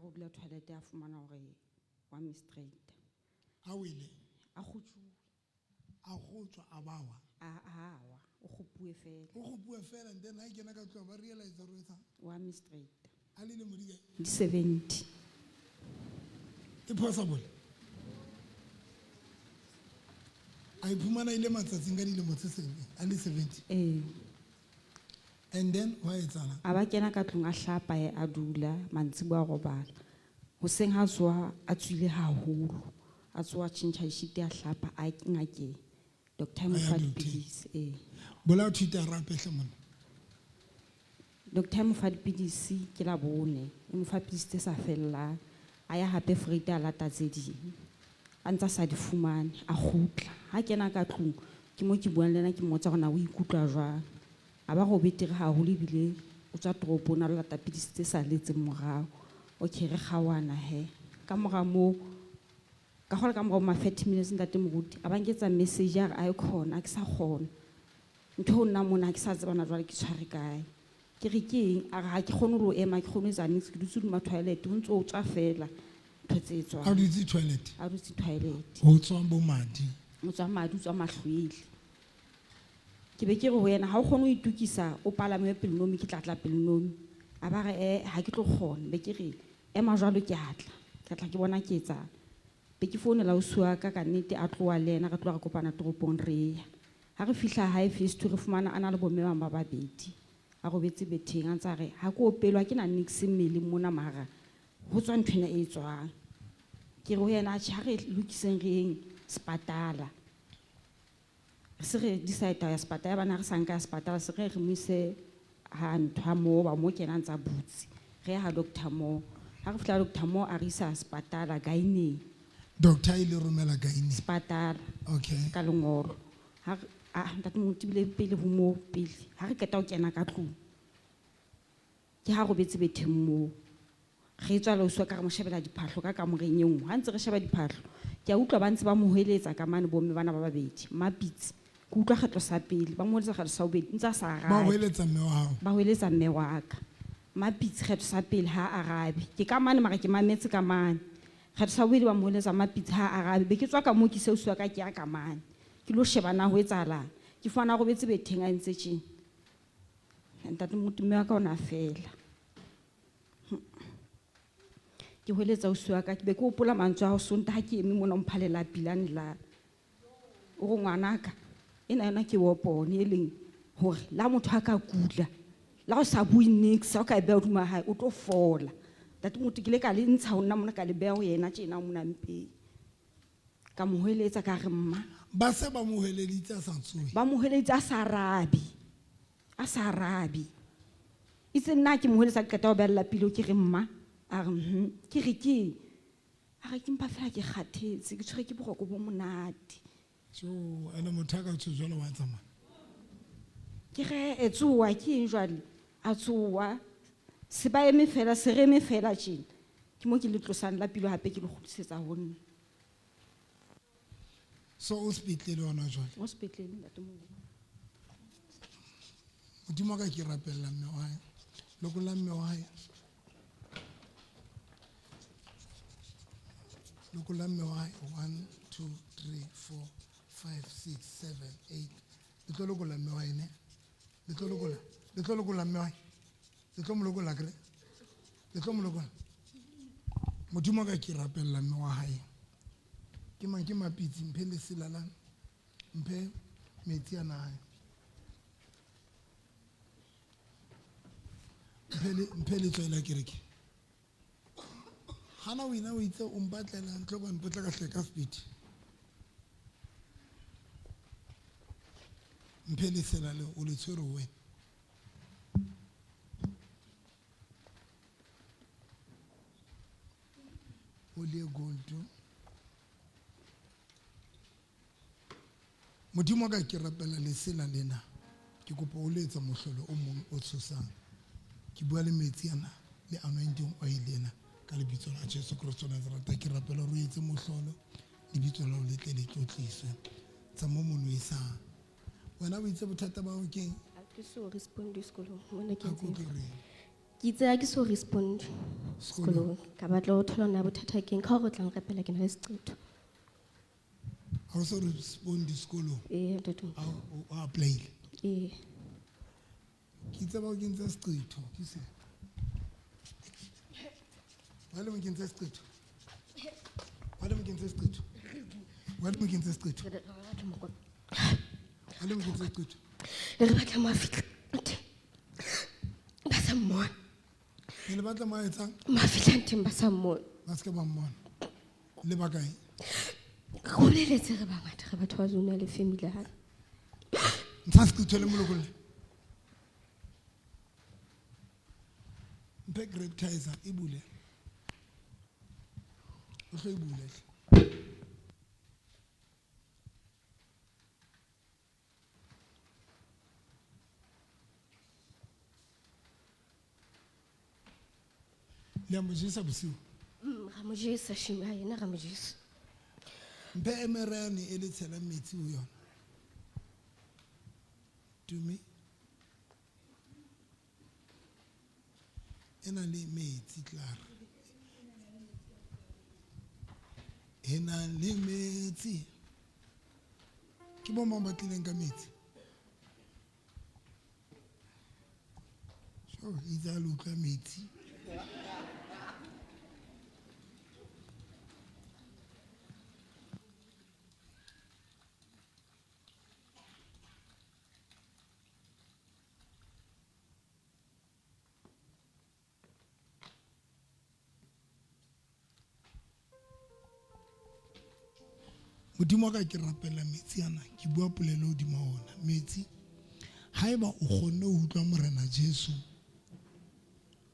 go bula toilet a fumana gore wa me straight ha o ile a khutshwe a go tswa a bawa a wa o khopue fela o go bua fela and then ha ke na ka tloa ba realize gore etsa wa me straight a le modika di 70 e possible a iphumana ile matsatsing ka dilemo tse 7 a le 70 and then why etsana a ba kena ka tlong a hlapa a dula mantsibo a robala hoseng ha tswa a tswile haholo a tswa tshintjha shite a hlapa a ngake Dr. Mufadipidisi bola o thuta rape hlemona Dr. Mufadipidisi ke la bone e mofapidisitse sa fella a ya hape Freida la tatsedi a ntsa sa di fumane a khutla ha kena ka tlong ke mo ke buang lena ke motsa gona o ikutlwa jwang a ba go betere haholo bile o tswa toropong a la tapidisitse sa letse morao okay re khawana he ka moga mo ka go le ka moga ma 30 minutes ntate moruti a ba nketsa message a re a khona a ke sa khona ntho nna mona ke sa tsebana jwale ke tshware kae ke re ke eng a ga ke khone lo ema ke khone tsa nix ke dutse di ma toilet ho ntso o tswa fela thotse a dutse toilet a dutse toilet ho tswa bo madi o tswa madi o tswa mahlwele ke be ke re ho yena ha o khone o itukisa o palame pele nomi ke tlatla pele nomi a ba re ha ke tlo khona be ke re ema jwalo ke tlatla ke bona ke etsa be ke founela o sua ka nnete a tloa le ena re tloa re kopana toropong re ya ha re fihla hae face to re fumana ana le bomme ba babedi a go betse betheng a ntsa re ha ko opelwa ke na nix mmele mona mara ho tswa nthwena e tswang ke re ho yena a tshare lokiseng reng spatala se re decide ya spatala bana re sanka spatala se re mo ise ha ntwa mo ba mo kena ntsa butsi re ha Dr. Mo ha re fihla Dr. Mo a re isa spatala gaine doctor ile romela gaine spatala okay ka lengoro ha ntate mo tibile pele ho mo pele ha re keta o kena ka tlung ke ha go betse betheng mo re tswa le uswa ka re mo shebela diphahlo ka kamoreng e nngwe ha ntse re sheba diphahlo ke a utlwa ba ntse ba mo hoeletsa ka mane bomme bana ba babedi mapitsi ke utlwa kgetlo sa pele ba mo hoeletsa kgetlo sa bobedi ntse sa arabe ba hoeletsa mme wa hao ba hoeletsa mme wa ka mapitsi kgetlo sa pele ha arabe ke ka mane mara ke mametse ka mane kgetlo sa bobedi ba mo hoeletsa mapitsi ha arabe be ke tswa ka mo ke se uswa ka ke ya ka mane ke lo sheba na ho etsala ke fana go betse betheng a ntse tjeng ntate motume wa ka ona fela ke hoeletsa o swa ka ke be ke opola mantswe a ho sonta ha ke eme mona mphalela pilane la o go ngwanaka ena yona ke wopone e leng hore la motho a ka kutla la go sa bui nix o ka be o duma hae o tlo fola ntate motho ke le ka le ntsha ona mona ka le bea ho yena tjena mona mpe ka mo hoeletsa ka re mma ba se ba mo hoeleditse a sa tswe ba mo hoeletsa a sa arabi itse nna ke mo hoeletsa ke ta o bella pilo ke re mma a re ke re ke a re ke mpa fela ke kgathetse ke tshwere ke bogoko bo monate so ana mothaka tshojolo wa tsama ke re etsuwa ke eng jwale a tsuwa se ba eme fela se re eme fela tjena ke mo ke le tlosang la pilo hape ke le kgutlisetsa ho nna so hospital ona jwale hospital ntate mo modimo ka ke rapella mme wa hae loko la mme wa hae loko la mme wa hae 1 2 3 4 5 6 7 8 le tlo loko la mme wa hae ne le tlo loko la mme wa hae le tlo mo loko la kre le tlo mo loko modimo ka ke rapella mme wa hae ke mang ke mapitsi mphe le silalana mphe metsi ana hae mphe le tswela kereke hana wena o itse o mpatlela ntlo ba mpotla ka hle ka speed mphe le sela le o le tshwere wena o le gold modimo ka ke rapela le sela lena ke kopa o letsa mohlolo o mong o tshosang ke bua le metsi ana le anointing oil lena ka lebitso la Jesu Kristo Nazareta ke rapela re etse mohlolo lebitso la le tle le tlotliswe tsa mo mono isa wena o itse bothata ba o keng ke so respond sekolong mona ke a ko ke re Ke itse ha ke so respond sekolong. Ka batla ho thola na bothata ke eng ka hore o tla nrapela ke na le seqetho. Ha o so respond sekolong. Ntate. O apply-ile. Ke itse ba o kentse seqetho ke se. Wale mo kentse seqetho. Wale mo kentse seqetho. Wale mo kentse seqetho. Wale mo kentse seqetho. Re batla mafihla. Ba sa mmona. Le batla mo etsang? Mafihla nteng ba sa mmona. Ba se ke ba mmona. Le ba kae? Go leletse re bangata re batho ba zona le family ha. Ntsha seqetho le molokolle. Mpe grape tizer e bule. O tlo e bule. Le mo jesa bosiu. Ga mo jesa shima yena ga mo jesa. Mpe emerane e le tshela metsi o yona. Tumi. Ena le metsi Clara. Ena le metsi. Ke bo mang ba tlileng ka metsi? So, itse a lo utlwa metsi. Modimo ka ke rapela metsi ana ke bua polelo hodimo ona metsi haeba o kgonne ho utlwa morena Jesu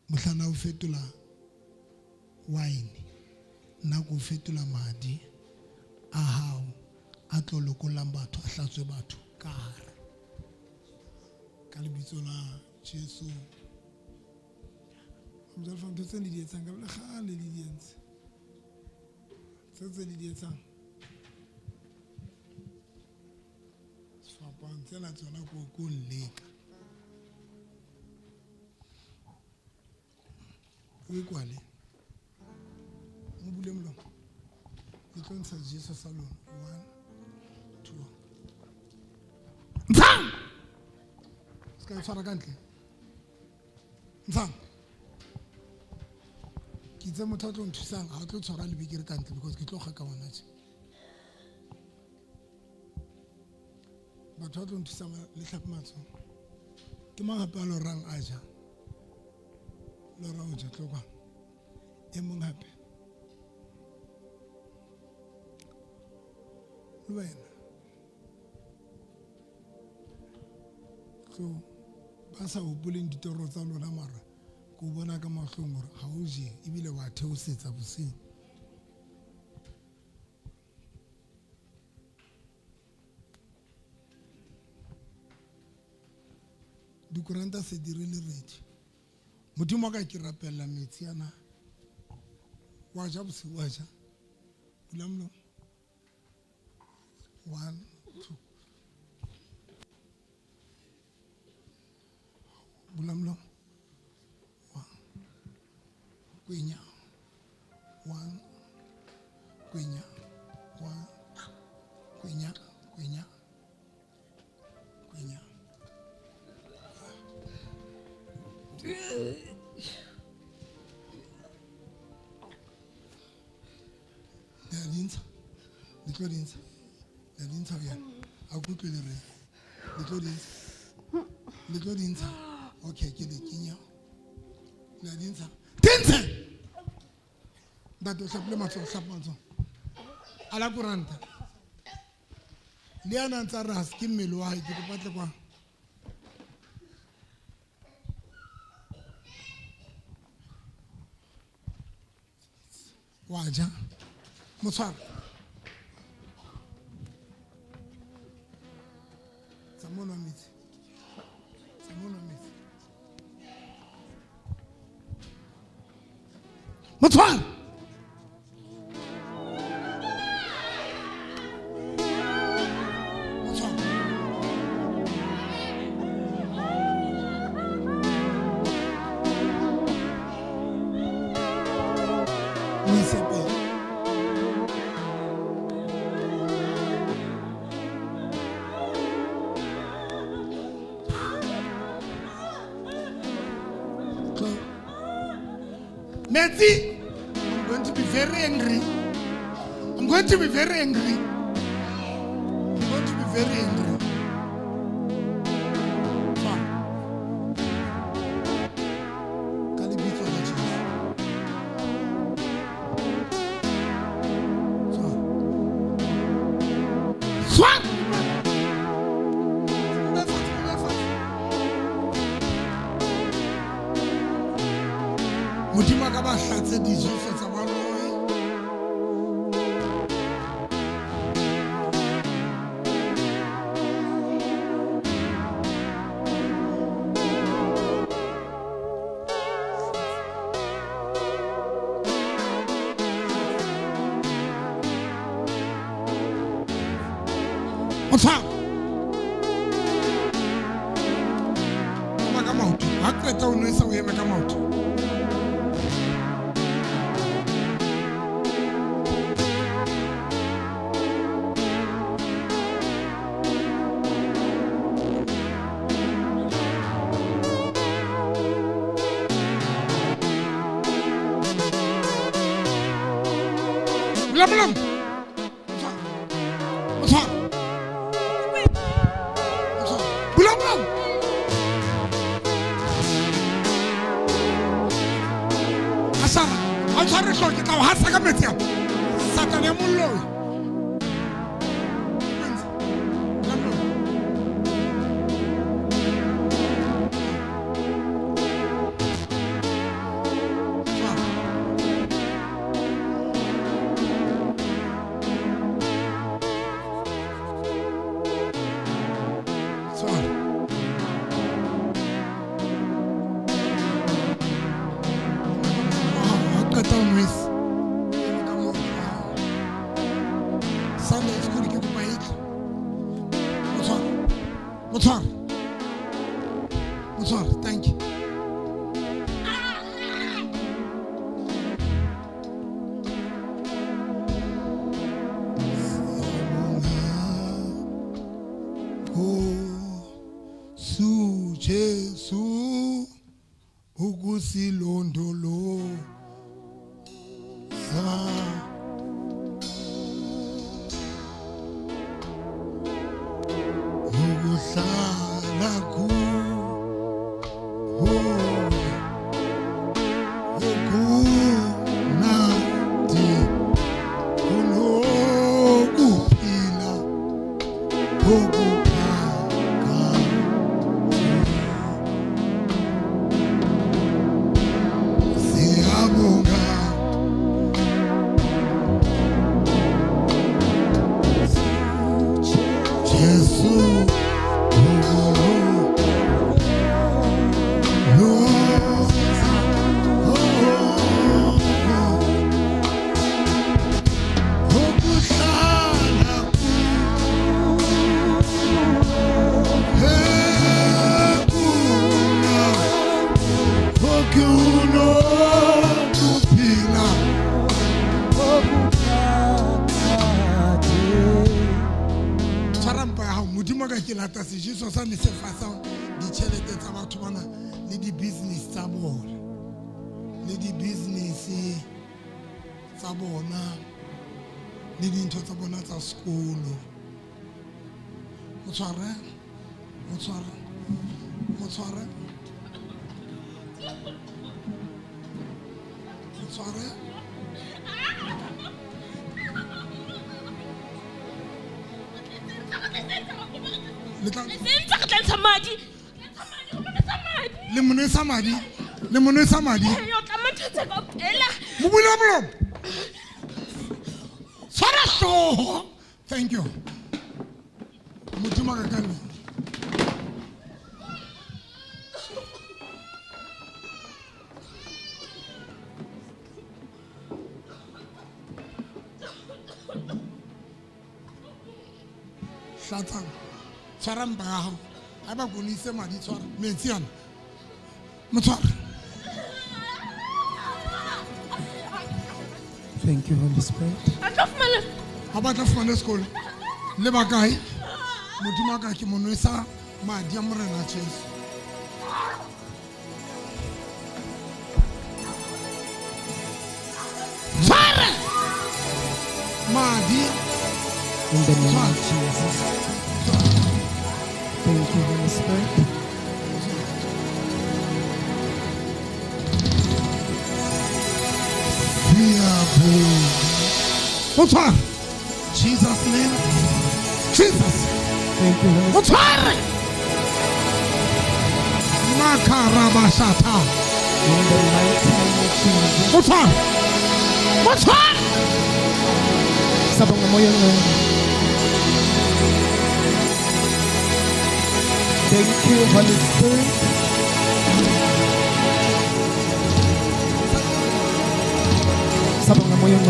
mohlana o fetola wine nna go fetola madi a hao a tlo lokolang batho a hlatswe batho ka hare ka lebitso la Jesu mjalo fa ntse le di etsang ka le gale le di entse tse le di etsang tsena tsona ko leka o e kwale mo bule molomo le tlo ntsha Jesu sa lona 1 2 ntshang ska e tshwara ka ntle ntshang ke itse motho a tlo nthusang ha o tlo tshwara lebekere ka ntle because ke tlo ga ka ona tse batho ba tlo nthusa le tlhapi matsogo ke mang gape a lorang a ja lora o ja tlokwa e mong gape le wena so ba sa opoleng ditoro tsa lona mara ko bona ka mahlong gore ga o je ebile wa theosetsa boseng dikuranta se dirile ready modimo ka ke rapella metsi ana wa ja bosiu wa ja bula molomo 1 2 bula molomo 1 kwenya 1 kwenya 1 kwenya kwenya kwenya Let's okay, ke le kenya la dintsha dintsha dato hlapile matso ala kuranta le ana ntsa ra ski mmele wa hae ke patle kwa waja motswara samono mitsi motswara ise pele. Metsi, I'm going to be very angry. I'm going to be very angry. I'm going to be very angry. Fine. Can you be for the Jesus? Swat! Modimo ka ba hlatse dijeso tsa baloi. What's up? Come out. I can't tell you so we have come out. Blam. What's up? Blam. Asara, I'm sorry for it. I'll have to come with you. Satan, I'm alone. Thank you. Su Jesu ukusilondolo sa ukuhlala ku Jesus a ne se fasa ditšhelete tsa batho bana le di business tsa bona le di business tsa bona le dintho tsa bona tsa sekolo mo tshware le mone sa madi thank you Modimo ka kana Satan Charamba gago a ba gonise madi tshwara metsi ana motshwara Thank you, Holy Spirit. Ha batla fumana sekolo. Le ba kae? Modimo ka ke monwesa madi a morena Jesu. Fire! Madi. In the name of Jesus. Thank you, Holy Spirit. What's on? Jesus' name. Jesus. Thank you, Holy What's on? Makarabashata. In the mighty name of Jesus. What's on? What's on? Sabang mo yung Thank you, Holy Spirit. Sabang mo yung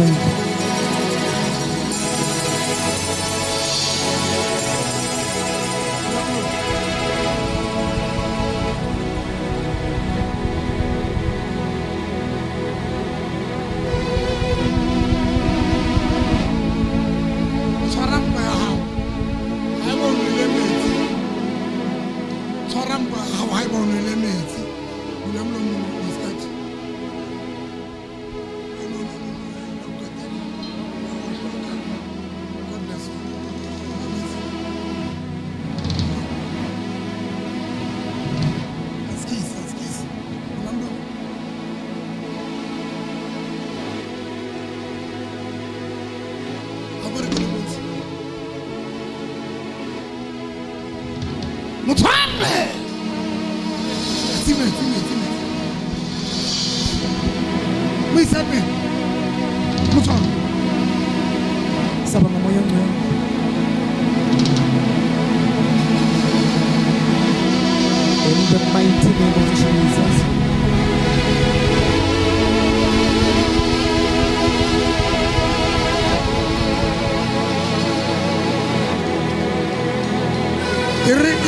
Sabang mo yung In the mighty name of Jesus.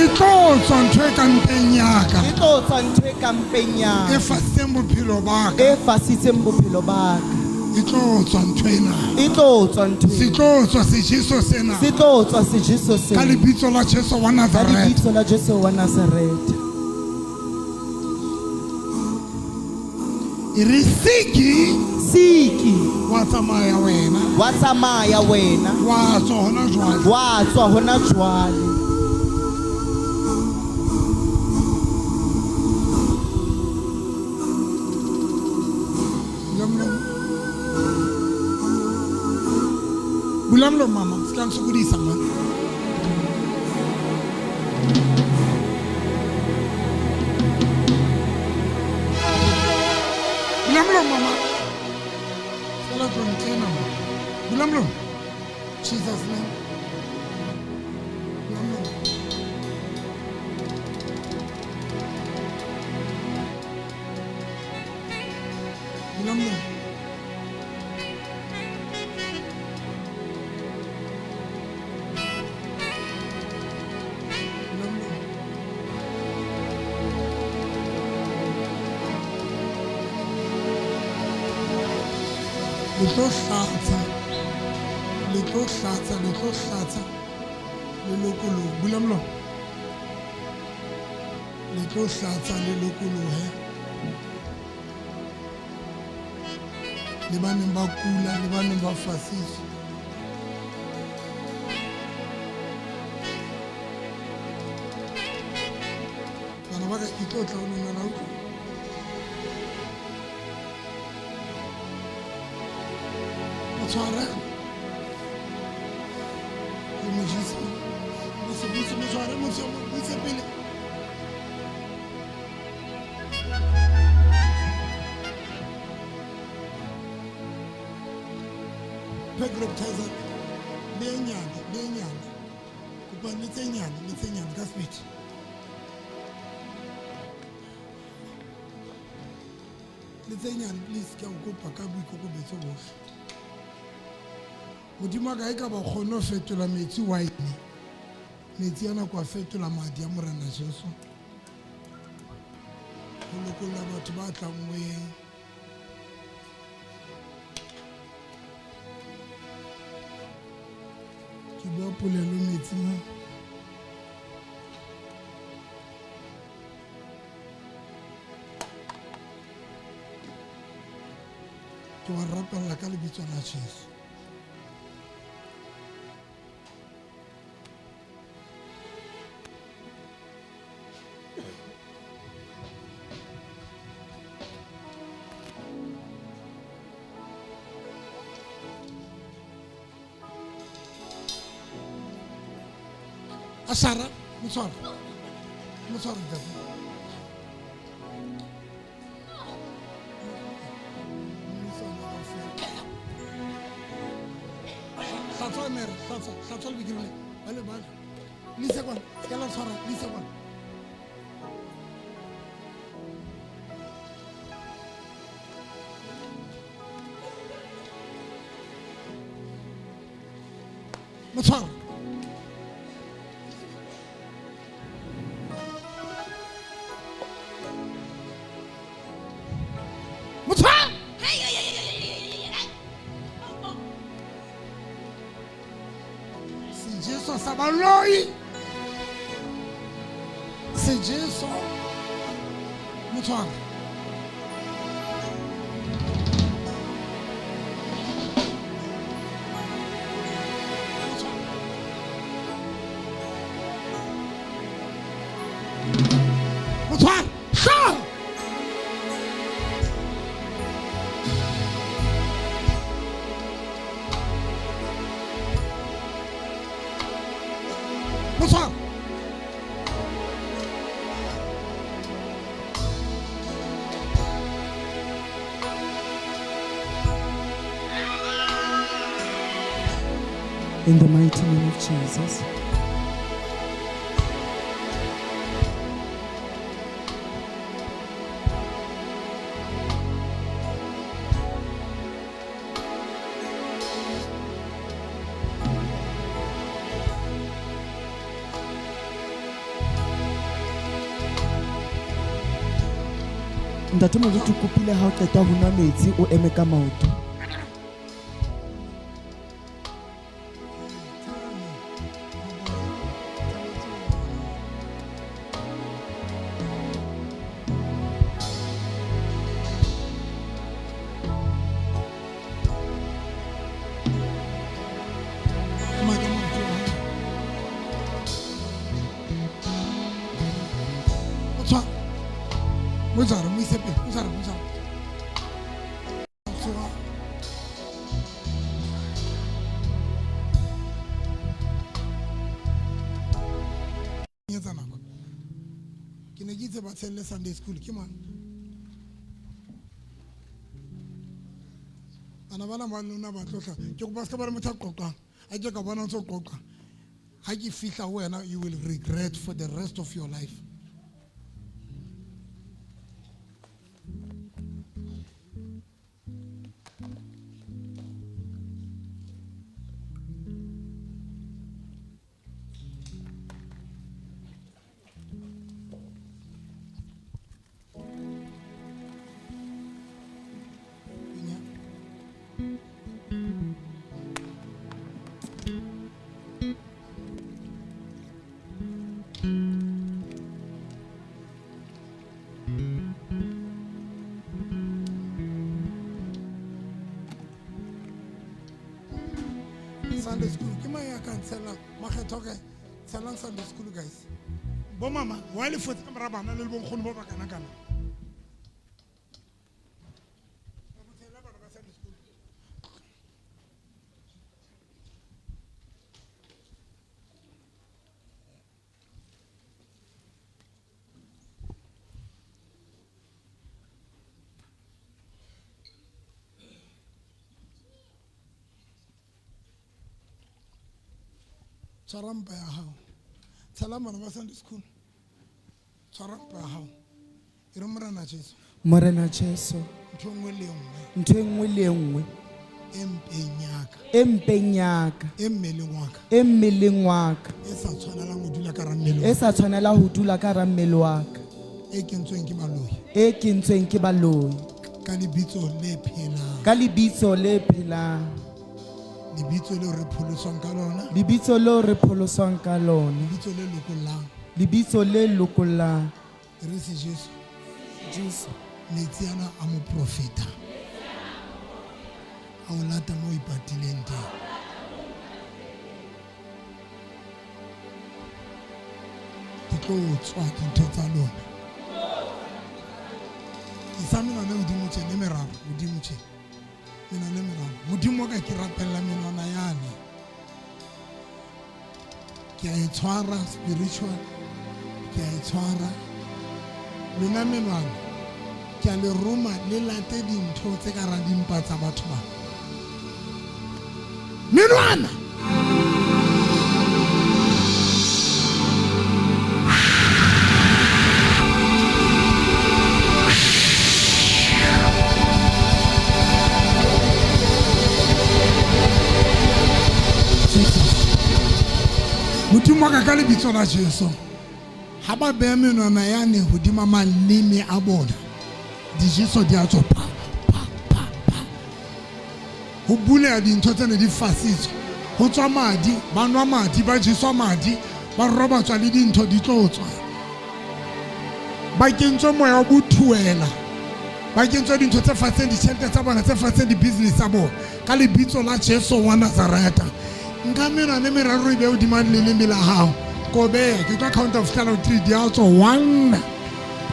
Ito tsantwe ka mpeng yaka. Ito tsantwe ka mpeng yaka. E fasitseng bophelo ba ka. E fasitseng bophelo ba ka. Ito tsantwena. Ito tsantwe. Sitlo tswa sejeso sena. Sitlo tswa sejeso sena. Ka lebitso la Jesu wa Nazareth. Ka lebitso la Jesu wa Nazareth. Irisiki. Siki. Wa tsamaya wena. Wa tsamaya wena. Wa tswa hona jwale. Wa tswa hona jwale. Bulamlo mama, sekarang sukudisa man. Bulamlo mama. Sekarang kontina. Bulamlo. Jesus name. Bulamlo. Bulamlo. Le tlo hlatsa le lokolo bula molomo le tlo hlatsa le lokolohe le baneng ba kula le baneng ba fasitswe bana ba ka ke tlo tla o nna la utlwa Tshwara le mojisi mo tshware mo itse pele pegroptizer le nyana kopa le tse nyana ka speed le tse nyana please ke go kopa ka boikokobetso bohle Modimo ka eka ba kgone ho fetola metsi wine metsi ana kwa fetola madi a morena Jesu ho lokolla batho ba tlangweng Ke bua polelo metsing ha. Ke wa rapella ka lebitso la Jesu. Asara, Mutswara ntate. Hlatswa mere, hlatswa lebitso le. Bale. Lisa kwana, ska la tshwara, Lisa kwana. Mutswara. Jesu sa baloi. C'est Jesu. Mutswara. Mutswara. Sha! Mutswara. In the mighty name of Jesus. Ntate Moruti kopile ha o qeta ho nwa metsi o eme ka maoto. Mutswara, Mutswara. Ke ne ke itse ba tshelle Sunday school ke mang? Ana bana ba lona ba tlotla. Ke go ba ska ba re motho qoqang. A ke ka bona ntse qoqa. Ha ke fihla ho wena, you will regret for the rest of your life. Sunday school. Come on, I can tell them. Maketoke, tell them Sunday school guys. Bo mama, while if it's Rabban, a little bit of Kanakana. Charampa how? Salama na Sunday school. Charampa how? Irumra na Jesu. Morena Jesu. Ntho engwe le engwe. Empenyaka. Emmeleng wa ka. E sa tshwanela ho dula ka hara mmele wa ka. E kentsweng ke baloi. Ka lebitso le phelang. lebitso leo re pholoswang ka lona, lebitso leo re pholoswang ka lona, lebitso le lokollang, lebitso le lokollang. re se Jesu. Jesu Metsi ana a moprofeta a o lata mo ipatileng teng. Di tlo tswa dintho tsa lona. Ke sa menwana hodimo tjena e meraro, hodimo tjena. Menwana e meraro. Modimo ka ke rapella menwana yane. Ke a e tshwara spiritual, ke a e tshwara. Lona menwana ke a le roma le late dintho tse ka ra dimpa tsa batho ba. Menwana Modimo ka ka lebitso la Jesu ha ba beha menwana yane hodima maleme a bona dijeso di a tswa pa pa pa pa ho buleha dintho tsene di fasitswe ho tswa madi ba nwa madi ba jeswa madi ba roba tswa le dintho di tlo tswa ba kentswe moya o bothuela ba kentswe dintho tse fatseng ditjhelete tsa bona tse fatseng di-business tsa bona ka lebitso la Jesu wa Nazareta. Nka menwana e meraro e beha hodima leleme la hao ko beha ke tla count of 3 di a tswa 1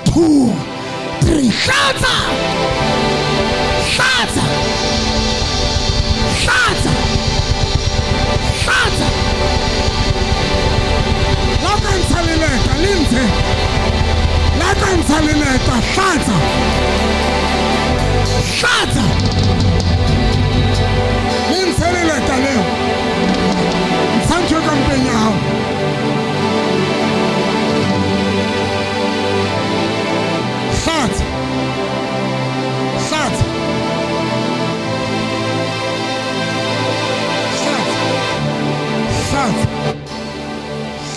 2 3 Shata! Shata! Shata! Shata! La canza leleta, linze! La canza leleta, shata! Shata! Linze leleta leo! Sancho Campeñao! Shut! Shut! Shut! Shut!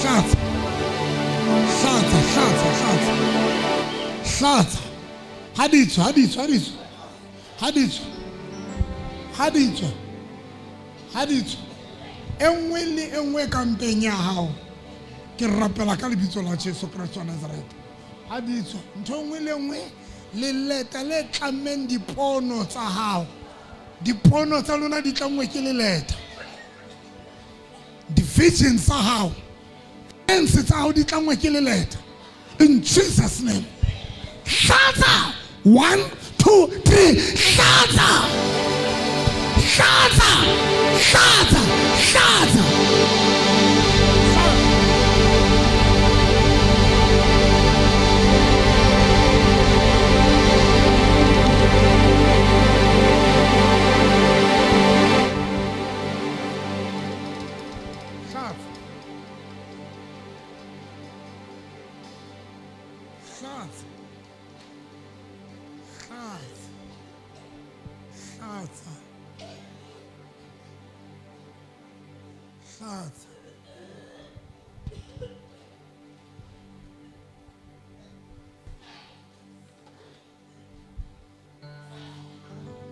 Shut! Shut! Shut! Shut! Shut! Hadithu, hadithu, hadithu. Hadithu. Hadithu. Hadithu. Enngwe le enngwe kampeng ya hao. Ke rapela ka lebitso la Jesu Kristo wa Nazareta. Ha di tswa ntho nngwe le nngwe le leta le tlammeng dipono tsa hao. Dipono tsa lona di tlangwe ke leleta. Division tsa hao. Ense tsa hao di tlangwe ke leleta. In Jesus' name. Shata! 1, 2, 3. Shata! Shata! Shata! Shata!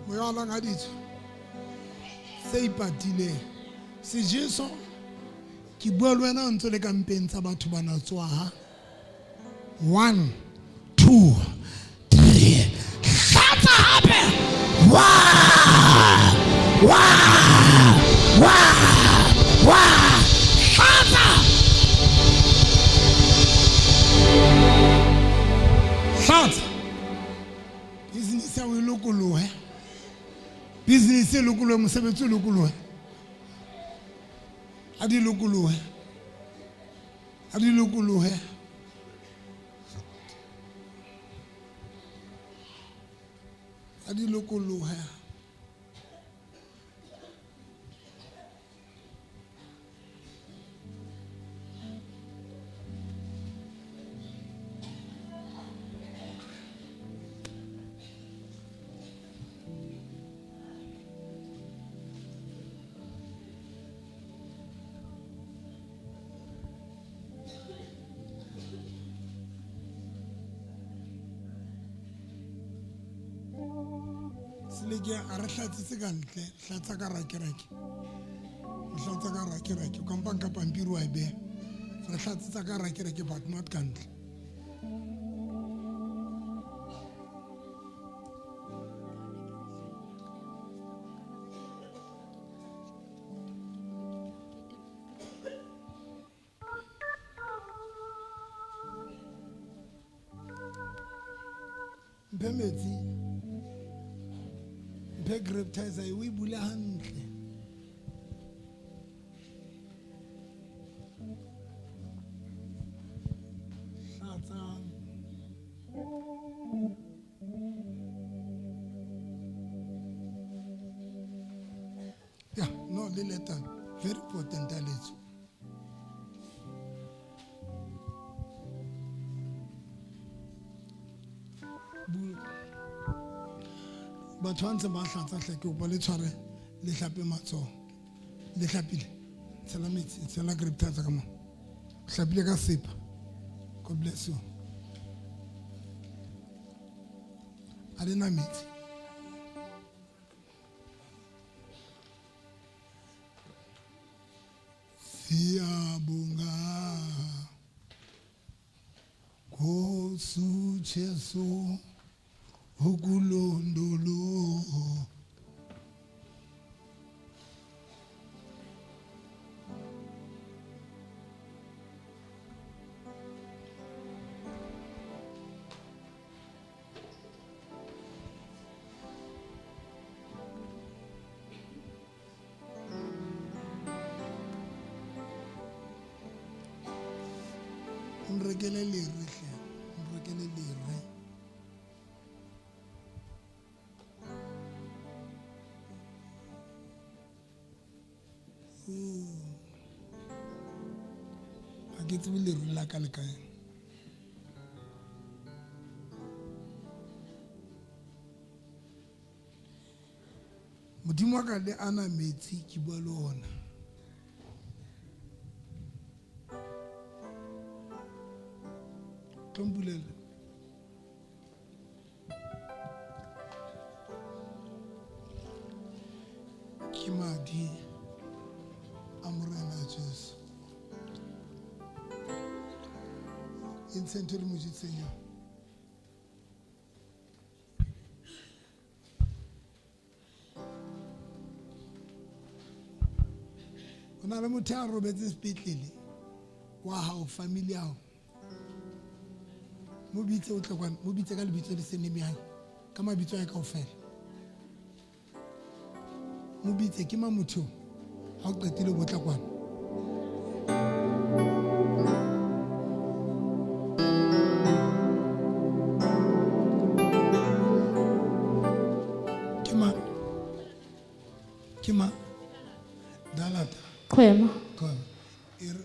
Moyala nga ditso se ipatileng se Jesu ke bua le wena ntse le kampeng tsa batho ba na tswa ha 1 2 3 shata hape wa wa wa wa shata shata business ya we lokolohe business e lokolohe mosebetsi o lokolohe a di lokolohe a di lokolohe a di lokolohe le ke a re hlatsitse ka ntle hlatsa ka rakereke hlatsa ka rakereke o kampang ka pampiri wa e beha re hlatsitsa ka rakereke but not ka ntle mphe metsi mphe grapetizer o e bule hantle hlatsang yeah no le leta very important aletso batho ba ntse ba hlatsa hle ke opa le tshware le hlape matsoho le hlapile tshela metsi tshela grapetizer ka mo hlapile ka sepa God bless you a le na metsi siyabonga Nkosi Jesu ukulondolo nrekele lere hle nrekele lere a ke tsebe lere la ka le kae modimo wa ka le ana metsi ke bua le ona Tombulela ke madi a morena Jesu e ntse re mo jitsenya o na le motho a robetse sepetlele wa hao family ya hao mo bitse o tla kwana mo bitse ka lebitso le sene meang ka mabitso a kaofela mo bitse ke mamotho ha o qetile go tla kwana Kima dalata Qhwema. Khona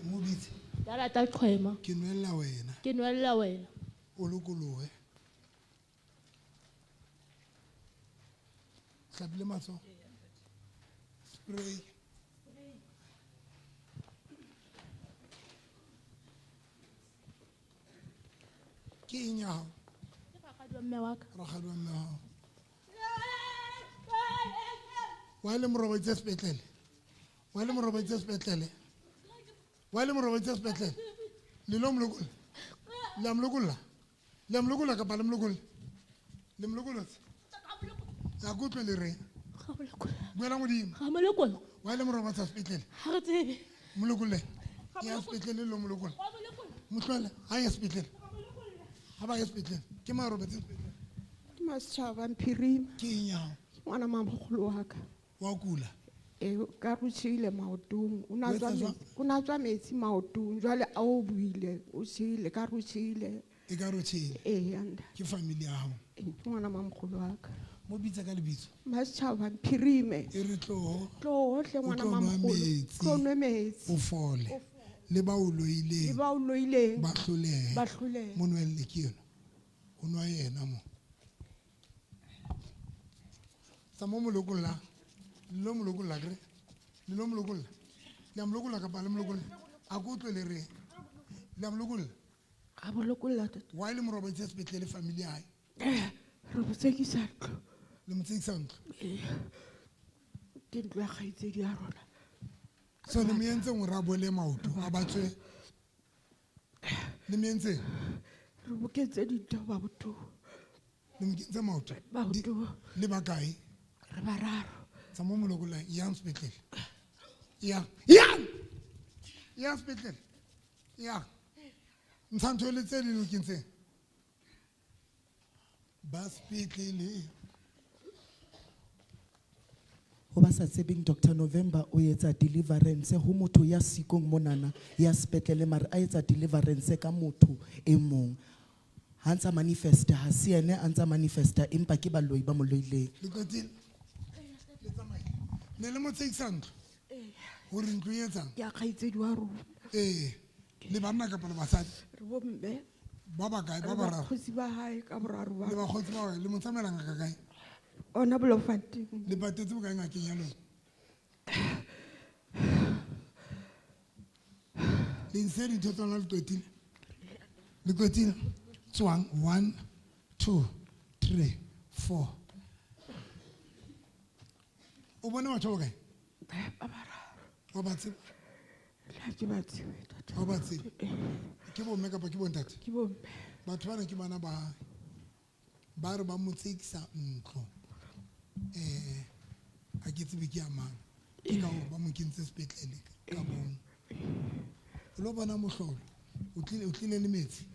mo bitse Dalata Qhwema. ke nwella wena Ke nwella wena. o lokolohe hlapile matsoho spray ke eng ya hao Rakgadi wa mme wa ka. rakgadi wa mme wa hao wa ile morobetse sepetlele wa ile morobetse sepetlele wa ile morobetse sepetlele le lo mlokola le amlokola ka pala mlokola le mlokola ya go tle le re buela modimo Ga molekolo. wa ile morobetse sepetlele Ha re tsebe. mlokola ya sepetlele lo mlokola motlwala ha ya sepetlele ha ba ya sepetlele ke marobetse sepetlele Ke Masitjhaba Mphirima, ke eng ya hao ngwana mamogolo wa ka. wa kula Ka rutshile maotong, o na O etsa tswa jwang? metsi- o na tswa metsi maotong, jwale a o buile, o tshile, ka rutshile. e ka rotshele Anda, ke family ya hao ke ngwana mamogolo wa ka. mo bitsa ka lebitso Masitjhaba Mphirime, e re tloho tlo hle ngwana tlo nwa mamogolo, metsi. tlo nwe metsi. o fole le ba o Le loileng ba o loileng, ba hlolehe ba hlolehe. mo nwelle ke yena o nwa yena mo sa mo molokolla le lo molokolla kre le lo molokolla le amolokolla ka pala molokolla a go tle le re le amolokolla Ga bolokolla tota. wa ile morobetse sepetlele family ya hae Re botsekisa ntlo. le motsekisa ntlo ke ntlo ya kgaitsedi ya rona So le mientseng o rabole maoto a batswe. Le mientseng re boketse dintho ba boto le mokentse maoto. ba boto Le bakae re bararo tsa mo molokola yang spetlele. Ya spetlele. Ya. Ntsanto le tse le lokintse. Ba spetlele. Ho ba sa tsebeng Dr November o etsa deliverance ho motho ya sikong monana ya sepetlele mare a etsa deliverance ka motho e mong ha ntsa manifesta ha se ene a ntsa manifesta empa ke baloi ba mo loileng. Le kotile. Le tsamaye. Le mo tseisantlo. Hore ntlo e etsang. ya kgaitsedi wa rona Le banna ka pala basadi. re bomme Ba bakae ba re bararo. bakgosi ba hae ka boraro Le ba ba khotsi ba le mo tsamelang ka kae. ona bolofateng Le patetse bo kae ngakeng ya lona. Le nse dintho tsa lona le kwetile. Le kwetile. Tswang 1 2 3 4. O bona batho ba kae. ba bararo Wa ba tseba. la ke ba tsebe Wa ba tseba. Ke bo mme kapa ke bo ntate. ke bomme Batho bana ke bana ba re ba mo tsekisa ntlo. A ke tsebe ke a mang. Ke ka ba mo kentse sepetlele ka bong. O lo bona mohlolo. O tlile le metsi.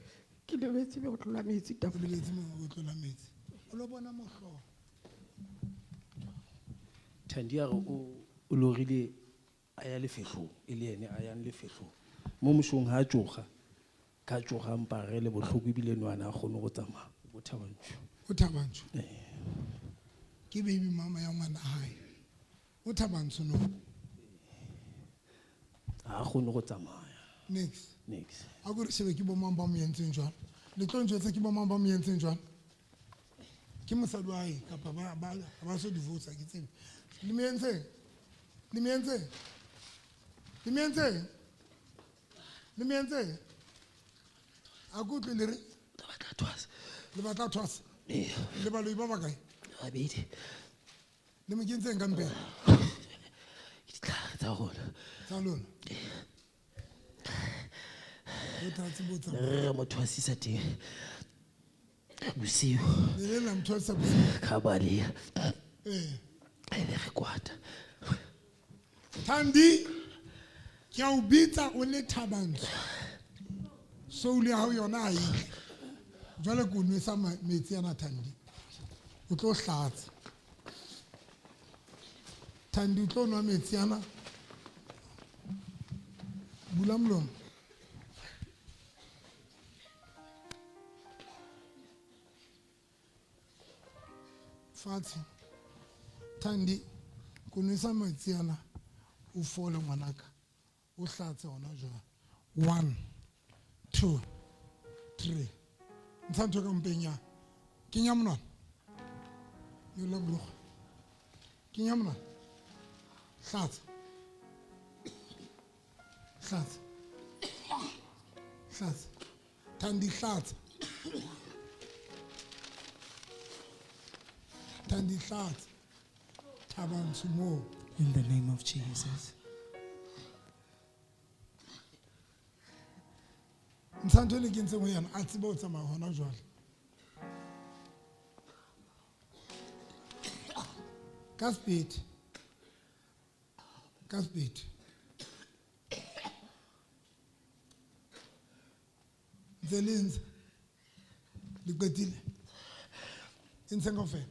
ke lebetse be go tlola metsi O tafole lebetse mo o tlola metsi. O lo bona mohlolo. Thandi ya re o lorile a ya lefehlong e le ene a yang lefehlong mo moshong ha tjoga ka tjoga mpa re le bohloko ebile nwana a kgone go tsamaya bo Thabantsho. O Thabantsho. Ke baby mama ya ngwana hae. O Thabantsho no. Ha kgone go tsamaya. Next. Next. A go re shebe ke bo mang ba mo yentseng jwang. Le tlo ntjwetsa ke bo mang ba mo yentseng jwang. Ke mosadi wa hae kapa ba so divorce ke tsebe. Le mientseng. Le mientseng. Le mientseng. Le mientseng. A go tle le re Ba batla twasa. le batla twasa. Le baloi ba bakae. A bedi. Le mo kentseng ka mpeng. Ke tla tsa rona. Tsa lona. O tlatse botsa. Re mo twasisa teng. Bosiu Le la mthwasa bosiu. ka bale. Eh. Re kwata. Thandi ke a o bitsa o le Thabantsho. So le ha yona ha ile. Jwale ko nwesa metsi ana Thandi. O tlo hlatsa. Thandi o tlo nwa metsi ana. Bula molomo. Fatshe. Thandi ko nwesa metsi ana. O fole ngwanaka. O hlatse ona jwang. 1 2 3. Ntsanto ka mpeng ya. Kenya monwana. Yo la blo. Kenya monwana. Hlatse. Hlatse. Hlatse. Thandi hlatse. Thandi hlatse. Thabantsho mo. In the name of Jesus. Ntsanto le kentse mo yana a tseba o tsamaya hona jwale. Ka speed. Ka speed. Zelinza. Le kwetile. Intse ngofela.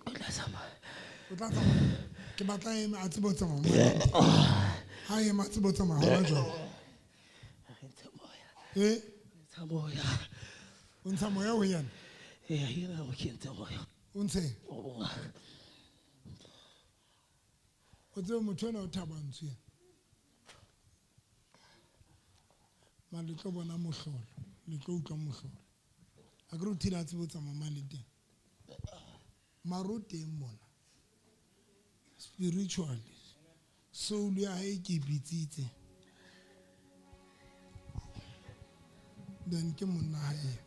O tla tsamaya. O tla tsamaya. Ke batla ema a tseba o tsamaya. Ha ema a tseba o tsamaya hona jwale. Re ntsha moya. Ntsha moya. O ntsha moya ho yana. Yena mo kentse moya. O ntshe. O bonga. o tsebe motho ena o thabantswe ma le tlo bona mohlolo le tlo utlwa mohlolo a ke re o thile a tsebe o tsamaya le teng maro teng mona spiritually soul ya hae ke bitsitse then ke monna hae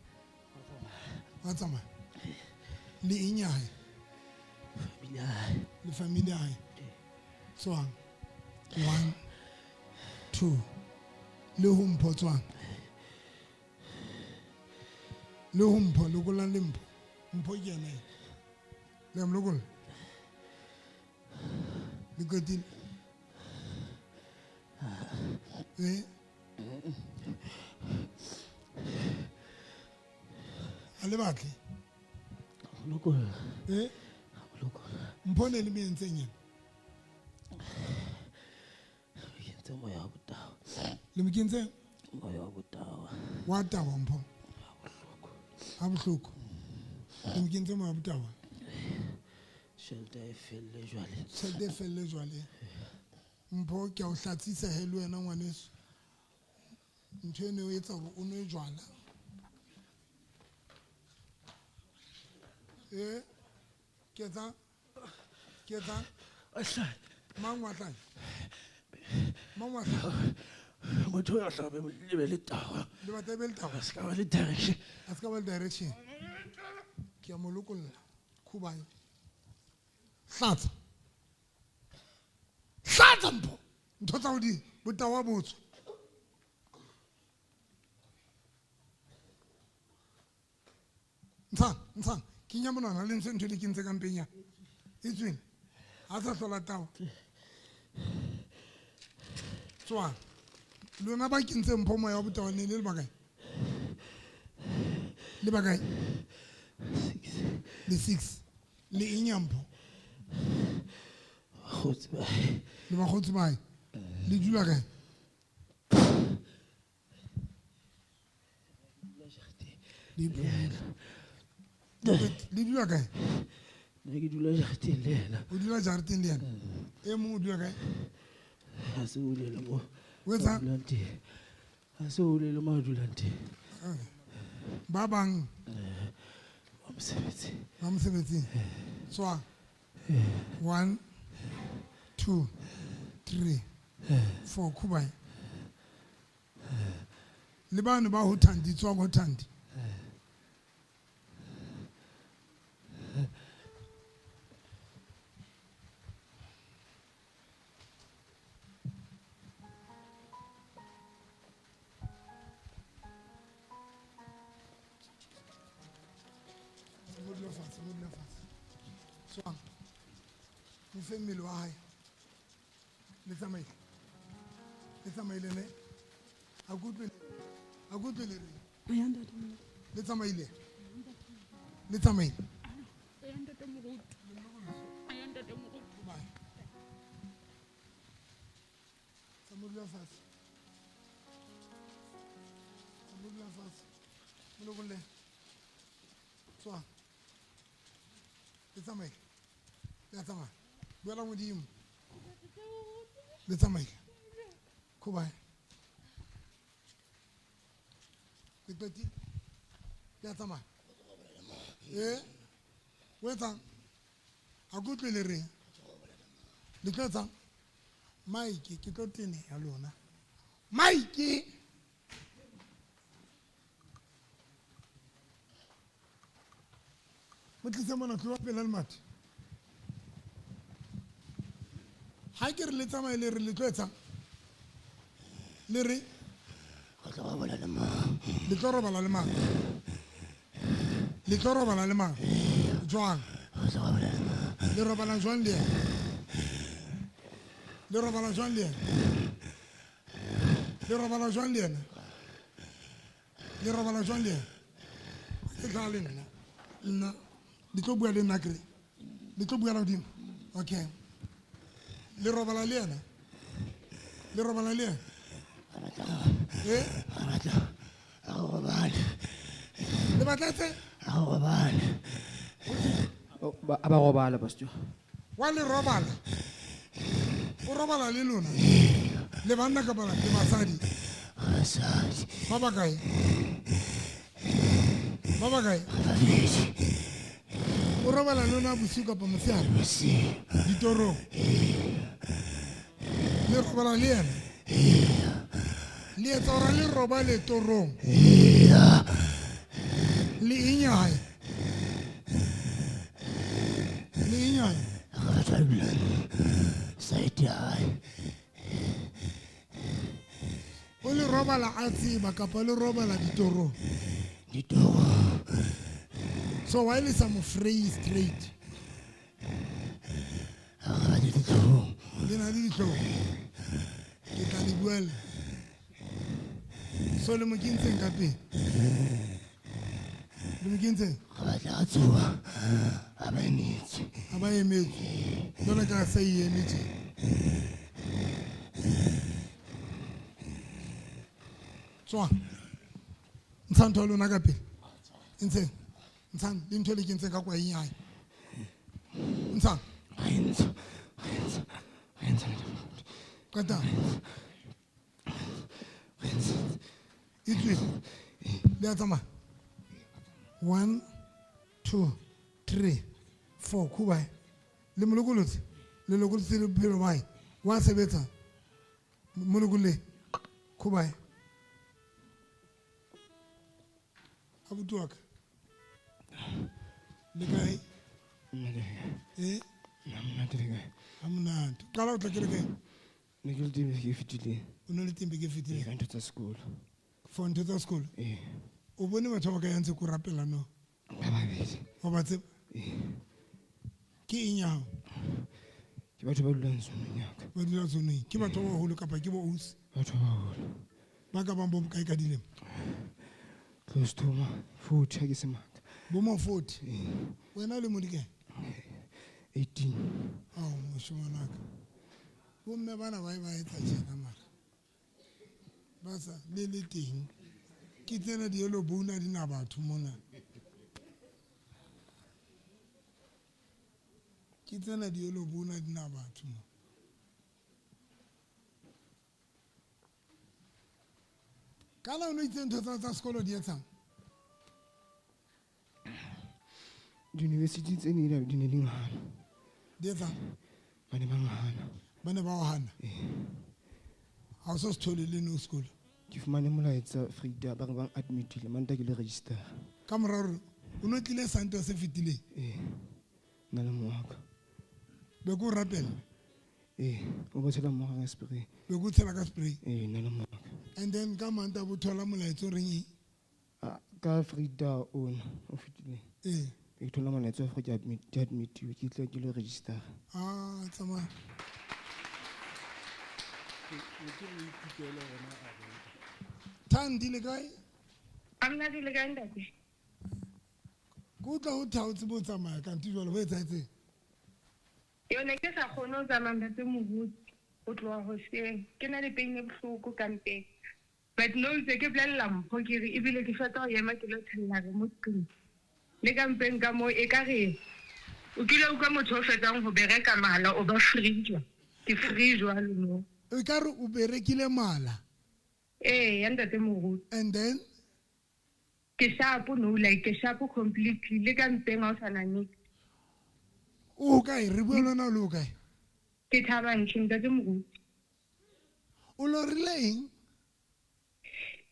wa tsamaya le inyae le family hae tswang 1 2 le ho mpho tswang le ho mpho le go la le mpho ke ena le am lokol le godin ale batle Lokol. Lokol. mpone le mentseng yena Yentse moya wa botao. le mekentse Moya wa botao. wa taba mpho ha bohloko le mekentse mo abutawa Shelter e felle jwale. tshede felle jwale mpho ke a o hlatsisa he le wena ngwaneso ntho ene o etsa hore o nwe jwala ke tsa Ahlai. mang wa hlaya Motho ya hlabe le be le tawa. le batla be le taba Ba ska ba le direction. a ska ba le direction ke a mo lokolla khubane hlatsa mpho ntho tsa o di botawa botso ntshang ke nya monana le ntse ntho le ke ntse ka mpeng ya e tswene ha sa hlola tawa tswang lona ba ke ntse mpho moya wa botawa ne le bakae le 6 le inyampo Khotsi ba. le bakgotsi bae le dula kae le dula kae Ne ke dula jareteng le yena. o dula jareteng le yena e mongwe o dula kae Ha se o le mo. o etsa Dulang teng. Ha se o le mo a dulang teng. ba bang Wa mosebetsi. ba mosebetsing tswa 1 2 3 4 khubae le bana ba ho thandi tswa go thandi tswa mo fe mmele wa hae le tsamaile ne a kutlwe le re le tsamaile Bye. Samudla fast. Mulogole. Tswa. Le tsamaile. Le tsamaile. Buela modimo. Le tsamaile. Kubai. Le petit. Le tsamaile. Wetang. A kutlwe le reng le tlo tsang Mike ke tlo tene ya lona Mike mo tlise mona tlo pela le mathe ha ke re le tsamaye le re le tlo tsang le re Go tla ba bola le mo. le tlo robala le mang le tlo robala le mang jwang Go tla ba bola le mo. le robala jwang le le robala jwang le le robala jwang le le robala jwang le ke tla le nna di tlo bua le nna kre di tlo bua la modimo okay le robala le yena le robala le yena le batletse A ba robala pastor. wa le robala o robala le lona le banna ka bala le basadi ba ba kae o robala le lona bosiu kapa motshehare ditorong le robala le ena le etsa hore le roba le torong le inyaye o le robala a tseba kapa le robala ditorong so why le sa mo free straight le na le ditlhong ke tla le buela so le mo kentseng ka pele le mo kentseng a ba emetse jwale ka sa emetse tswa ntshang ntho ya lona ka pele ntshang le ntho le kentseng ka kwa enyaye ntshang qeta itswe le a tsamaya 1 2 3 4 kubae le molokolotse le lokolotse le bophelo bae wa sebetsa molokole kubae abuti wa ka le kae ha monate qala o tla ke le kae o ne le tembe ke fetile for ntho tsa sekolo o bone batho ba ka yang tse ko rapela no wa ba tseba ke eng yago ke batho ba dulang zoneng yaka ba dula zoneng ke batho ba baholo kapa ke bo ausi batho ba baholo ba ka bang bo bokae ka dilemo close to 40 ha ke se maka bo mo 40 wena o le mo dikae 18 ao moshmanaka bomme bana ba etsa tjena mara ba sa le teng ke tsena di yellow bona di na batho mona ke tsena di yellow bona di na batho mona kana o no itse ntho tsa sekolo di etsang di-university tse ne di ne di ngana di etsang ba ne ba ngana ba ne ba o hana ha o so se thole le no sekolo ke fumane molaetsa Frida ba re bang admitile manta ke le register ka moraro o no tlile santo se fetileng na le moaka be go rapela o ba tshela moaka ka spray be go tshela ka spray na le moaka and then ka manta bo thola molaetsa o reng ka Frida ona o fetileng ke thola molaetsa wa gore ke admitiwe ke tla ke le register tsamaya Thandi le kae? Amna di le kae ntate? Go tla ho thaotse bo tsamaya ka ntse jwale ho etsahetse. Yo ne ke sa kgone ho tsamaya ntate moruti o tloha hoseng ke na le peine bohloko ka mpeng but no itse ke bolella mpho ke re ebile ke feta ho ema ke lo thella re mo screen le ka mpeng ka mo e ka re o kile o ka motho o fetang ho bereka mala o ba free jwa ke free jwalo no e ka re o berekile mala ya ntate moruti and then ke sharp no like ke sharp completely le ka mpeng ha o sana ni o kae re bua lona o le o kae ke thabang ntate moruti o lo rileng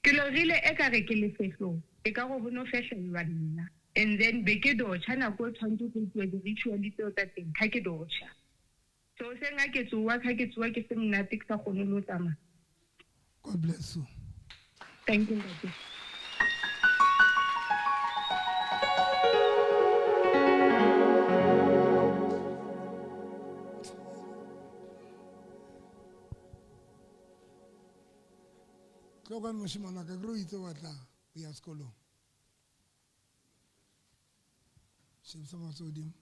ke lo rile e ka re ke le fehlo e ka go bono fehlelwa nna and then be ke dotsha nako tshwanetse go tswa di-ritual tseo tsa teng ga ke dotsha so se nga ke tsuwa ke se mnate ke sa kgone lo tsamaya. God bless you. Thank you, Daddy. Tlogan moshimana ka gro itse batla o ya sekolong. Shebisa matsodim.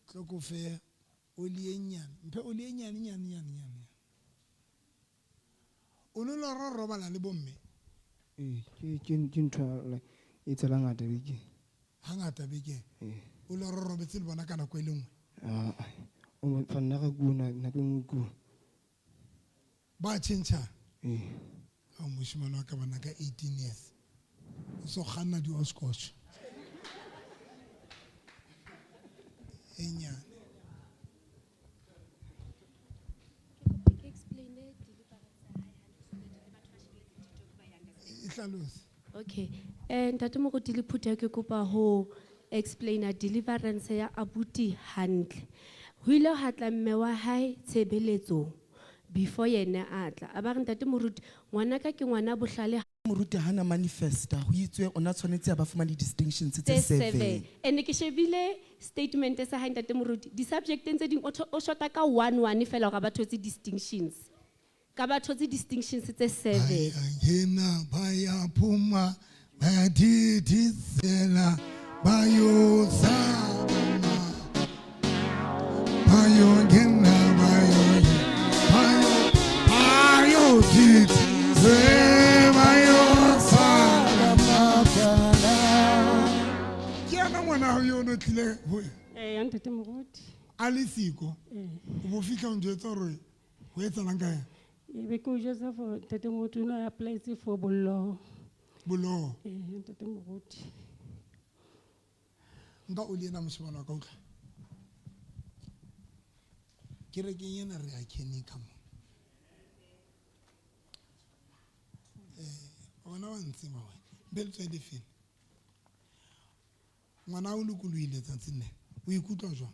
Tloko fe oli e nyane. Mpe oli e nyane. O no lo robala le bomme. ke ntho e tsela ngata beke hangata beke o lo robetse le bona kana go ile nngwe van nna ga kuna nna ke nngwe kua ba tšhentšha ee a mošimane wa ka bana ka 18 years o so kganna di-oscotch e nyane e hlalose Okay. Ntate Moruti le Phuthego ke kopa ho explaina deliverance ya abuti hantle. Ho ile ha tla mme wa hae tshebeletso before yena a tla. A ba re ntate Moruti ngwana ka ke ngwana bohlale moruti hana manifesta ho itswe ona tshwanetse a ba fumane distinctions tse tse 7 7. Ene ke shebile statement sa hae ntate Moruti. Di subject tse ding o shota ka 1 fela hore ba thotse distinctions. Ka ba thotse distinctions tse 7. bayangena bayaphuma bayadidizela bayozama bayongena bayodidizela bayozama ke yana ngwana hao yo no tlile ho ntate Moruti a le siko o bo fitlha o njwetsa hore ho etsalang ka yena ebe ke o jwetsa for ntate Moruti o ne a apply-etse for bollo boloho ntate Moruti nka o le ena moshimane wa ka utlwa kerekeng ena re a kenika mo bona wa ntsima wena mpe letswa le fele ngwana o lokolohile tsatsing ne o ikutlwa jwang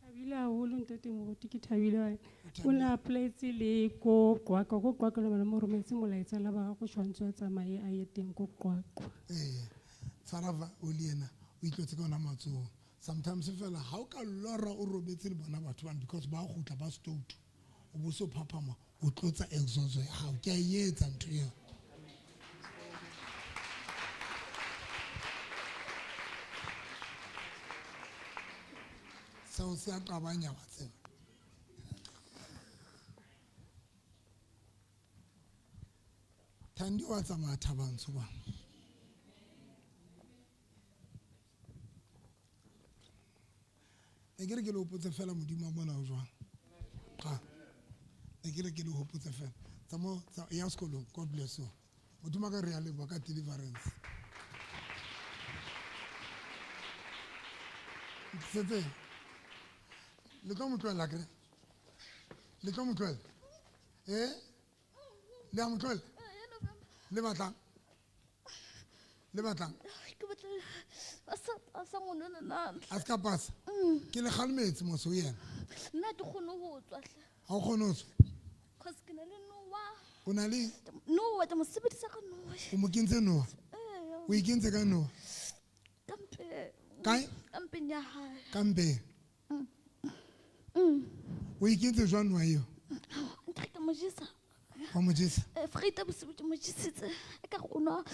thabile haholo ntate Moruti ke thabile o ne a apply-etse le ko qwaqwa le bana mo rometse molaetsa la ba go tshwantse a tsamaye a ye teng ko qwaqwa tshwarava o le ena o itlotse ka ona matsohong sometimes fela ha o ka lora o robetse le bona batho bana because ba gutla ba stoutu o bo so phaphama o tlotsa exozo ya hao ke a etsa ntho eo seo se a qabanya wa tseba Thandi wa tsamaya Thabantsho ba ne ke re ke le hopotse fela modimo a mona o jwang ga ne ke re ke le hopotse fela tsamo ya sekolong God bless you modimo ka re ya leboha ka deliverance setse le tlo motloela kere le tlo motloela le a motloela le batlang a ska pasa ke le kgalmetse moso yena nna ke kgone ho tswa hle ha o kgone ho tswa cause ke na le nowa o na le nowa ke mo sebedisa ka nowa o mo kentse nowa o ikentse ka nowa kampe kae kampeng ya hae kampe o ikentse jwang nowa eo nka ke mo jesa wa mo jesa Freita bosibu ke mo jesitse e ka rona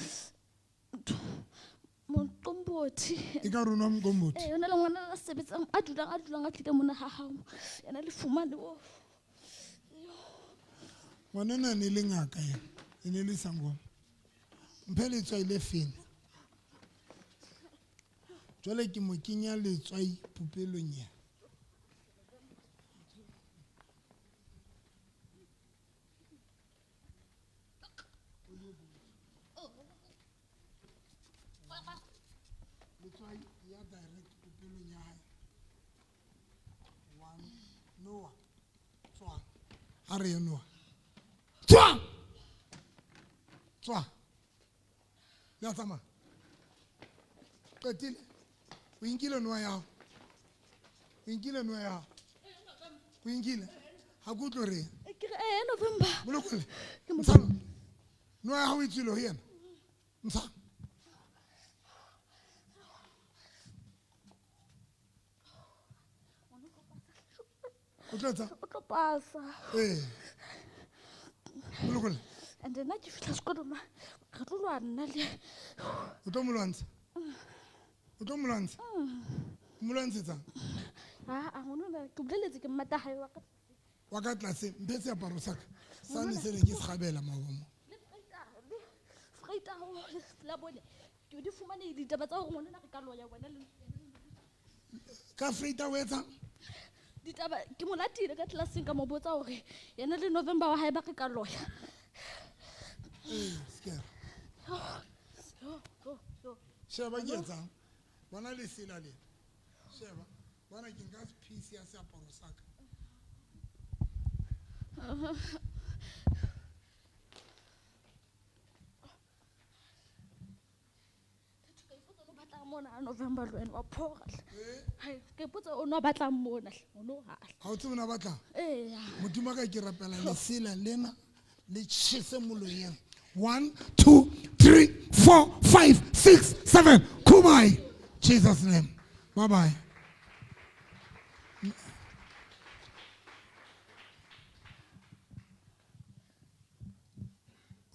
Moqombothi e ka rona Moqombothi yona le ngwana a sebetsang a dulang a tlile mona ha hao yena le fumane o ngwana ne le ngaka ya e ne le sangoma mphe letswai le fene jwale ke mo kenya letswai pupelong ya letswai ya direct pupelong ya hae one Noah tswa a re Noah tswa tswa le a tsamaya qetile o inkile Noah ya hao o inkile Noah ya hao o inkile ha ke utlo reng ke re November bolokole mtshana Noah ya hao e tswile ho yena mtshana o tlo pasa bolokole and then I fihla sekolong re tlo lwana le o tlo mo lwantsha mo lwantshetsang ngwana ke boleletse ke mmata hae wa ka tlase mphe seaparo saka sane se ne ke se gabela maomo Freita la bone ke di fumane ditaba tsa hore ngwana re ka loya wena le ka Freita o etsang ditaba ke mo latile ka tlelaseng ka mo botsa hore yena le November wa hae ba re ka loya. Skere. Sheba ke etsang. Bona le sela le. Sheba. Bona ke nka piece ya seaparo sa ka. Mona November lo wa phora. Hai ke potsa o no batla mona o no ha. Ha o tsena batla? Eh. Modimo ka ke rapela le sela lena le tshese moloyeng. 1 2 3 4 5 6 7 Kumai. Jesus name. Bye bye.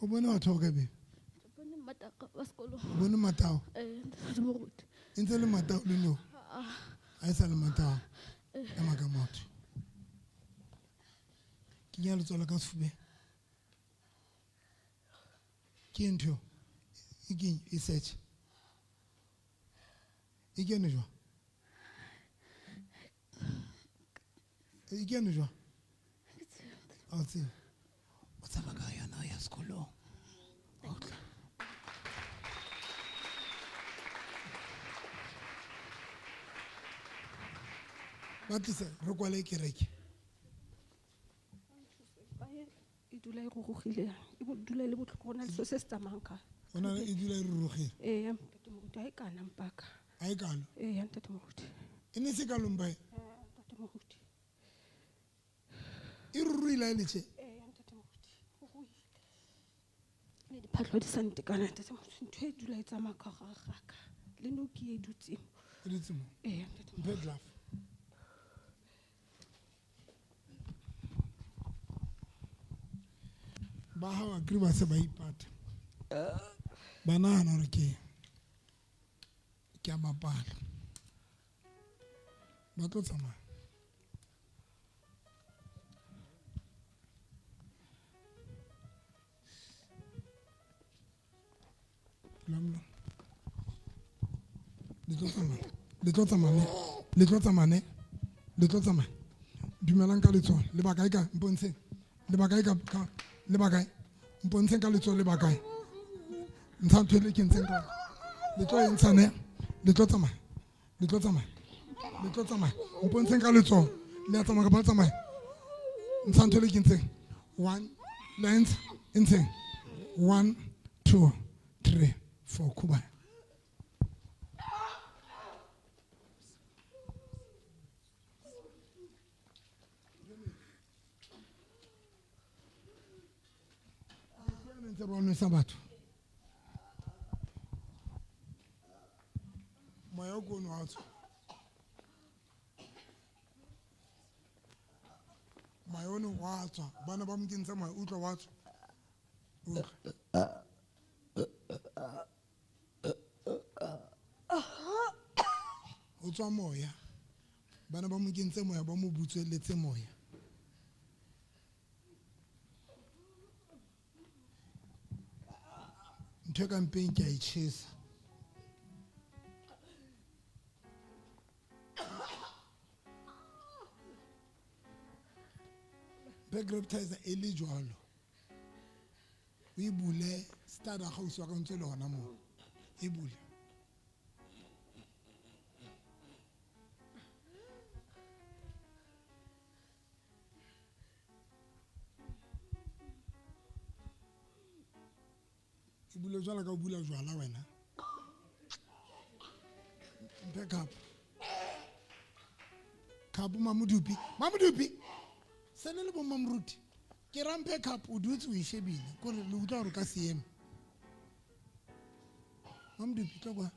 O bone wa thoka be. Bone matao. Ntse le matao le no. A isa le matao. Ya makamotho. Ke nya le tsola ka sefube. Ke ntho. Ke research. Ke ne jwa. Ke ne jwa. A tsi. O tsama ka yona ya sekolo. Okay. Batlisa re kwale kereke. E dula e rurugile e dula le botlhoko gona le so se se tsamayang ka Ona e dula e rurugile. ya ntate moruti a e kana mpaka A e kalo. ya ntate moruti E ne se ka lomba e. ntate moruti E ruruile a le tse. ya ntate moruti go ruile le diphatlho di sa ntekana ntate moruti ntho e dula e tsamaya ka gagaka le no ke e dutseng E ditse mo. ya ntate Mpe glove. Ba ha agree ba se ba ipata. Ba nahana hore ke a bapala. Ba tlo tsamaya. Lamlo. Le tlo tsamaya. Dumelang ka letsoho le ba kae ka mpontsheng. Le ba kae ka le ba kae. Mpontsheng ka letsoho le ba kae. Ntsha ntho le ke ntseng ka. Le tlo entshane. Le tlo tsamaya. Mpontsheng ka letsoho le a tsamaya ka ba tsamaya. Ntsha ntho le ke ntseng. 1 lines ntseng. 1 2 3 4 kuba. Bona sa batho moya o kono wa tswa moya o no wa tswa bana ba mkentse moya utlwa wa tswa o tswa moya bana ba mkentse moya ba mo butsweletse moya ntho ka mpeng ke a itshesa backgraptizer e le jwalo o e bule stada ga o swa ka ntse le hona mo e bule bule jwala ka bula jwala wena mpe kapu mamudupi sene le bo mamruti ke rampe kapu o dutse o ishebile kore le utla hore ka seeme mamudupi tla kwa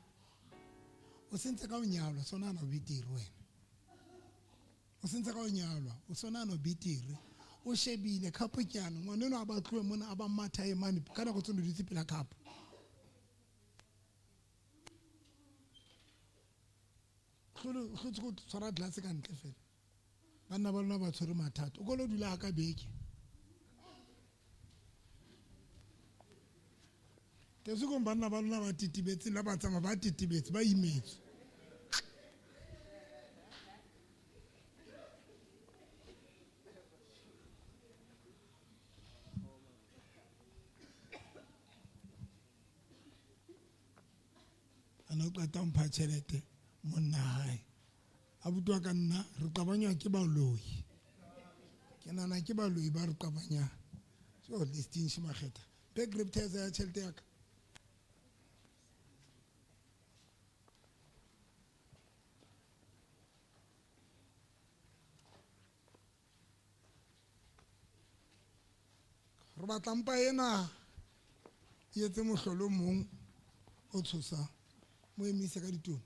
o sentse ka o nyalwa sona ana o bitiri wena o sentse ka o nyalwa o sona ana o bitiri o shebile kapu ke yana ngwaneno a ba tloe mona a ba matha e mane ka nako tsone dutse pela kapu go tshwara glase ka ntle fela banna ba lona ba tshwere mathata o ko lo dula ka beke tse go banna ba lona ba titibetse la ba tsama ba titibetse ba imetse qeta ho mpha tjhelete monna hae abuti wa ka nna re qabanywa ke baloi ke nana ke baloi ba re qabanyang so listing shi makgetha pe grip test ya tjhelete ya ka re batla mpa ena e etse mohlolo mong o tshosang mo emise ka ditone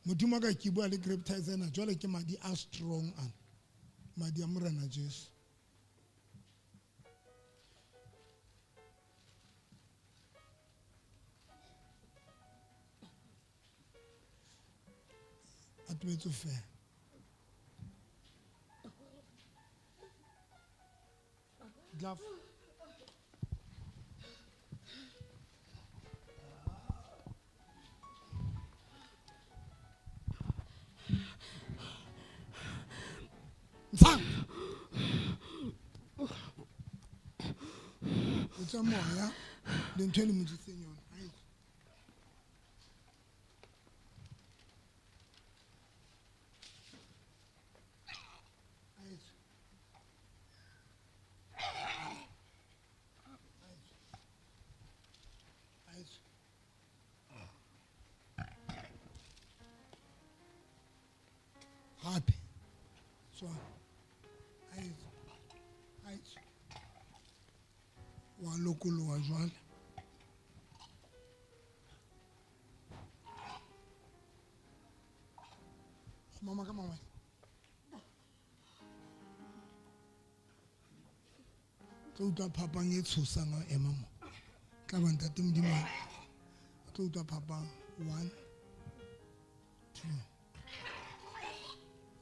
modimo ka ke bua le graptizer ena jwale ke madi a strong ana madi a morena Jesu a tubetso fela glove Sang. Utsa moya le ntho le motsitseng yona. Happy. So wa lokoloha jwale mama ka mama tlo utlwa phapang e tshosang a ema mo tla ba ntate modimo tlo utlwa phapang 1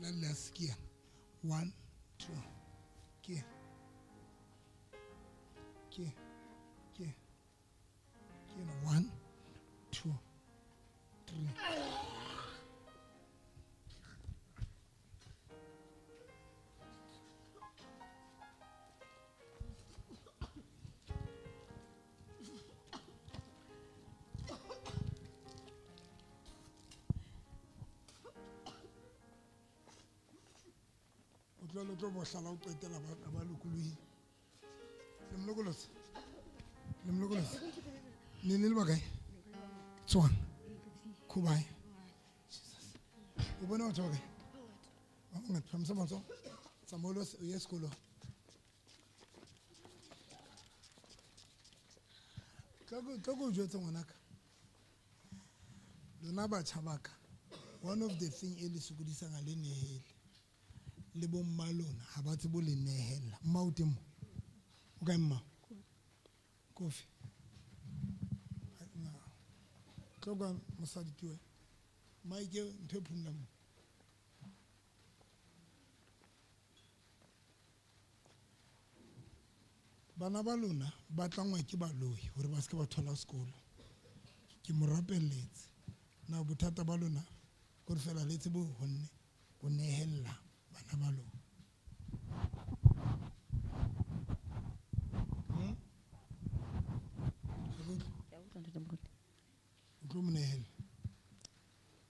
2 let's get 1 2 get 1 2 3 lo tlo bohlala o qetela ba lokolohile le mlokolosi ne le bakae tswana Kubai o bona o tsoke o ngata phamsa motso samolo ye sekolo tlo jwetsa ngwanaka lona ba chabaka one of the thing e le sokodisang a le nehele le bo mmalona ha ba tsebo le nehela mma o temo o ka mma kofi tloga mosadi twe maike ntho phumla mo bana ba lona ba tlangwa ke baloi hore ba se ka ba thola sekolo ke mo rapelletse na bothata ba lona gore fela le tsebo honne o nehella bana ba lona tlo mo nehella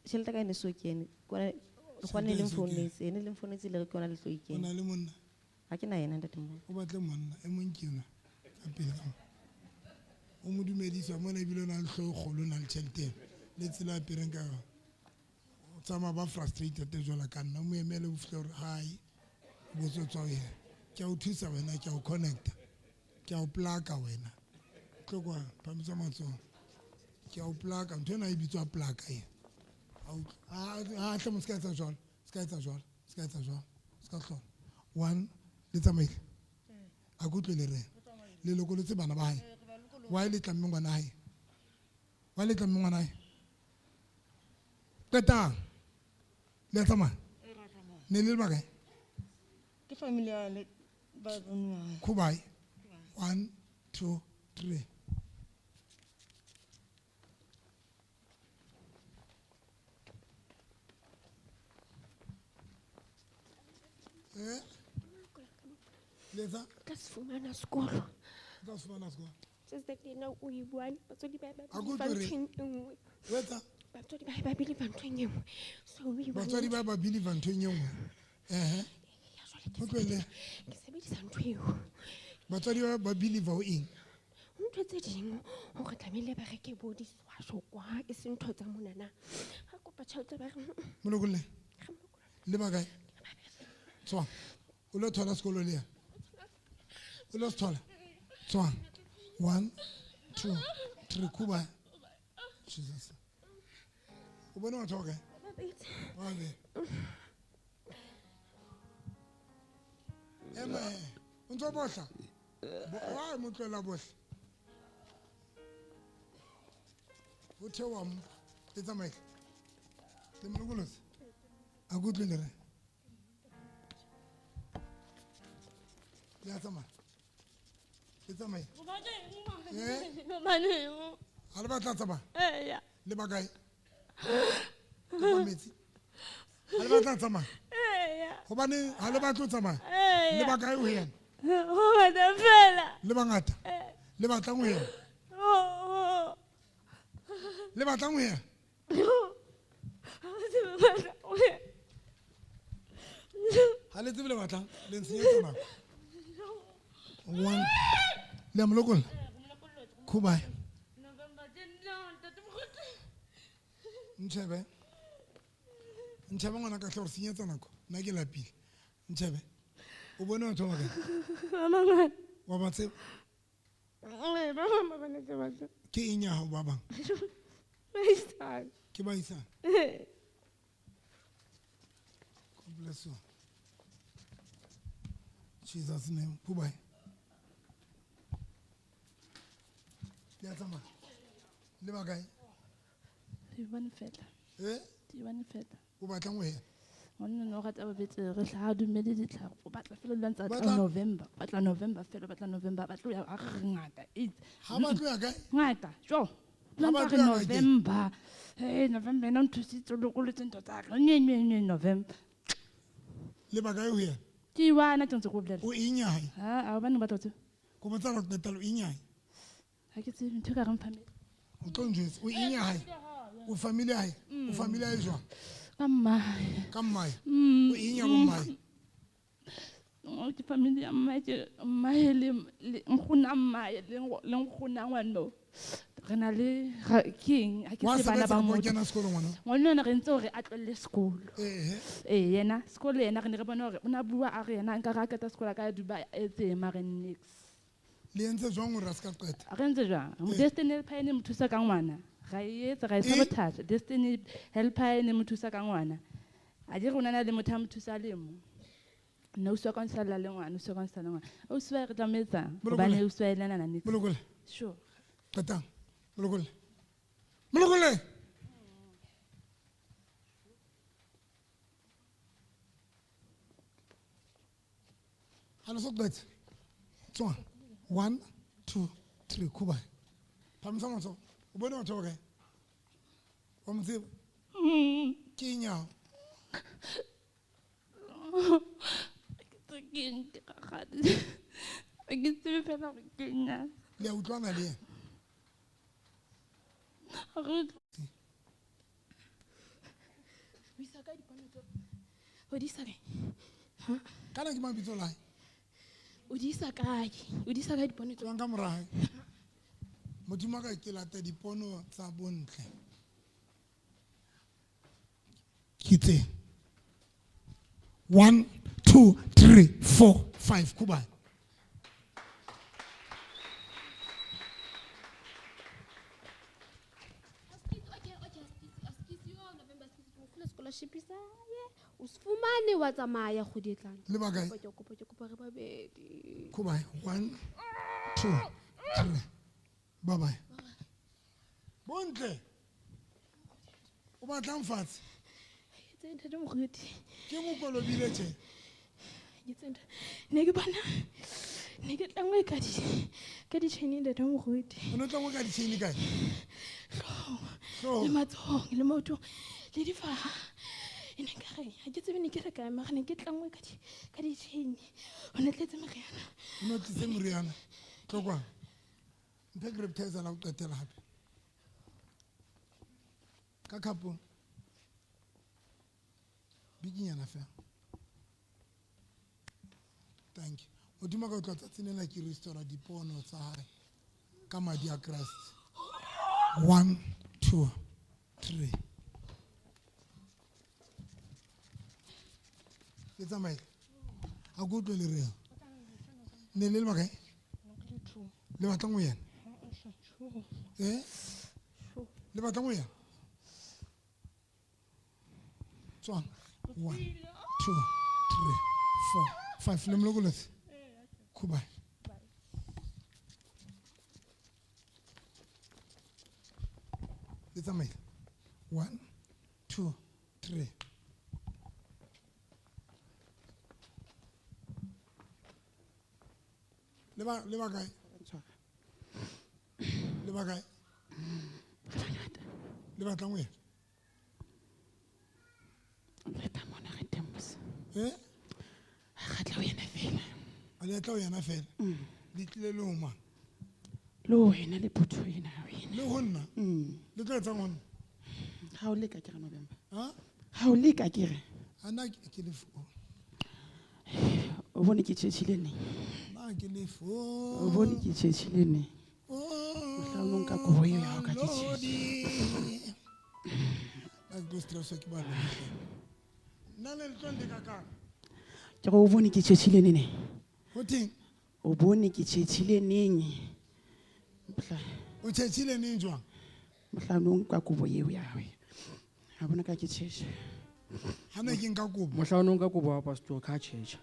tšhelete ka ene so ke ene kwana le mfounetse ene le mfounetse le re ke ona le tlo o ikene na le monna ga ke na yena ntate mo o batle monna e mong ke yona ka pele ka o mo dumedisa mona ebile o na le hlooho kgolo o na le tšhelete le tsela a pereng ka yona o tsamaya ba frustrated jwala ka nna o mo emele o fihle gore hai botse o tswa ho yena ke a o thusa wena ke a o connecta ke a o plaka wena tlo kwa phamisa matsoho ke a o plaka ntho ena e bitswa plaka e tle mo se ka etsa jwalo se ka hlola one le tsamaile a kutlwe le rena le lokolotse bana ba hae wa le tlamme ngwana hae qetang le tsamaya ne le bakae ke family ya le ba nwa Kubai 1 2 3 Leza ka se fumana sekolo ka sefana sekolo just that yena o e buang batswadi ba A ko utlwe re- nthong e nngwe Wetsa batswadi ba ba believe nthong e nngwe so o e buang batswadi ba ba believe nthong e nngwe. O tlohelle. ke sebedisa ntho eo Batswadi ba ba believe ho eng? ntho tse ding hore tlamehile ba reke bo diswasho kwa e seng ntho tsa monana ha kopa tjhelete ba re Molokolle. Le ba kae? Tswa. O lo thola sekolo le ya. O lo se thola. Tswa. 1 2 3 kuba. Jesus. O bona batho ba kae? Ba be. Ema. O ntse o bohla. Wa mo tloela bohle. O thewa mo. E tsamaile. Le molokolosi. A go tlile re. Ya tsamaya. E tsamaile. Ha le batla tsamaya. Le ba kae? Ka metsi. Ha le batla tsamaya. Hobane ha le batla tsamaya. Le ba kae ho yena? Le bangata. Le batlang ho yena. Le batlang ho yena. Ha le tsebe le batlang le nsenyetsa nako. 1 le molokolo. Kubai. Ntshebe. Ntshebe ngwana ka hlore senyetsa nako. Nna ke lapile. Ntshebe. O bone batho ba kae? mama Wa ba tseba mama ba netse ba ke eng ya hao ba bang? Maisane. Ke ba isang. God bless you. Jesus name. Kubai. Ya tsama. Le ba kae? Di bone fela. Di bone fela. O batlang ho ya? Ngwana no rata ba betere re tla dumele ditlhago o batla fela le ntsa Batla- November batla November fela batla November batla ya a re ngata Ha ba tlo ya kae? ngata jo Ha ba Lanta tlo ya kae? November November no nthusitse le go le tsento tsa ka nye November Le ba kae ho ya? ke wana tse go bolela O eng ya hae? ha ba no batla tse Ko botsa re qetelo eng ya hae? ha ke tsebe ntho ka reng family O tlo njwetsa o eng ya hae? O family ya hae? O family ya hae jwang? ka mmae Ka mmae. O eng ya bo mmae? o ke family ya mmae le nkgona mmae le nkgona ngwano re na le king ha ke Wa se bana sebetsa ba ka mo kena sekolo ngwana. ngwana re ntse hore a tlolle sekolo yena sekolo yena re ne re bona hore o na bua a re yena nka ra keta sekolo ka Dubai a etse mare nix Le entse jwang hore a se ka qeta? a re ntse jwang mo destiny helper ne mo thusa ka ngwana ga e etsa ga e sabotage destiny helper ne mo thusa ka ngwana a di rona na le motho a mo thusa le mo no so ka nsala le ngwana so ka nsala le ngwana o swa re tlametsa bana o swa elana na nix Molokole. sure Qetang. Molokole. Molokole. Halo so qetsa. Tswa. 1 2 3 kubai. Phamisa motho. O bone batho ba kae? Wa mo tseba? Ke eng ya hao? Le a utlwana le yena? o di sa kae Kana ke mabitso la hae? o di sa kae dipono tse Tswang ka mora hae. Modimo ka ke lata dipono tsa bontle. Ke tse 1 2 3 4 5 kubai. scholarship sa ye o se fumane wa tsamaya go di tlang Le ba kae? ke kopa re babedi Kubai. 1 2 3. Bye bye. Bontle. O batlang fatshe? tse ntate moruti Ke mo kolobile tje. ke tsenda ne ke bona ne ke tlangwe ka di chain ntate moruti O no tlangwe ka di chain kae? le matsohong le maotong le difaha ene ka re ha ke tsebe ne ke re kae mara ne ke tlangwe ka di chain o ne tletse meriana O no tlise moriana. Tlokwa. mphe grip tesa la go qetela gape ka kapong bikinyana fela thank you modimo ka o tla tsatsing ela ke restora dipono tsa gae ka madi a Christ 1 2 3 le tsamaile a go utlwe le reng ne le bakae le batlang go yena le batlang go yena tswana 1 2 3 4 5 le mlokoletse kubai le tsamaile 1 2 3 le ba kae le ba kae le batlang go yena a le tla o yena fela le tlile le oma le wena le phutho ena ya wena le go nna le tla etsang go nna ga o leka ke re November ga o leka ke re ana ke le fo o bone ke tšhetšhile neng na ke le fo o bone ke tšhetšhile neng mohlaonong ka kobo eo ya go ka ke tšhetšhe a go stresswa ke bana nna le tlo le ka ka ke go o bone ke tšhetšhile neng go teng o bone ke tšhetšhile neng o tšhetšhile neng jwang mohlaonong ka kobo eo ya we a bona ka ke tšhetše hana ke nka kobo mohlaonong ka kobo wa pastor ka tšhetša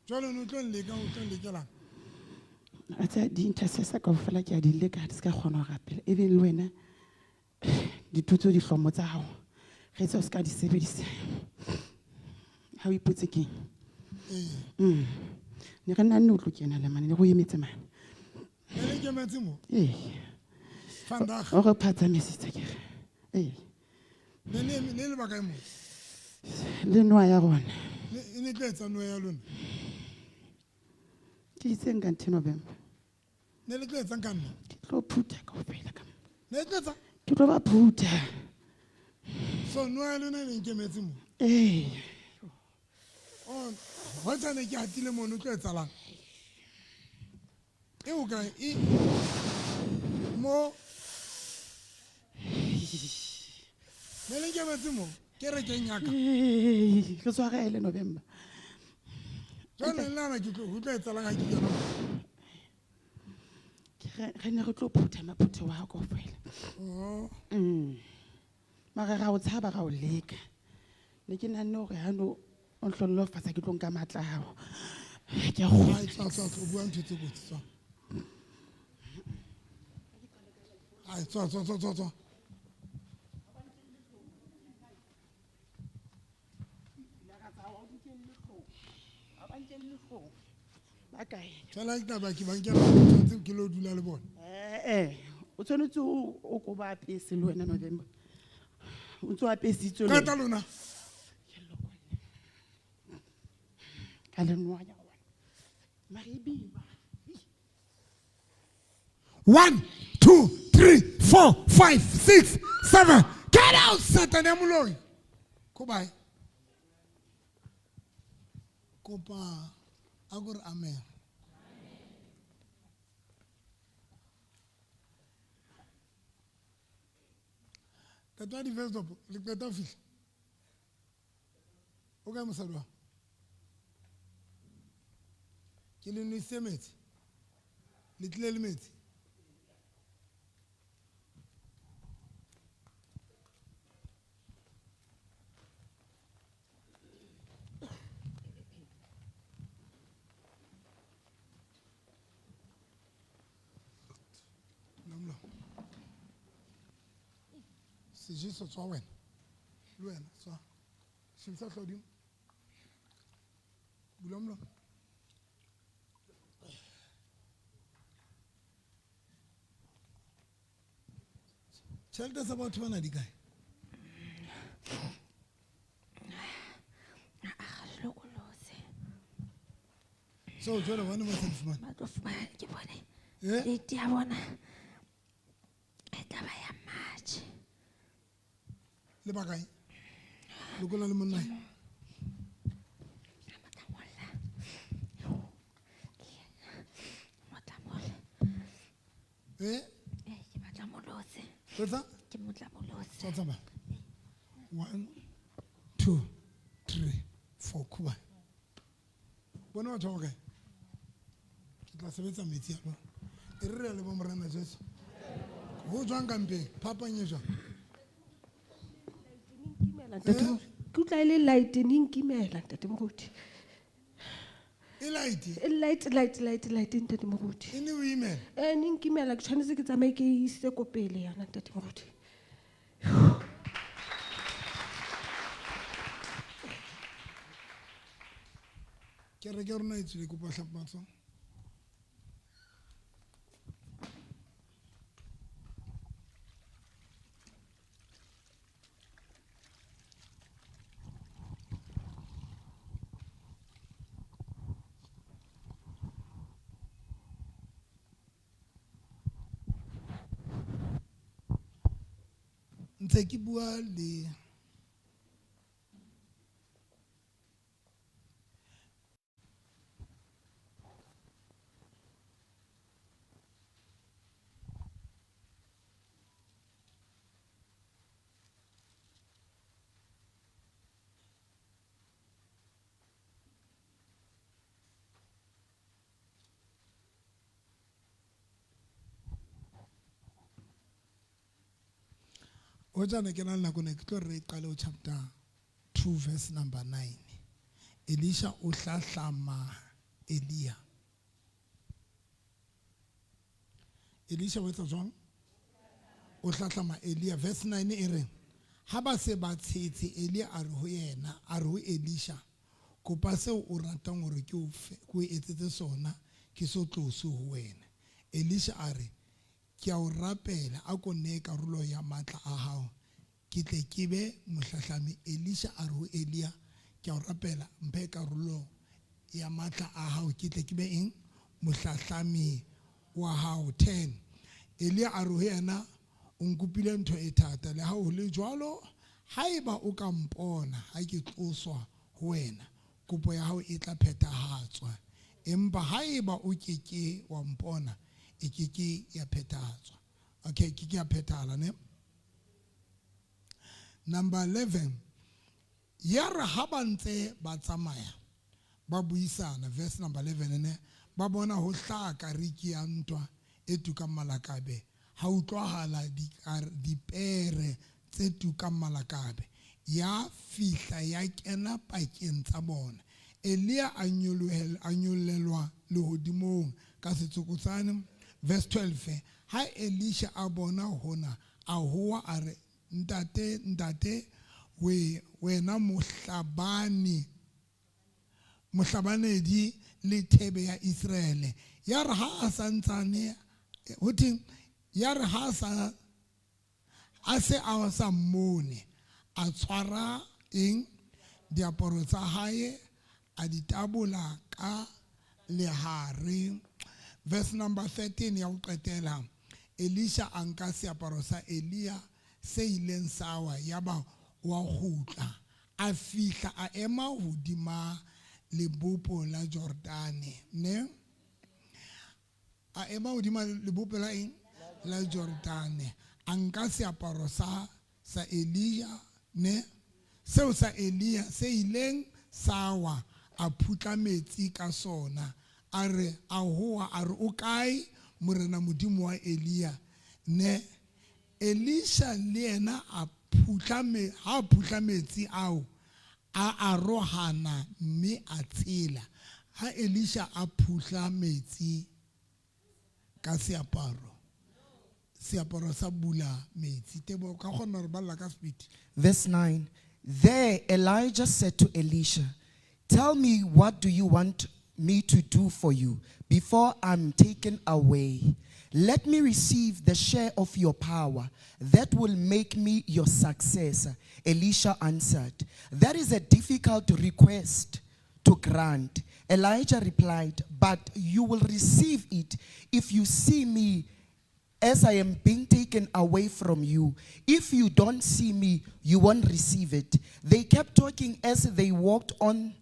jwale no tlo le ka o tlo le kela a tsa di intercessor ka fela ke a di leka di ska kgona go rapela e be le wena ditutso di hlomo tsa hao ge tse o ska di sebedisa ha o ipotse keng ne re nna nne o tlo kena le mane le go emetse mane le ke metse mo fandag o re phatsamisitse ke re le ba kae mo le noa ya rona e ne tla etsa noa ya lona ke itseng ka 10 November ne le tla etsang ka nna ke tlo phutha ka o fela ka ne tla etsa ke tlo ba phutha so noa ya lona ne ke metse mo wa tsane ke atile mono tlo etsalang e o kae e mo ne le ke metse mo ke re ke nyaka re tshwarele November jwale nna ke tlo etsalang ha ke kena re ne re tlo phutha maphutho wa go fela mara ga o tshaba ga o leka ne ke nna no re hano on hlollo fatsa ke tlo nka matla hao ke go tswa bua ntse go tswa ai tswa Tšala ke taba ke bankela tshwantse ke lo dula le bona o tshwanetse o go ba apese le wena November o ntse o apesitswe ka ta lona ka le noa ya rona maribi 1 2 3 4 5 6 7 get out Satan ya moloi kubai kopa agor amen katwa di verse dopo le kata fihla o ka mosadwa ke le no isemetse le tle le metsi c'est juste toi ouais loin ça c'est ça Claudio boulom tell us about one of the guy so jole one of us man Matofumana ke bone date ya bona e tla ba ya March. Le ba kae? Le kola le monna. Ke batla molotse. What's Ke motla molotse. What's up? 1, 2, 3, 4. Kuba. Bona wa thoga. Ke tla sebetsa metsi a lona. E re le bo morena Jesu. Go tswang kampeng, phapanye jwa. Ke utla ile light ni nkimela ntate moruti. Light ntate moruti. Ini o email. Ni nkimela ke tshwanetse ke tsamaye ke ise ko pele yana ntate moruti. Ke re ke rona itsile go pa hlapatso. Ntse ke bua le o tsana ke na nna go ne ke tlo re qale o chapter 2 verse number 9. Elisha o hlahlama Elia. Elisha o etsa jwang? O hlahlama Elia. Verse 9 e reng ha ba se ba tshetse Elia a re ho yena a re ho Elisha kopa seo o ratang hore ke o fe go etsetse sona ke so tlose ho wena. Elisha a re ke a o rapela a ko ne karolo ya matla a hao ke tle ke be mohlahlami. Elisha a re ho Elia ke a o rapela mphe karolo ya matla a hao ke tle ke be eng mohlahlami wa hao. 10 Elia a re ho yena o nkopile ntho e thata le ha o le jwalo haeba o ka mpona ha ke tloswa ho wena kopo ya hao e tla phethahatswa empa haeba o keke wa mpona e keke ya phethahatswa. Okay, keke ya phethahala ne. Number 11 ya re ha ba ntse ba tsamaya ba buisana. Verse number 11 ne ba bona ho hlaka riki ya ntwa e tukang malakabe ha utlwahala dipere tse tukang malakabe ya fihla ya kena pakeng tsa bona. Elia a nyollelwa lehodimong ka setsokotsane. Verse 12 ha Elisha a bona hona a hoa a re ntate wena mohlabanedi le thebe ya Israele. Ya re ha a santsane hothing ya re ha a se a sa mmone a tshwara eng diaparo tsa hae a ditabola ka lehare. Verse number 13 ya ho qetela Elisha a nka seaparo sa Elia se ileng sawa ya ba wa khutla a fihla a ema hodima lebopo la Jordane ne a ema hodima lebopo la eng la Jordane a nka seaparo sa Elia ne seo sa Elia se ileng sawa a phutla metsi ka sona a re a hoa a re o kae morena modimo wa Elia ne. Elisha le yena a phutla metsi ao a arohana mme a tsela. Ha Elisha a phutla metsi ka seaparo sa bula metsi tebo ka kgona re balla ka speed. Verse 9. There Elijah said to Elisha, tell me, what do you want me to do for you before I'm taken away? Let me receive the share of your power that will make me your successor. Elisha answered, that is a difficult request to grant. Elijah replied, but you will receive it if you see me as I am being taken away from you. If you don't see me, you won't receive it. They kept talking as they walked on.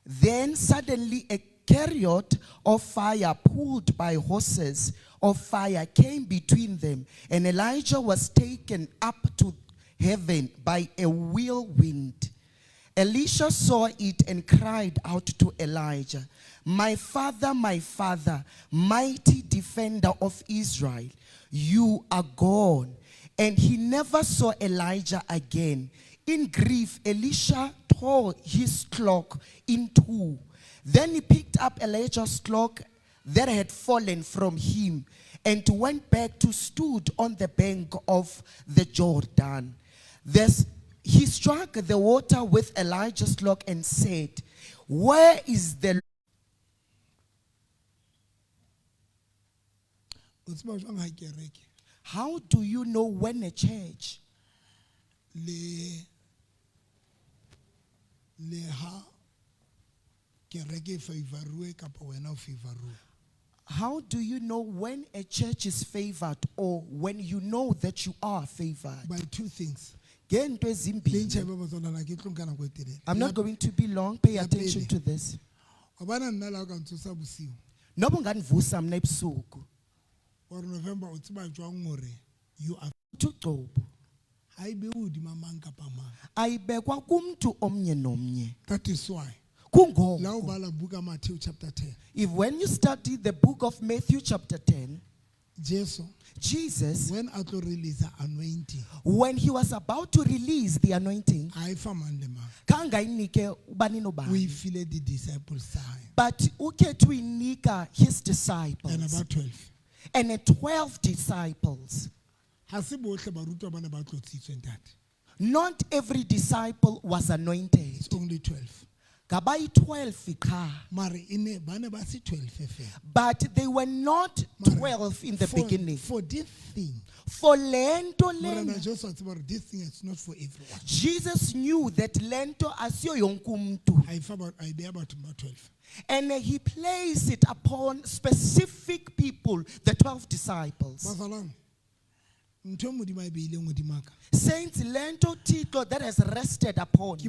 Then suddenly a chariot of fire pulled by horses of fire came between them, and Elijah was taken up to heaven by a whirlwind. Elisha saw it and cried out to Elijah, my father, mighty defender of Israel, you are gone. And he never saw Elijah again. In grief, Elisha tore his cloak in two. Then he picked up Elijah's cloak that had fallen from him and went back to stood on the bank of the Jordan. He struck the water with Elijah's cloak and said, where is the How do you know when a church How do you know when a church is favored or when you know that you are favored? By two things. I'm not going to be long. Pay attention to this. Nobunganivusa mna ebusuku. Or November you are ayibekwa kumntu omnye nomnye. That is why. Matthew chapter 10. If when you study the book of Matthew chapter 10, Jesus, when he was about to release the anointing, we feel the disciples. But uketwinika his disciples. And about 12. And 12 disciples. Not every disciple was anointed. It's only 12. Gabai 12 but they were not 12 in the beginning. For this thing. For lento this thing is not for everyone. Jesus knew that lento asio yonkumtu. About 12. And he placed it upon specific people, the 12 disciples. Saints, lento titlo that has rested upon me.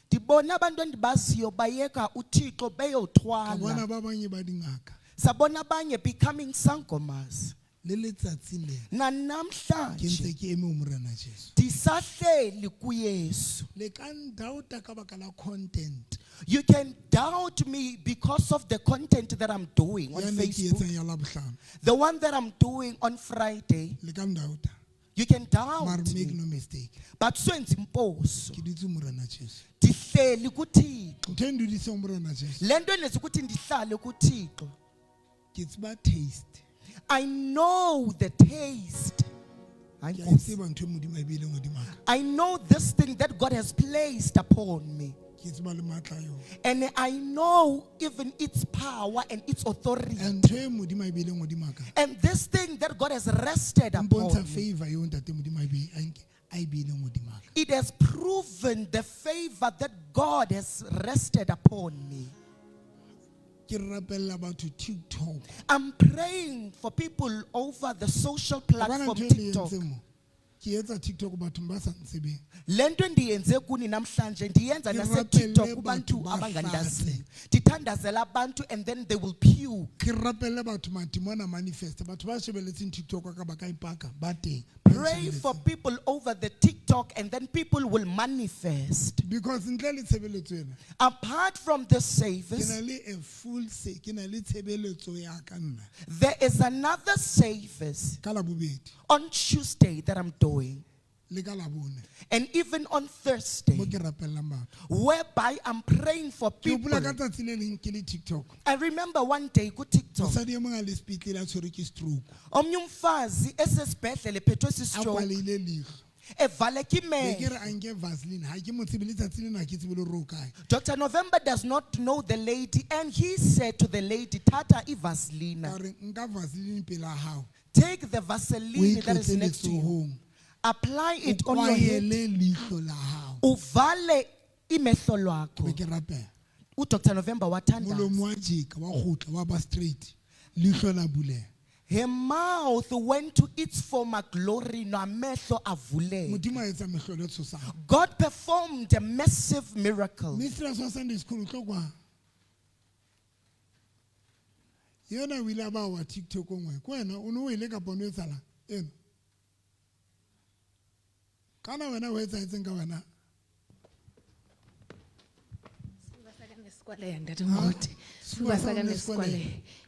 Dibona abantu endibaziyo bayeka uThixo beyothwala. Sabona abanye becoming sangomas. Nanamhlanje ndisahleli kuYesu. You can doubt me because of the content that I'm doing on Facebook. The one that I'm doing on Friday. You can doubt make no mistake. But so imposo. Ndihleli kuThixo. Lento enza ukuthi ndihlale kuThixo. Taste. I know the taste. I know this thing that God has placed upon me. And I know even its power and its authority. And this thing that God has rested upon me, it has proven the favor that God has rested upon me. I'm praying for people over the social platform TikTok. Lento ndiyenze kuni namhlanje ndiyenza nase TikTok kubantu abangandazi. Ndithandazela abantu and then they will puke. Pray for people over the TikTok and then people will manifest. Because apart from the service, there is another service on Tuesday that I'm doing. And even on Thursday, whereby I'm praying for people. I remember one day ku TikTok, omnyumfazi esesibhedlele phethwe sistroke evaleka imehlo. Dr. November does not know the lady, and he said to the lady, Tata ivaselina. Take the Vaseline that is next to you. Apply it on your head. uvale imehlo lwakho. be ke rapela uDr November wathanda. molomo wa jika wa khutla wa ba straight lihlo la buleha. Her mouth went to its former glory, namehlo avuleka. modimo a etsa mehlo le tshosang. God performed a massive miracle. mistress wa Sunday school o tlo kwa yena o ile a ba wa TikTok ngwe ko wena o ne o ile ka pono e tsala eno kana wena o etsa etseng ka wena Squale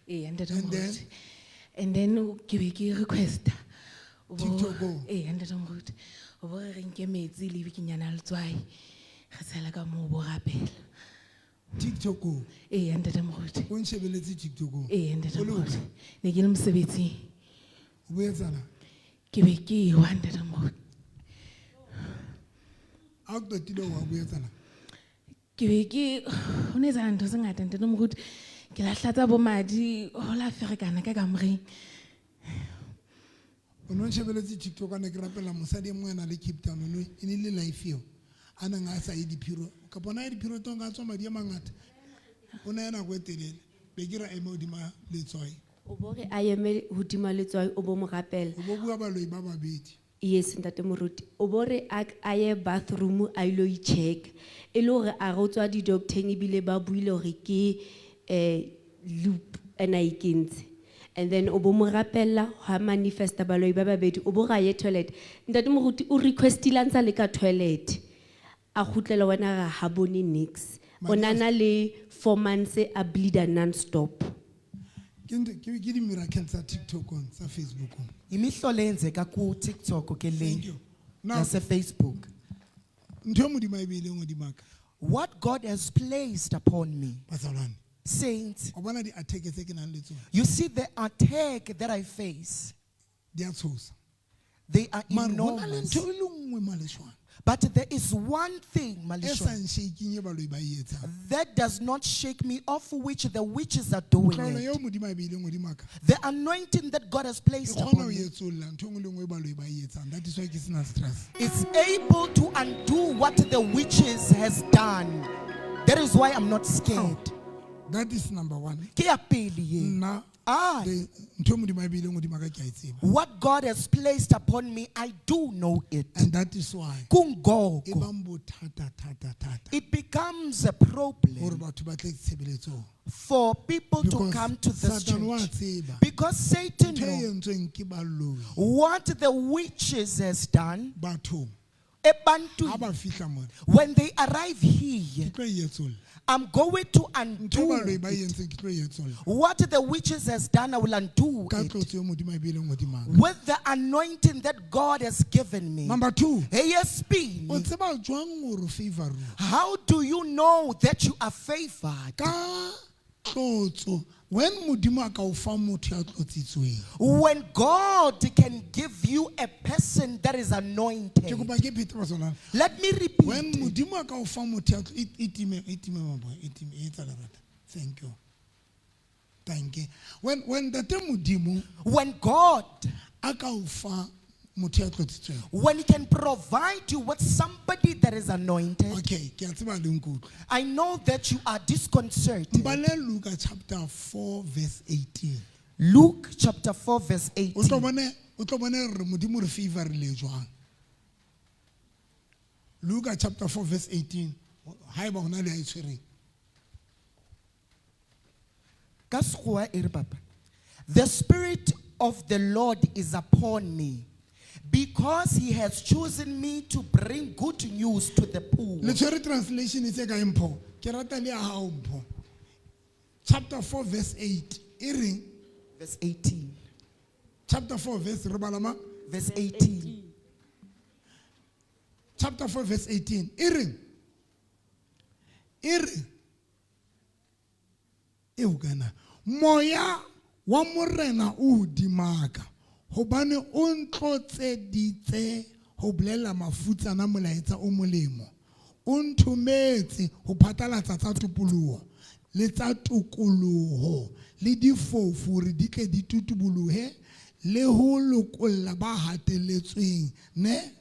and then and then ke request TikTok and then o bo re nke metsi le bikinyana le tswai re tsela ka mo bo rapela TikTok and then o nshebeletse TikTok and then ne ke le mosebetsi o bo etsana ke be ke wanda the mo a o qetile wa bo etsana ke be ke o ne tsana ntho tse ngata nte mo good ke la hlatsa bo madi o la ferekana ka kamoreng o no nshebeletse TikTok a ne ke rapela mosadi mo ena le Cape Town no e ne le life eo a nang a sa e diphiro ka bona e diphiro tonga tswa madi a mangata o ne ena go etelele be ke ra eme odima le tswai o bo re a eme hodima le tswai o bo mo rapela o bo bua baloi ba babedi. yes ntate moruti o bo re a ye bathroom a ilo I check e le hore a go tswa di doctor bile ba buile hore ke loop ena ikentse and then o bo mo rapella ha manifesta baloi ba babedi o bo ga ye toilet ntate moruti o requestile ntsa le ka toilet a khutlela wena ga ha bone nix onana le 4 months a bleed non stop ke di miracle tsa TikTok on sa Facebook on imihlo lenzeka ku TikTok ke le nase Facebook. ntho modimo e bile ngodimaka What God has placed upon me, bazalwane saints, o bona di attack tse ke nang le tsona you see the attack that I face, di a tshosa they are mara hona le enormous. ntho e le nngwe maleshwana But there is one thing, e sa Malisha, nshaking e baloi ba e etsang that does not shake me off, which the witches are doing tlolo it. eo modimo a beileng godimaka The anointing that God has e placed kgona upon ho me etsolla ntho engwe le engwe e baloi ba e etsang that is why ke sena stress is able to undo what the witches has done. That is why I'm not scared. that is number 1 Ke ya pele ye. nna ntho e modimo a beileng godimaka ke a e tseba What God has placed upon me, I do know it. and that is why Kungogo. e bang bothata thata It becomes a problem gore batho ba tle tshebeletsong for people to because come to this Satan wa church. tseba Because Satan ntho e knows entsweng ke baloi what the witches has done. bathong Ebantwini, ha ba fihla mona when they arrive here, ke tlo e etsolla I'm going to ntho undo e baloi ba e it. entseng ke tlo e etsolla What the witches has done, I will undo ka it tlotso e modimo a beileng godimaka with the anointing that God has given me. number 2 Hey, yes, o Pini, tseba jwang gore favor how do you know that you are favored? ka tlotso when modimo a ka o fa motho ya tlotsitsweng When God can give you a person that is ke anointed. kopa ke phete bazalwane Let me when repeat. modimo a ka o fa motho ya itime maboy itime e etsa lerata thank you when that modimo When God, a ka o fa motho ya tlotsitsweng when He can provide you with somebody that is anointed, okay ke a tseba le nkutlwa I know that you are disconcerted. mbale Luka chapter 4 verse 18 Luke chapter 4, verse o tlo 18. bone re modimo re favorile jwang Luka chapter 4 verse 18 haeba hona le a itshwereng Ka sekgowa e re, Papa, the Spirit of the Lord is upon me, because He has chosen me to bring good news to the poor. le tshwere translation e tse ka empho ke rata le ya hao mpho chapter 4 verse 8 e reng Verse 18. chapter 4 verse re bala mang Verse 18. chapter 4 verse 18 e reng e o kana moya wa morena o hodimaka hobane o ntlotseditse ho bolela mafutsana molaetsa o molemo o nthometse ho phatlalatsa tsa topoloho le tsa tokoloho le difofu re di tle di tutubolohe le ho lokolla ba hateletsweng ne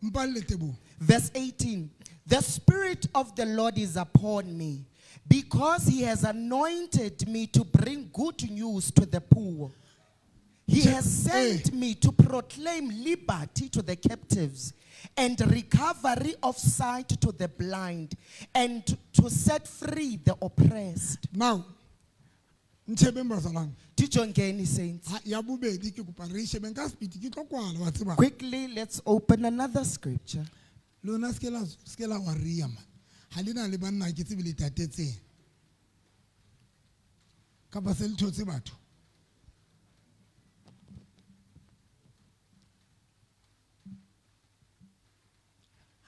mpalletse bo Verse 18. The Spirit of the Lord is upon me, because he has anointed me to bring good news to the poor. He has sent me to proclaim liberty to the captives and recovery of sight to the blind, and to set free the oppressed. Now, Tijongeni saints. Quickly, let's open another scripture. Lona skela waria man. Halina le banna ke tsebile tatetse. Ka ba se le thotse batho.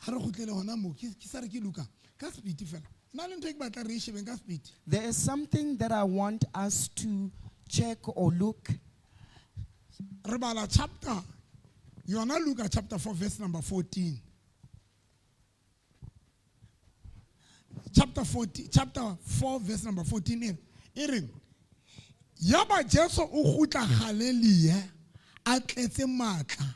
Ha re gotlele hona mo ke sa re ke Luka ka speed fela. Na le ntwe ke batla re shebeng ka speed. There is something that I want us to check or look. Re bala chapter. Yona Luka chapter 4 verse number 14. Chapter 4 verse number 14 ering yaba Jesu o gutla haleluya a tletse matla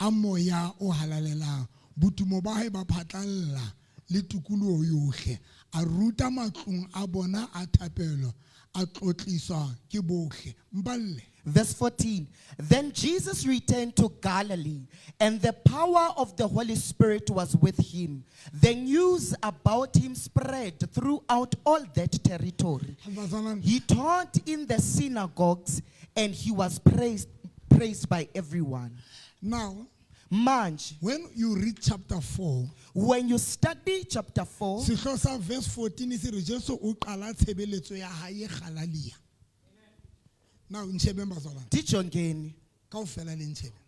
a moya o halalelang botumo ba hae ba phatlalla le tukuluo yohle a ruta matlong a bona a thapelo a tlotliswa ke bohle mballe. Verse 14. Then Jesus returned to Galilee, and the power of the Holy Spirit was with him. The news about him spread throughout all that territory. He taught in the synagogues, and he was praised by everyone. Now, when you read chapter 4, when you study chapter 4, verse 14 is Jesu o qala tshebeletso ya hae Galilee. Now,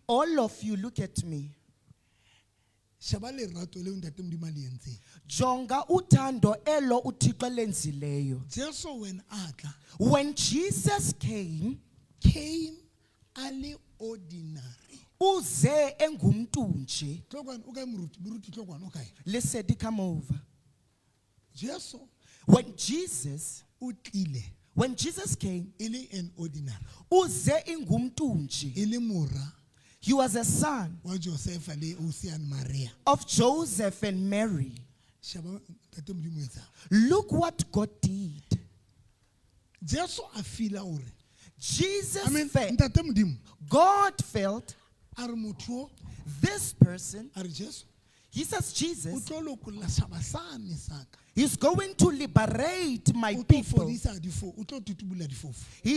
all of you look at me. Jonga utando elo uThixo lenzileyo. When Jesus came ali ordinary. Uze engumntu nje. Lesedi, come over. When Jesus came, uze ingumntu nje. He was a son of Joseph and Mary. Look what God did. Jesus felt, God felt this person. He says, Jesus is going to liberate my people. He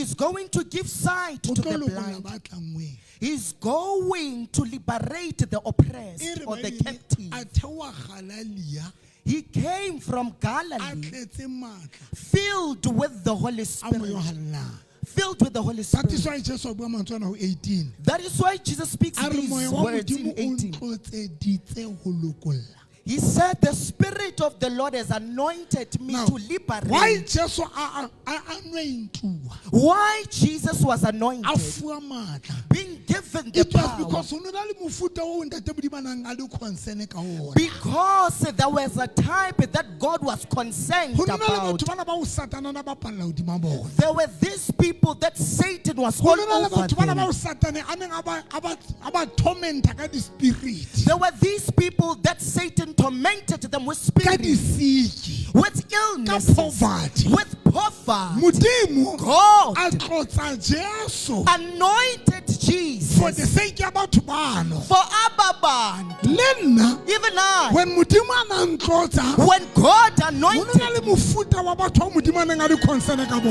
is going to give sight to the blind. He is going to liberate the oppressed or the captive. He came from Galilee, filled with the Holy Spirit. Filled with the Holy Spirit. That is why Jesus speaks these words in 18. He said, the Spirit of the Lord has anointed me to liberate. Why Jesus was anointed? Being given the power. Because there was a type that God was concerned about. There were these people that Satan was all over them. There were these people that Satan tormented them with spirits, with illnesses, with poverty. God anointed Jesus for the sake of for Ababan. Even I, when God anointed,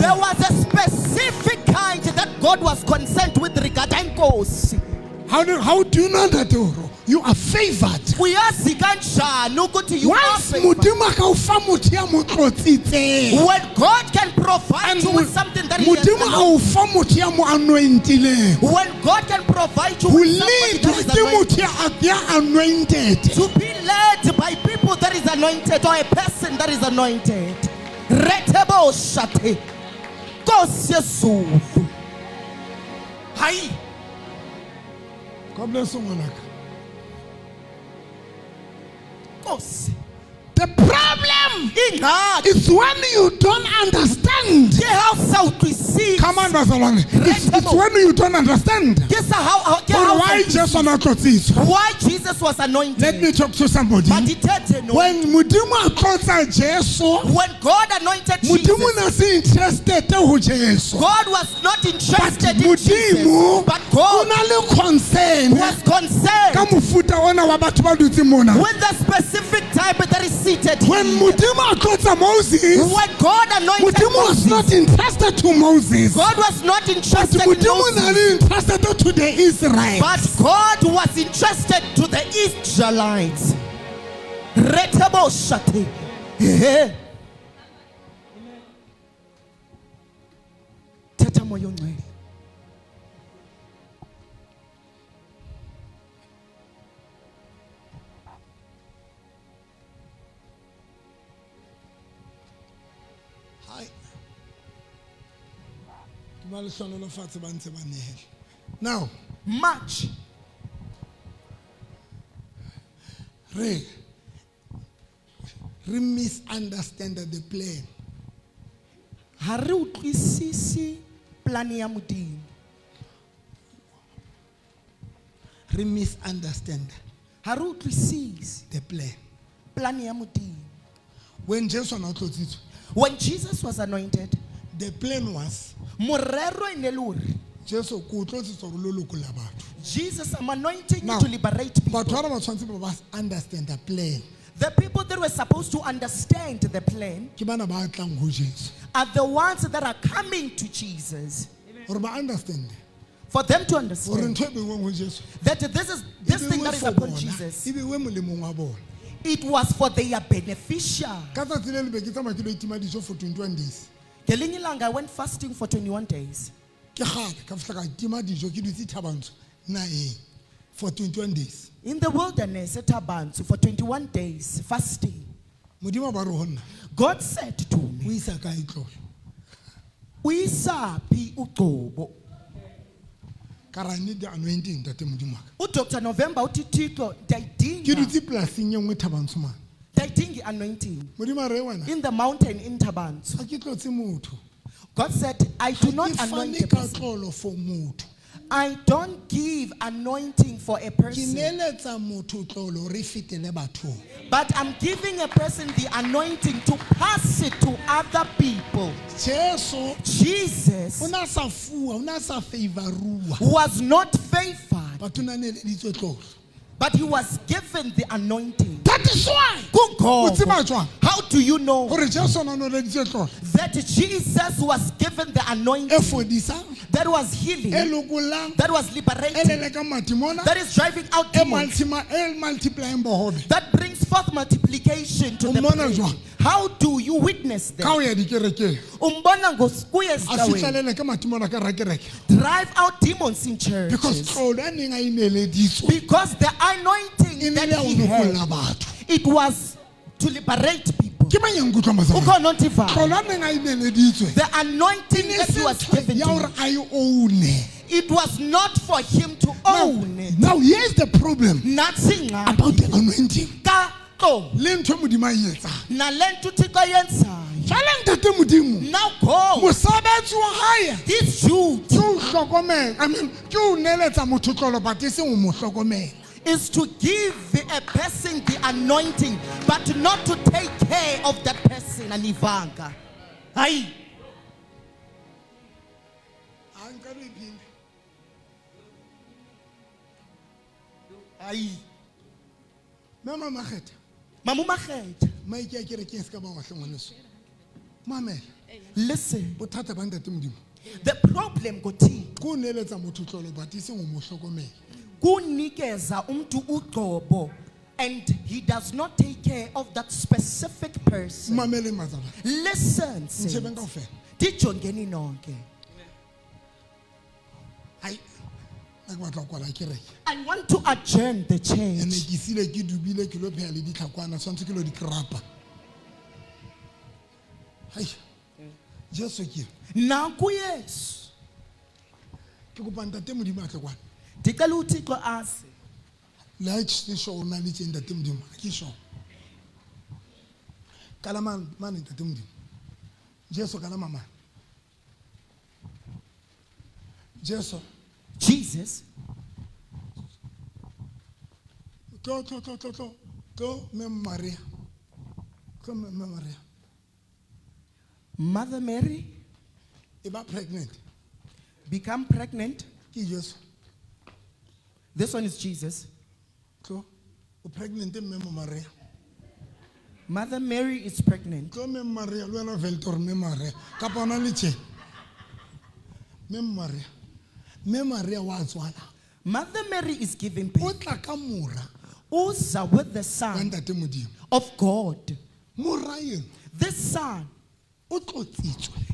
there was a specific kind that God was concerned with regarding ghosts. How do you know that? You are favored. We are you are favored. When God can provide you with something that He has, when God can provide you with something that is anointed, to be led by people that is anointed or a person that is anointed. Retebo shate. Kosyesu. Hai. God bless you, Malak. The problem is when you don't understand. Come on, bazalwane. It's when you don't understand. Why Jesus was anointed. Let me talk to somebody. When God anointed Jesus, God was not interested in Jesus, but God was concerned with the specific type that is seated when here. When God anointed was not interested to Moses. God was not interested in Moses, interested to the Israelites. but God was interested to the Israelites. Reteboshate. Thetha moya ongcwele. Now, March. We misunderstand the plan. Ha re utlwisisi plan ya Modimo. We misunderstand Ha re utlwisisi the plan. plan ya Modimo. When Jesus was anointed, the plan was morero e ne le hore Jesus, I'm anointing you to liberate people. Understand the plan. The people that were supposed to understand the plan are the ones that are coming to Jesus. For them to understand that this thing that is upon Jesus, it was for their beneficial. Ngelinye ilanga I went fasting for 21 days. For 21 days. In the wilderness at Tabansu for 21 days fasting. God said to me, Uyisapi uqobo. Need the anointing that Dr. November utithixo ndayidinga anointing in the mountain in Tabansu. God said, I do not anoint a person. I don't give anointing for a person, but I'm giving a person the anointing to pass it to other people. Jesus was not favored, but he was given the anointing. That is why. How do you know that Jesus was given the anointing that was healing, that was liberating, that is driving out demons, that brings forth multiplication to the brain? How do you witness that? Drive out demons in church. Because the anointing that he had, it was to liberate people. The anointing that he was given to him, it was not for him to own it. Now here's the problem about the anointing. Now go. This Jude is to give a person the anointing, but not to take care of that person. And Ivanga. Aye. Aye. Mama Machet. Mamu Machet. Listen. The problem kunikeza umntu uqobo, and he does not take care of that specific person. Listen, dijongeni nonke. I want to adjourn the church. Nanku Yesu. Ndicela uThixo azi. Kala man ntate Modimo. Jesu kala mama. Jesu. Jesus. Go, Mem Maria. Come, Mem Maria. Mother Mary. If pregnant. Become pregnant. Jesus. This one is Jesus. So, pregnant Mem Maria. Mother Mary is pregnant. Go, Mem Maria. Luana Veltor, Mem Maria. Capana Liche. Mem Maria. Mem Maria was one. Mother Mary is giving birth. Uza with the Son of God. This Son,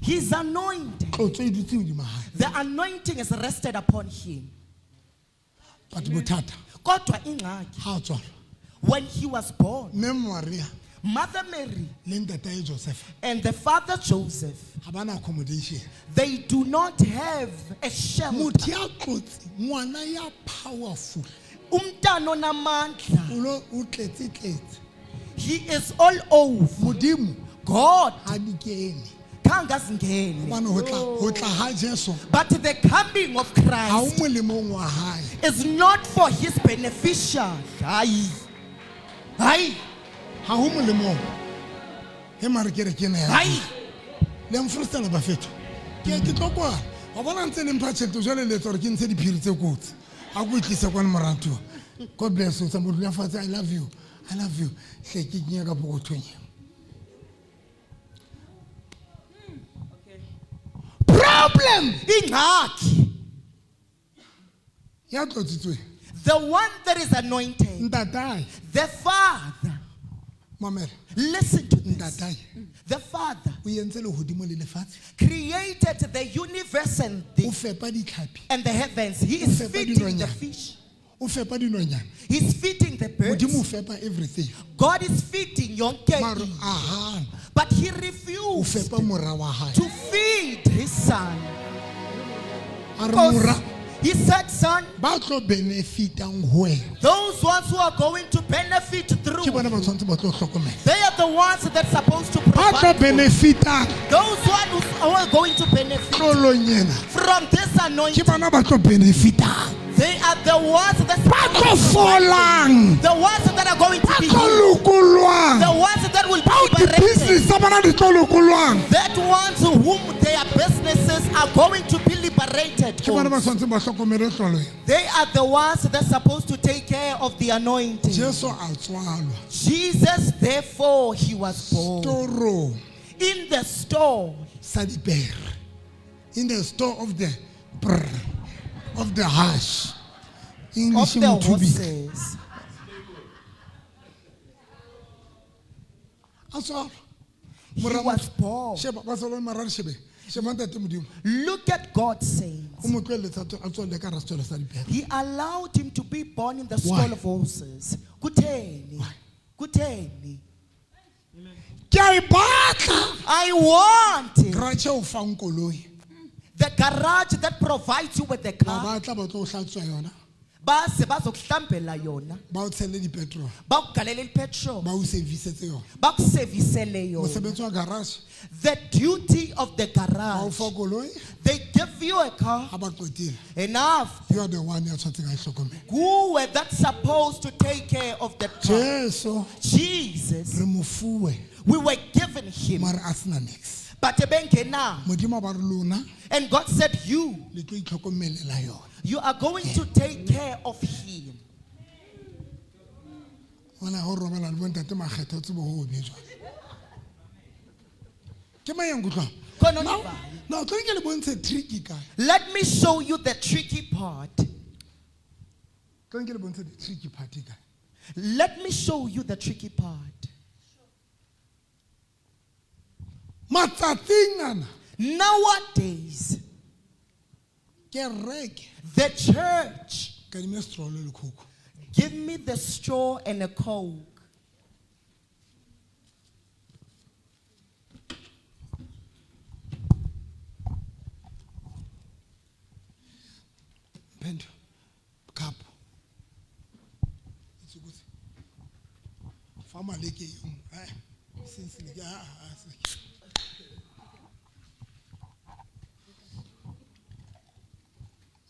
He's anointed. The anointing is rested upon Him. Kodwa ingxaki, when He was born, Mother Mary and the father Joseph, they do not have a shelter. Umntana onamandla. He is all over. God kangazingeni. But the coming of Christ is not for His beneficial. Hayi. Hayi. Le mfrustana ba fethu. Ke tlokwa. Wa bona ntse le mpha tshento jwale le tsore ke ntse di phiri tse kotsi. A go itlisa kwa morantu. God bless you. Somebody ya fatse I love you. I love you. Hle ke nya ka bogothonye. Problem ingxaki. Ya tlotsitswe. The one that is anointed. The Father. Listen to this. The Father created the universe and the heavens. He is feeding the fish. He's feeding the birds. God is feeding your kid. But He refused to feed His Son. He said, son, those ones who are going to benefit through, they are the ones that are supposed to provide. Those ones who are going to benefit from this anointing, they are the ones that are going to be healed. The ones that will be liberated. That ones whom their businesses are going to be liberated. They are the ones that are supposed to take care of the anointing. Jesus, therefore, He was born in the store. In the store of the hash. English of the horses. He was born. Look at God saying. He allowed Him to be born in the stall of horses. Kutheni. I want it. The garage that provides you with the car. Base bazokuhlambela yona. Bawuthele ipetrol. Bakugalele ipetrol. Bawuservisele yona. Bakuservisele yona. Mosebenzi wa garage. The duty of the garage. They give you a car. Enough. You are the one you are trying to hlokomela. Who were that supposed to take care of the car? Jesus. We were given Him. But and God said, you are going to take care of Him. Now, let me show you the tricky part. Let me show you the tricky part. Nowadays, the church, give me the straw and a coke. Cup. It's a good. Farmer leke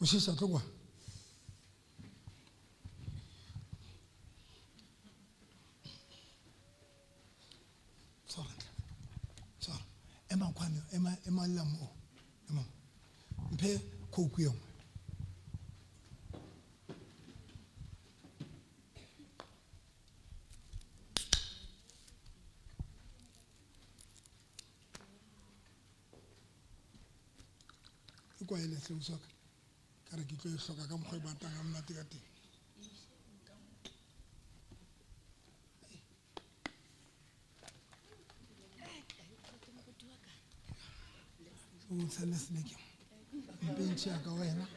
Ushisa tlokwa. Sorry. Emma kwano, Emma lamo. Emma. Mpe kokuyo. Kwa ile se usoka. Kare ke tlo hloka ka mkhwe batang a mnate ka teng. O tsale snake. Mpentshi ya ka wena.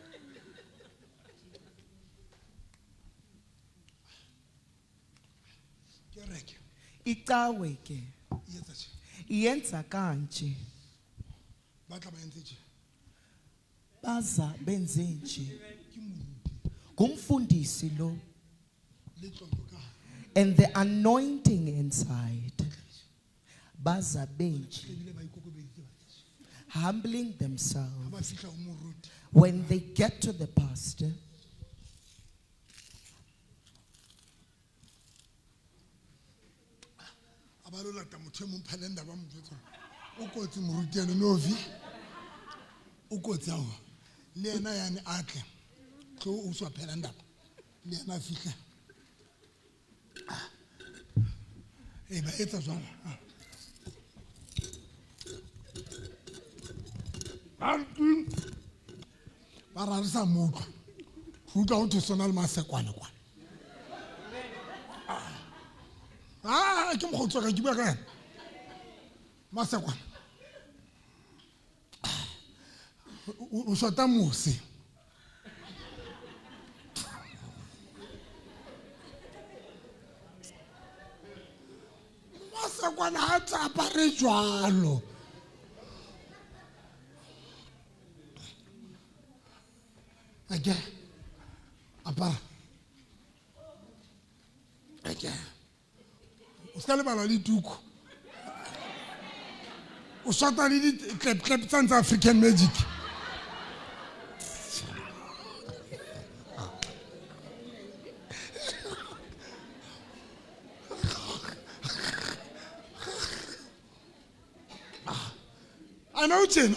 Ke reke. Icawe ke. Yetsa tshi. Iyenza kanje. Batla ba entse tshi. Baza benze nje. Ngumfundisi lo. And the anointing inside. Baza benje. Humbling themselves. When they get to the pastor, abalola tamothe mo phalenda ba motsetso. O kotsi morutiane novi. O kotsi awa. Le ena yana atle. Tlo o swa phelanda. Le ena fihle. Ba etsa jwang? Ba rarisa motho. Futa o tsona le masekwane kwa. Ke mogotso ka ke bua ka ena. Masekwane. O shota mose. Masekwane ha tsapa re jwalo. Again. Apara. Again. O ska le bala le tuku. O shota le di clap tsa African magic. I know Chen.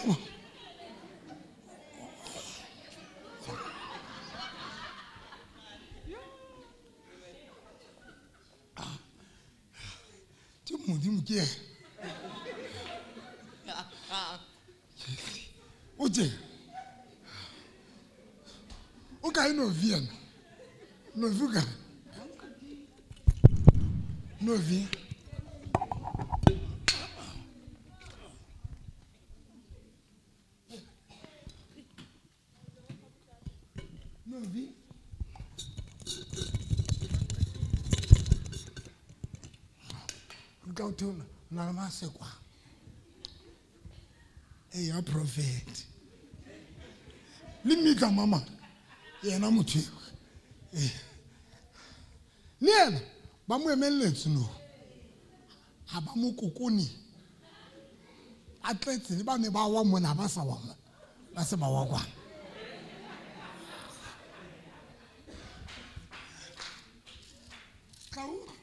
Oje. Okay, no Vienna. No Vuga. No Vi. No Vi. Go to Namasekwa. Hey, a prophet. Limita mama. Yena motho. Nena, ba mo emelletsi no. Ha ba mo kokoni. Atletse ba ne ba wa mona ba sa wa mo. Ba se ba wa kwa.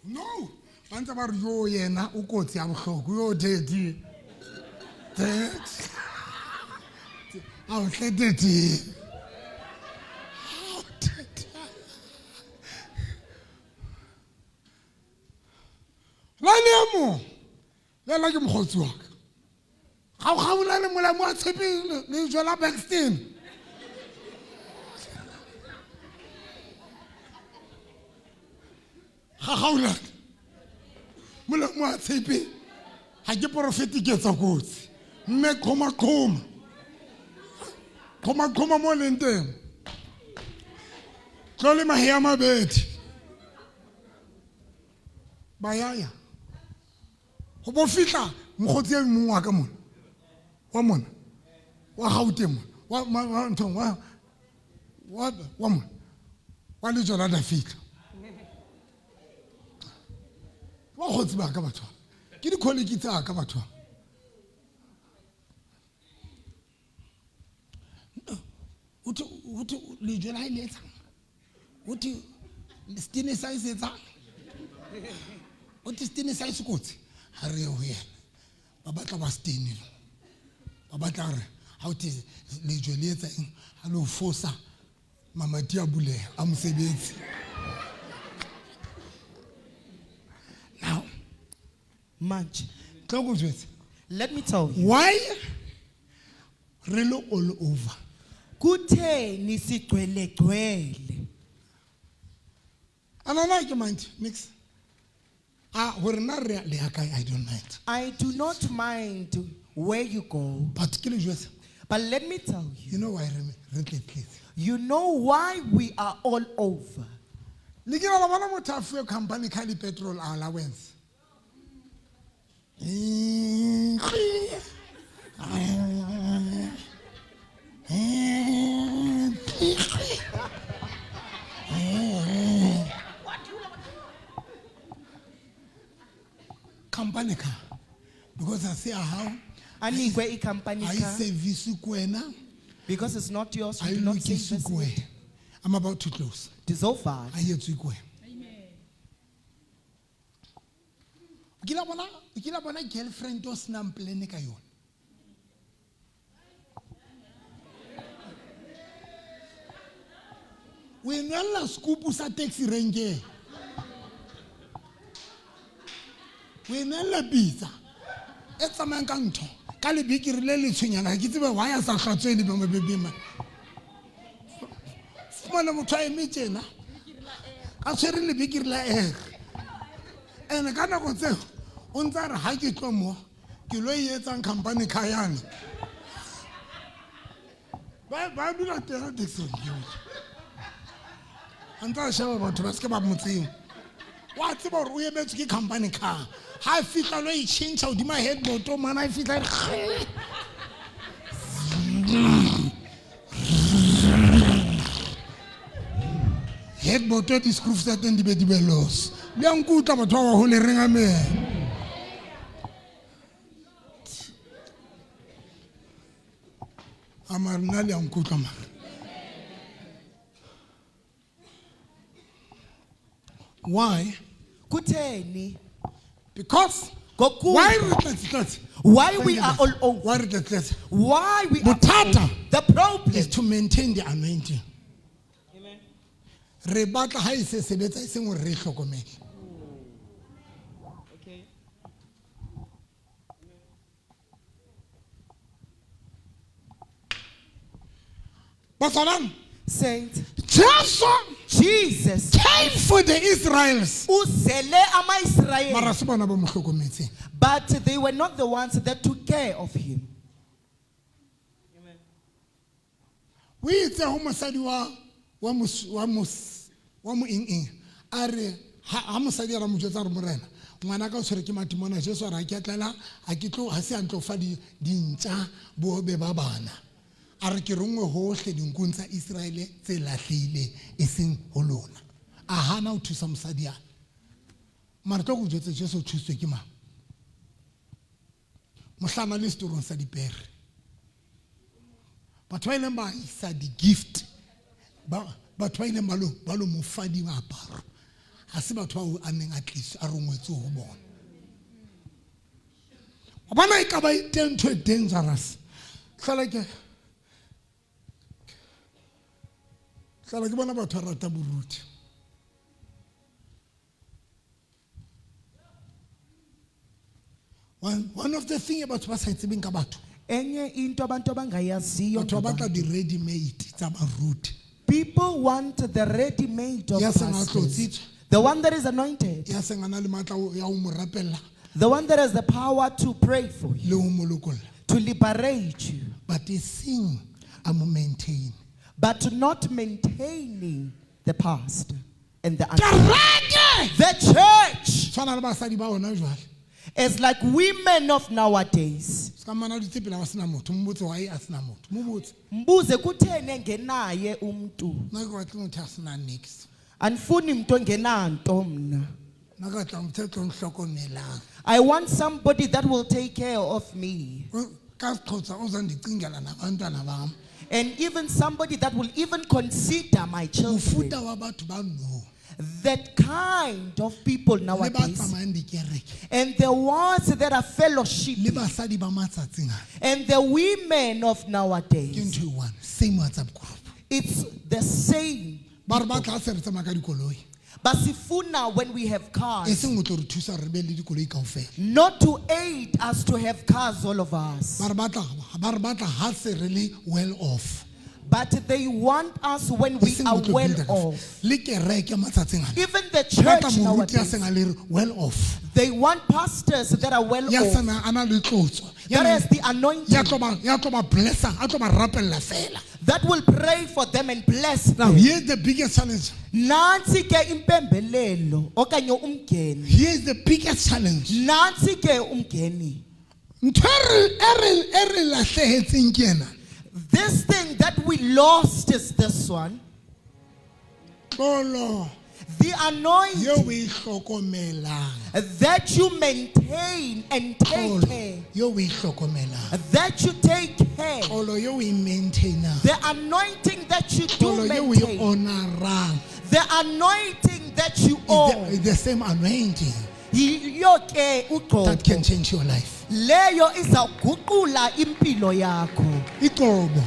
No. Bantsa ba re yo yena o kotsi ya bohloko yo dedi. That. I'll get it. Laniamo. Le la ke mogotsi wa ka. Ga o gaola le mola mo a tshepile le jwala Baxton. Ga gaola. Mola mo a tshepe. Ha ke profeti ke tsa kotsi. Mme khoma. Khoma mo lenteng. Tlole mahea mabedi. Bayaya. Go bo fitla mogotsi e mongwe wa ka mona. Wa mona. Wa Gauteng mona. Wa mona. Wa le jona da fitla. Wa gotsi ba ka batho. ke di-colleague tsa ka batho uthi lejwe la ile etsang uthi stene sa etsang uthi stene sa sekotsi ha re ho yena ba batla ba stene ba batla re ha uthi lejwe le etsa eng ha lo fosa mamati a buleha a mosebetsi. Now Manje, let me tell you. Why relo all over? Kutheni sigcwele-gcwele? Anana mind mix. We're not really I don't mind. I do not mind where you go. But let me tell you. You know why You know why we are all over. Company petrol allowance. Company car because I say how I company car service kwena because it's not yours. I You do not look service it. I'm about to close. It is over. I hear to Kila bona girlfriend to snam plane ka yona. We nwella scoop sa taxi range. We nwella pizza. Etsa mang ka ntho. Ka le biki re le tshwenyana ke tsebe why a sa kgatswe le beng bebe ma. Fumana motho a eme tjena. Ka tshwere le biki re la ene ka nako tseo o ntse re ha ke tlo mo ke lo etsang company car yana ba dula tera Dixon anta shaba batho ba se ba motseng wa tseba re o emetse ke company car ha fitla lo e change o di ma headboard o mana fitla headboard o di screw sa teng di be los le nkutla batho ba ho le renga me amarna le nkutla ma why kutheni because why we are all over why we are the problem is to maintain the anointing. Re batla ha ise sebetsa ise ngwe re hlokomele. Basalam Saint Jesus came for the Israels. But they were not the ones that took care of him. We say homosadi wa mo ing are ha mosadi ra mo jotsa re morena ngwana ka tshwere ke matimona Jesu ra ke tlela a ke tlo ha se antlo fa di ntsa bo be ba bana are ke rongwe hohle dinkung tsa Israele tse lahlile eseng ho lona a hana o thusa mosadi yana mara tlo go jotsa Jesu thuswe ke mang mohlana le storong sa dipere batho ba ile ba isa di gift batho ba ile ba lo mofadi wa aparo ha se batho ba a neng a tlisa a rongwetse ho bona bona e ka ba teng to dangerous hlala ke bona batho ba rata boruti one of the thing about ba sa tsebeng ka batho enye into abantu abangayaziyo batho ba batla di ready made tsa baruti. People want the ready-made of pastors. The one that is anointed. The one that has the power to pray for you. To liberate you. But they sing, I'm maintain. But not maintaining the past and the church. It's like women of nowadays. Mbuze kutheni engenaye umuntu. Anifuni umuntu ongenanto mna. nna ka tla motho e tlo nhlokomelang I want somebody that will take care of me. ka Xhosa ozandicingela nabantwana bam And even somebody that will even consider my children. mofuta wa batho ba no That kind of people le ba nowadays. tsamayang dikereke And the ones that are fellowship. le basadi ba matsatsing a And the women of ke nowadays. ntho e one same WhatsApp group It's the same. ba re ba tla se re tsamaya ka dikoloi Basifuna when we have e cars. seng o tlo re thusa re be le dikoloi kaofela Not to aid us to have cars, all of us. ba re batla ha se re le well off But they want us when we are well off. le kereke matsatsing a Even the batla church moruti a nowadays. seng a le re well off They want pastors that are well ya off. sana a na le tlotso That has the anointing. ya tlo ba blessa a tlo ba rapella fela That will pray for them and bless now them. here's the biggest challenge Nansi ke impembelelo okanye umngeni. here's the biggest challenge Nansi ke umngeni. ntho e re lahlehetseng ke ena This thing that we lost is this one. tlolo The anointing yeo o e hlokomelang that you maintain and take care. yeo o e hlokomelang That you take care. tlolo yeo o e maintainang The anointing that you do tlolo yeo o e maintain. honorang The anointing that you own. is the same anointing Yiyo ke that can ugqobo. change your life Leyo izawuguqula impilo yakho. igqobo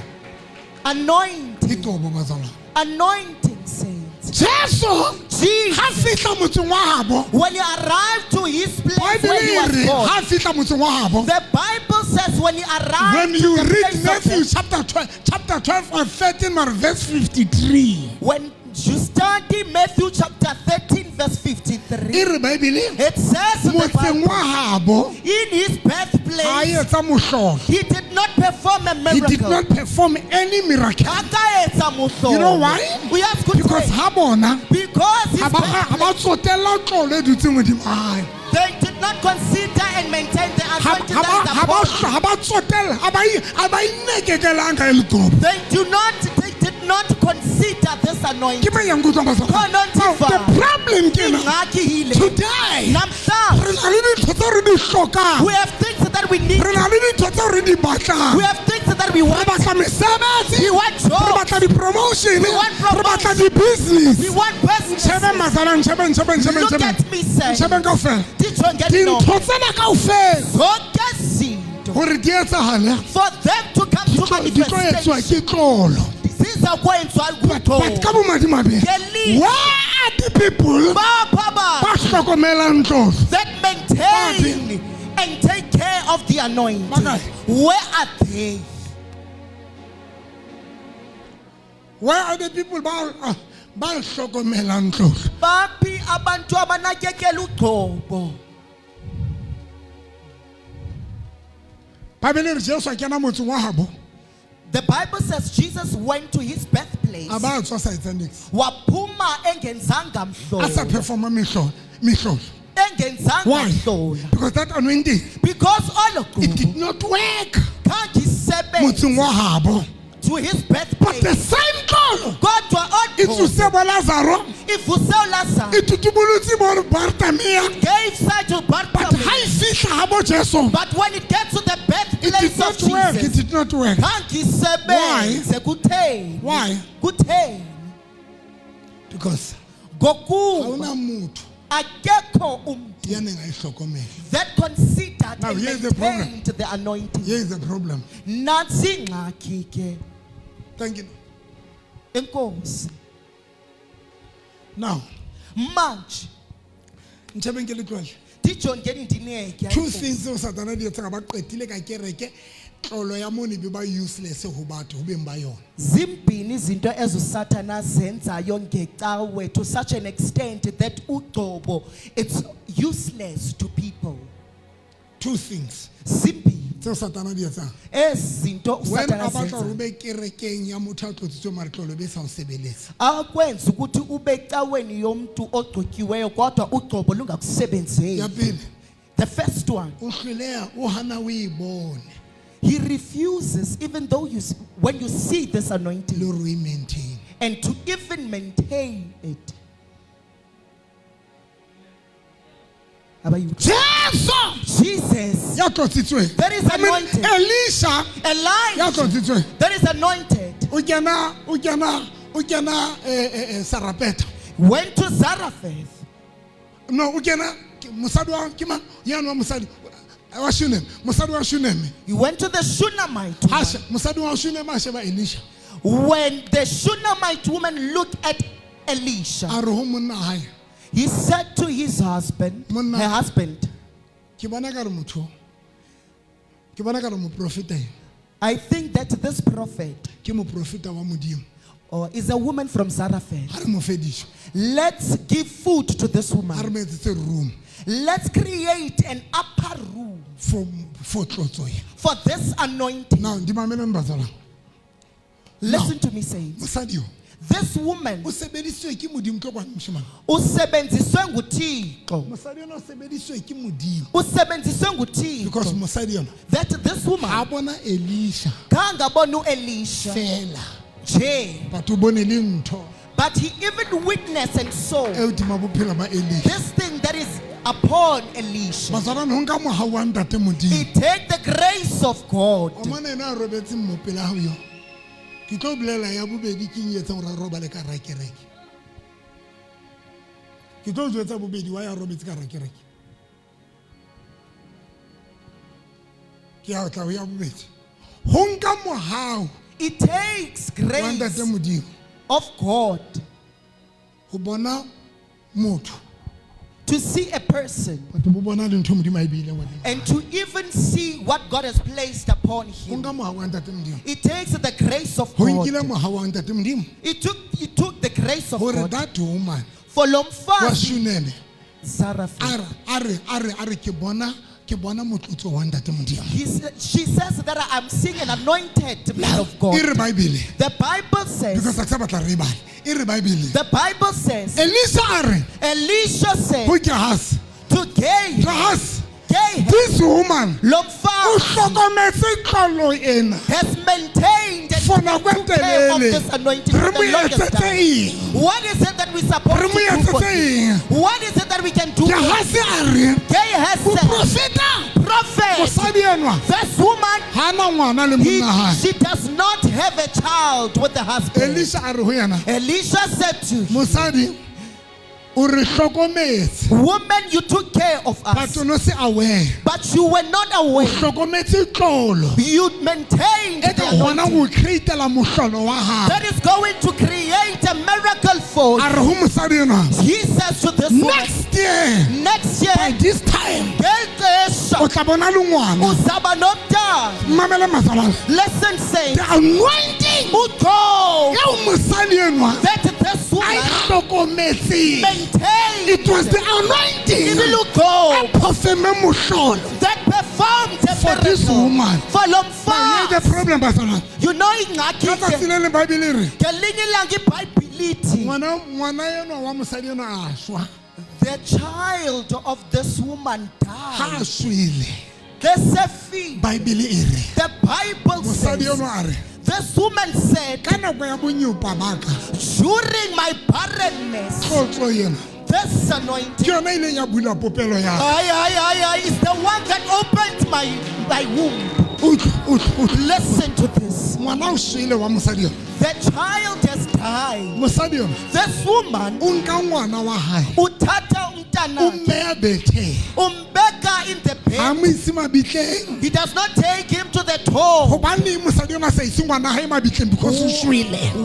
Anointing. igqobo bazalwane Anointing saints. jesu ha fihla motseng wa habo When you arrive to his place Bible where he e was re born. ha fihla motseng wa habo The Bible says when you arrive when to you the read place of Matthew the- chapter 12 or 13 or verse 53 when you study Matthew chapter 13 verse 53, e re Bible it says in the motseng Bible, wa habo in his ha birthplace etsa mohlolo he did not perform a he did miracle. not perform any miracle Aka etsa mohlolo. You know why? We ask good because ha bona because his ha ba tsotella tlolo e dutseng modimo a hae they did not consider and maintain the anointing that is upon them. ha ba tsotella ha ba inekekelang ka e letlobo They did not consider this anointing. ke ba yang go tswa baswa the problem ke ena Ingxaki yile. today Namhlanje, re na le dintho tse re di hlokang we have things that we need. re na le dintho tse re di batlang We have things that we re want. batla mesebetsi We want re jobs. batla di-promotion We want re batla di-business We want business. nchebe mazala Look at me, say. nchebe kaofela Dintho dintho tsena kaofela zonke izinto gore di etsagale for them to come to di tlo etswa manifestation. ke tlolo Zizakwenziwa but ka ngumtho. bomadimabe Ngelizwi. where are the people Bapha ba ba hlokomelang tlolo that maintain and take care of the anointing. Bakae? Where are they? where are the people ba hlokomelang tlolo Baphi abantu abanakekela ugcobo? Bible re Jesu a kena motseng wa habo The Bible says Jesus went to his birthplace. a ba tswa sa etsa nix Waphuma engenzanga a sa mhlolo. performa mehlolo Engenzanga Why? mhlolo. because that anointing Because all of it did not work kangisebenza motseng wa habo to his but birthplace. the same tlolo Kodwa e tsose bo lazaro ivuse uLazarus e tutumolotse bo bartamea gave sight to but ha e Bartimaeus. fihla habo jesu But when it gets to the it did birthplace not of work it Jesus, did not work kangisebenze kutheni? Why? Kutheni? because Ngokuba awuna muthu akekho umuntu ya neng a e hlokomela that considered Now, and here's the problem. maintained the anointing. here is the problem Nansi ingxaki ke. thank you Enkosi. now Manje ntšhabeng ke le tlwele dijongeni ndineke. two things tseo satana di etsega ba qetile ka kereke tlolo ya mone be ba useless go batho go beng ba yona Zimbini izinto ezo Satanas zenzayo ngecawe to such an extent that ugcobo it's useless to people. two things Zimbini tseo satana di etsang ezinto when a uSatanas batla gore zenzayo. be kerekeng ya motho a tlotsitswe mare tlolo be sa o sebeletsa Akwenza ukuthi ube caweni yomuntu ogcokiweyo kodwa ugcobo lungakusebenzeli. ya pele The first one, o hloleha o hana o e bone he refuses even though when you see this le anointing gore o e maintain and to even maintain it. Jesus. There is anointed. Elisha. There is anointed. Sarapeta. Went to Zarephath. No, He went to the Shunammite woman. When the Shunammite woman looked at Elisha, he said to his husband, her husband, I think that this prophet is a woman from Zarephath. Let's give food to this woman. Let's create an upper room for this anointing. Listen to me say it. This woman usebenziswe nguThixo. Because That this woman kangabona Elisha but he even witnessed and saw this thing that is upon Elisha. He take the grace of God. It takes grace of God to see a person and to even see what God has placed upon him. It takes the grace of God. It took the grace of God for Lomfazi she says that I'm seeing an anointed man of God. The Bible says, Elisha said to Gehazi, this woman has maintained and care of this anointing for the longest time. What is it that we're supposed to do for him? What is it that we can do for him? Gehazi said, prophet, this woman, she does not have a child with the husband. Elisha said to woman, you took care of us, but you were not aware. You maintained the anointing that is going to create a miracle for you. He says to this woman, next year, by this time, listen, say the anointing that this woman maintained. It was the anointing that performed for this woman. For the problem, you know, the child of this woman died. The Bible says, this woman said, during my barrenness, this anointing is the one that opened my womb. Listen to this. The child has died. This woman utata umbeka in the bed. He does not take him to the tomb.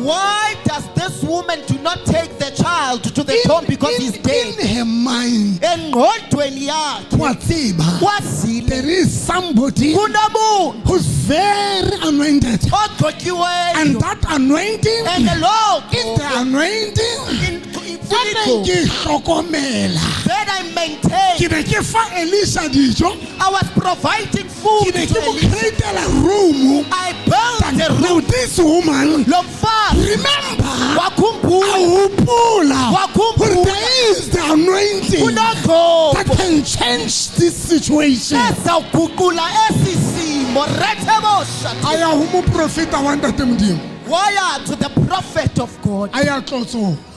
Why does this woman do not take the child to the tomb? Because he's dead. In her mind, there is somebody who's very anointed, and that anointing is the anointing that I maintain. I was providing food to Elisha. I built a room. This woman, remember, there is the anointing that can change this situation. Wire to the prophet of God.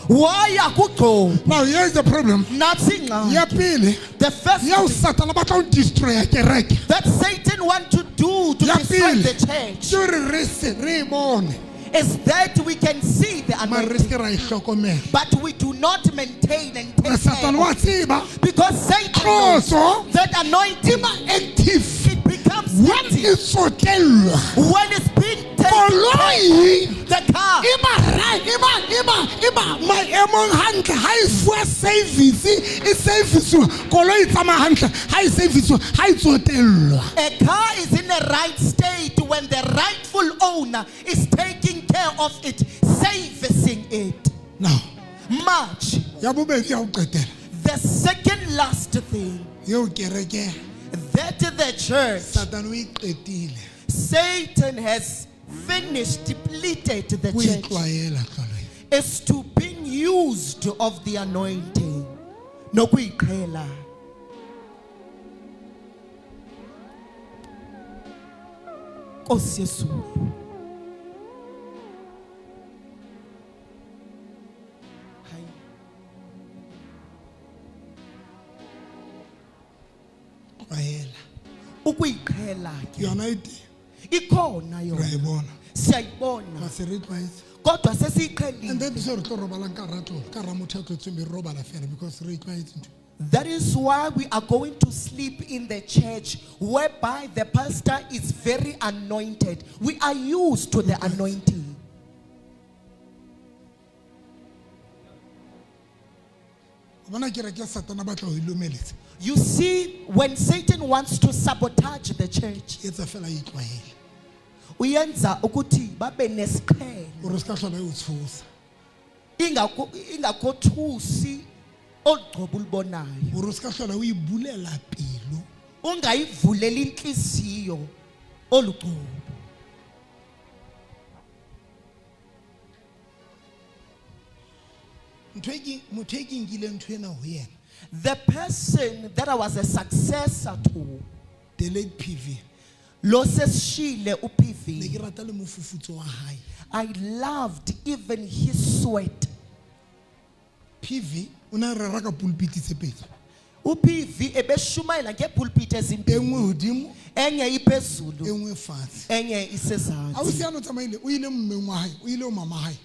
Why akugcobi? Now here's the problem. Nathi Ya ingxaki. pele. The first Ya Satan ba tla destroy kereke. that Satan want to do to Ya destroy pele. the church Ke re re se re bone. is that we can see the Mare re anointing, se ra ihlokomela. but we do not maintain and take Satan care wa of it. tseba. Because Satan knows Khoso. that anointing Active. it becomes When active it's hotel. when it's being taken. Koloi. The car. Iba maemong hantle ha e fuwa service e servicewa koloi e tsamaya hantle ha e servicewa ha e tsotellwa. A car is in the right state when the rightful owner is taking care of it, servicing it. Now, March. ya bobedi ya ho qetela The second last thing yeo kereke that the church, Satan o e qetile Satan has finished, depleted the o church, itlwaela tlolo is to being used of the anointing. Nokuyiqhela. Nkosi yesulu. kwaela Ukuyiqhela ke. yona ite Ikhona ra yona. e bona Siyayibona. ga se re tlwaetse Kodwa and sesiyiqhelile. then se re tlo robalang ka ratlo ka ramotho a tlotseng be re robala fela because re itlwaetse ntho. That is why we are going to sleep in the church whereby the pastor is very anointed. We are used to the anointing. bona kereke ya Satan a batla ho ilomeletsa You see, when Satan wants to sabotage the church, e etsa fela e itlwaele uyenza ukuthi babe nesiqhelo. gore se ka tlhola e o tshosa Ingakothusi olugcobo ulubonayo. gore se ka tlhola o ibulela pelo Ungayivulela inhliziyo olugcobo. motho e ke nkile ntho ena ho yena The person that I was a successor to, delayed PV lo sesishile ne uPV. ke rata le mofufutso wa hae I loved even his sweat. PV o ne re raka pulpit tse pedi uPV ebeshumayela ngepulpit e ezimbili. nngwe hodimo Enye e iphezulu, nngwe fatshe enye a o isezantsi. siano tsamaile o ile mmeng wa hae o ile o mama hae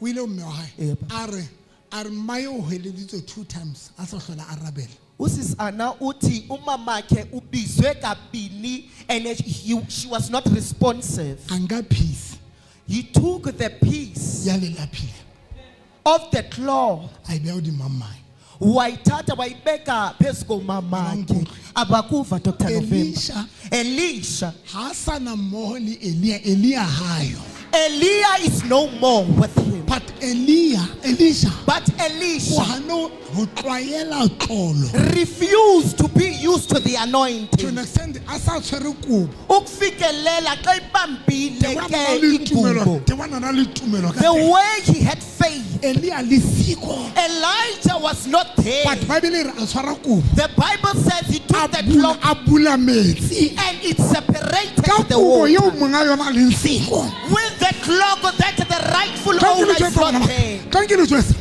o ile o mme wa hae Yep. a re mmae o hweleditswe 2 times a sa hlola a rabela Usis Ana uthi umamakhe ubizwe kabini and she was not responsive. anga peace He took the piece ya lelaphile of the cloth, a e beya hodima mmae wayithatha wayibeka phezu komamakhe. Abakuva Dr. November. Elisha. ha a sana mmoho le Elia hayo Eliah is no more with him. but Elisha But o Elisha hano ho tlwaela tlolo refused to be used to the to anointing. an extent a sa tshwere kobo Ukufikelela xa ibambile ke ingubo. te wana na le tumelo ka The teng. way he had faith. Elia le siko Elijah was not there. but Bible re a tshwara kobo The Bible says he took the a cloth bula metsi and it separated ka the kobo water. yeo monga yona le siko With the cloth that the rightful owner is not there.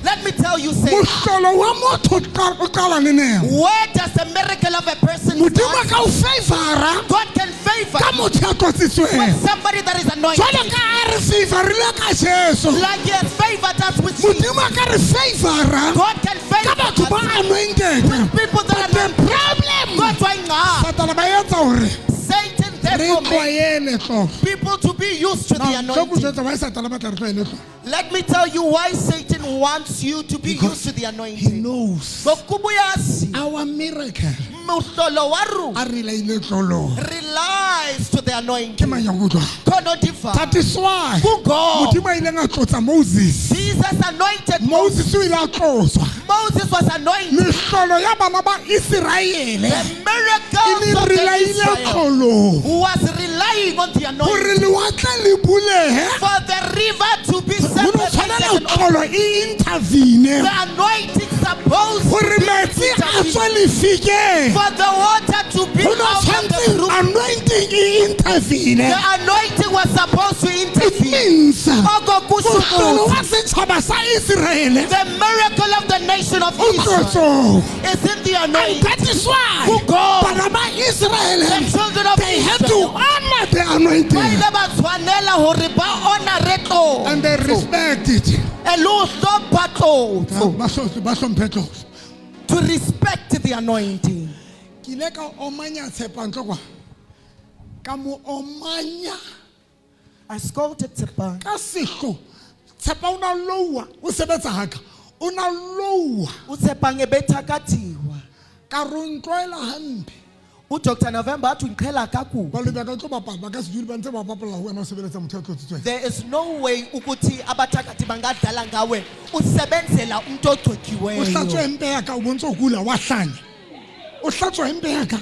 Let me tell you, say, mohlolo wa motho o qala le neo where does the miracle of a person modimo start? ka o favora God can favor ka motho ya with tlotsitsweng somebody that is anointed. jwale ka a re favorile ka jesu Like he has favored us with Jesus. modimo a ka re favora God can ka favor batho ba us anointed with people that the are problem God's why not? satana ba etsa gore Satan re therefore makes tlwaele tlolo people to be used to the tlo anointing. botsetsa ba satana ba tla re tlwaele tlolo Let me tell you why Satan wants you to be used to the he anointing. knows Ngokubuyazi our miracle muhlolo waru a re laile tlolong relies to the ke anointing. manyakutwa Kono diva. that is why Kugo. modimo a ileng a tlotsa moses Jesus anointed moses o ile a tlotswa Moses was anointed. mehlolo ya bana ba Iseraele The e miracle ne of the relaile Israel tlolong was relying on the gore anointing. lewatle le bulehe For the river to be go no tshwanela separated and tlolo e intervene the anointing supposed gore to be metsi a intervened. tswe lefikeng For the water to be go no out of the tshwantse room. anointing intervene. The anointing was supposed to intervene. Means Oko kusho mohlolo wa ukuthi setjhaba sa Israel the miracle of the nation of Israel is in the anointing. that is why Who go? bana ba Israel The children of they had to Israel. honor the anointing Ba ile ba tshwanela hore ba honore tlotlo. and they respect it. E le ho hlompha tlotlo. Ba hlomphe tlotlo. To respect the anointing. Ke ile ka omanya Tshepantle kwa ka mo omanya I scolded Tshepantle. ka sehlo Tshepa una lowa o sebetsa haka una lowa uTshepang ebethakathiwa ka rontloela hampe uDr November athi ngiqhela kakubi. ba le ba ka tlo bapala ba ka se dule ba ntse ba bapala ho wena o sebeletsa motho a tlotsitsweng. There is no way ukuthi abathakathi bangadlala ngawe usebenzela umuntu o ogcokiweyo. hlatswe empe ya ka o bontse o kula wa hlanya o hlatswa empe ya ka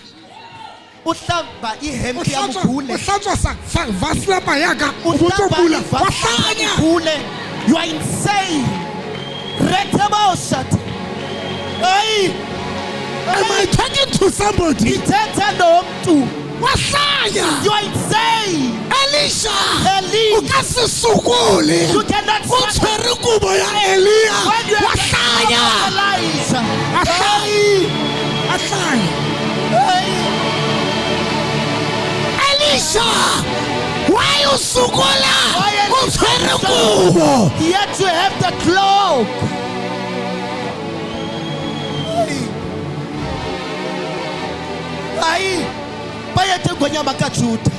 Uhlamba o ihempe ya hlatswa mkhule. sa vaslapa ya ka o bontse o kula wa hlanya. You are insane. Retabo shut. Hey. Am I talking to somebody? Ithetha nomuntu. Wa hlanya. You are insane. Elisha Eli. o ka se sokole You cannot o tshwere kubo ya Elia When you wa have hlanya Elijah. a hlanya Elisha why you sokola o tshwere kubo Yet you have the cloak. Ai. Bayethe ngonyama kaJuda.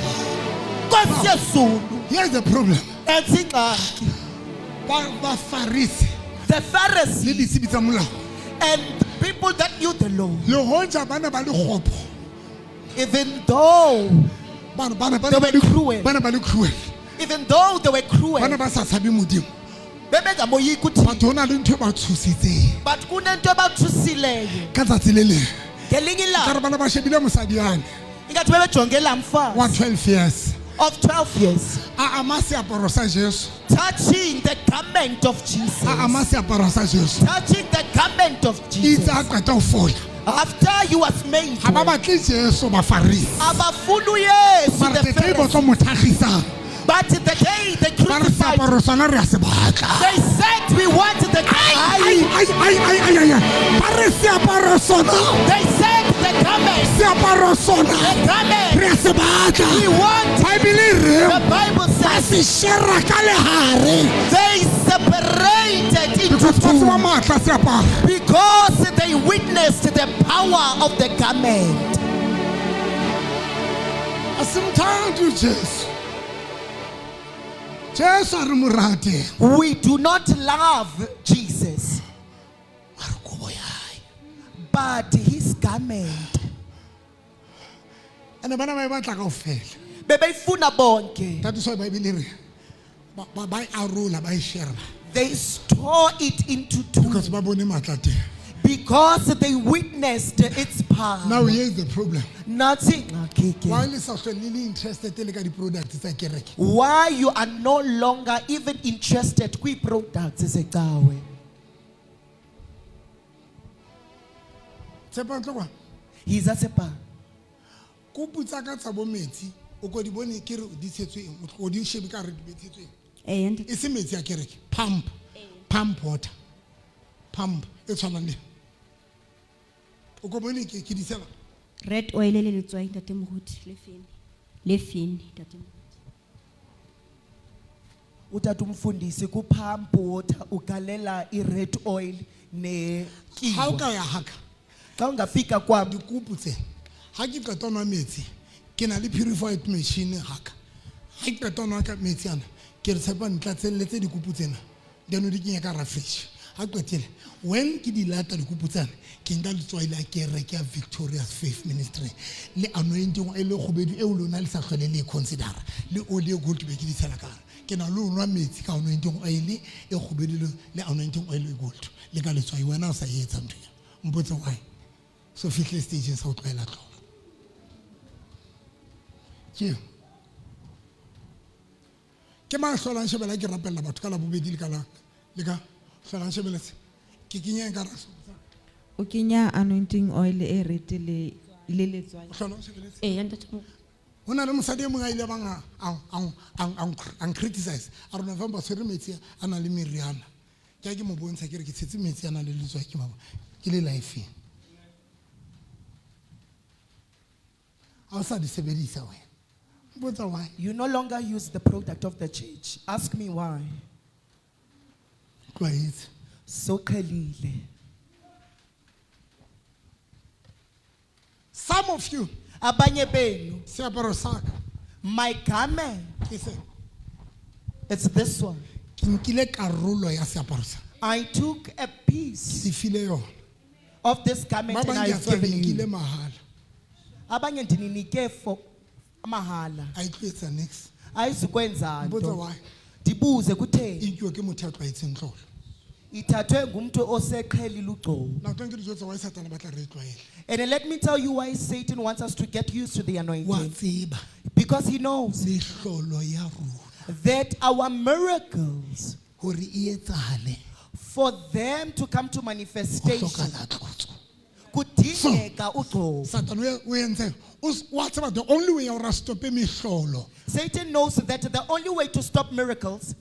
Nkosi yezulu. Here's the problem. Etsingxaki. ba Pharisee The le Pharisees ditsebi tsa molao and people that knew the law. le hoja bana ba le kgopo Even though bana they were cruel. ba le cruel Even though they were cruel. bana ba sa tshabe modimo Bebengamoyiki uThixo. batho hona le ntho e ba tshositseng But kunento abathusileyo. ka tsatsi le leng Ngelinye ka re ilanga bana ba shebile mosadi yane ingathi bebejongela mfazi wa 12 years of 12 years a ama seaparo sa Jesu touching the garment of Jesus. a ama seaparo sa Jesu Touching the garment of itse Jesus. a qeta ho fola After he was made ha ba batle Jesu ba Pharisee abafunu Yesu mara the te tlo Pharisees. tlo mo thagisang But the day they ba re crucified, seaparo sona re a se batla they said we want the ba re seaparo sona They said the garment. seaparo sona The garment. re a se batla We want. Bible re The Bible ba says se shera ka lehare they separated into because ba two tswa matla seaparo because they witnessed the power of the garment. asimthandi Jesu Jesu a re mo rate We do not love Jesus, but his garment. ene bana ba e batla kaofela Bebeyifuna bonke. that is why Bible re ba e arola ba e shera They store it into two because ba bone matla teng. because they witnessed its power. Now here is the problem. Nothing. Why is so really interested in the products tsa kereke? Why you are no longer even interested kwi products zecawe. Tshepantle kwa He's a sepa. Ko putsa ka tsa bo metsi o go di bone ke re di tshetsweng o di shebe ka re di tshetsweng. E se metsi ya kereke pump water pump e tshwanang le o go bone ke di sela red oil le letswai ntate moruti le fini ntate Utata umfundisi ku pump water ugalela I red oil ne how ka ya haka xa ungafika kwa dikupu tse ha ke qeta nwa metsi ke na le purified machine haka ha ke qeta nwa ka metsi ana ke re tshepa ntlatselletse dikupu tsena then o di kenya ka refresh ha qetile when ke di lata dikupu tsena ke nka letswai la kereke ya Victorious Faith Ministry le anointing e le kgobedu e o lona le sa hlole le consider le oli e gold be ke di tshela ka ke na le nwa metsi ka anointing oil e kgobedu le anointing oil e gold le ka letswai wena o sa etsa ntho ya mpotse why so fihle stage sa o tloela tlo ke ma hlolang shebela ke rapella batho ka la bobedi le ka hlolang shebela se ke kenya ka raso o kenya anointing oil e rete le letswai hlolang shebela se Eh ntate mo Ho na le mosadi e mong a ile bang ang criticize. A re November tshwere metsi a na le meriana. Ke a ke mo bontsha ke re ke tshetse metsi a na le letswa ke baba. Ke le life. A sa di sebedisa wena. Botsa why? You no longer use the product of the church. Ask me why. Quiet. So qhelile. Some of you, abanye benu, seaparo saka, my garment, it's this one. I took a piece of this garment and I've given you. Abanye ndininike for mahala. Ayizukwenza nto. Ndibuze kutheni. Ithathwe ngumuntu oseqhelile ugcobo. And then let me tell you why Satan wants us to get used to the anointing. Because he knows that our miracles, for them to come to manifestation, kudingeka ugcobo. Satan knows that the only way to stop miracles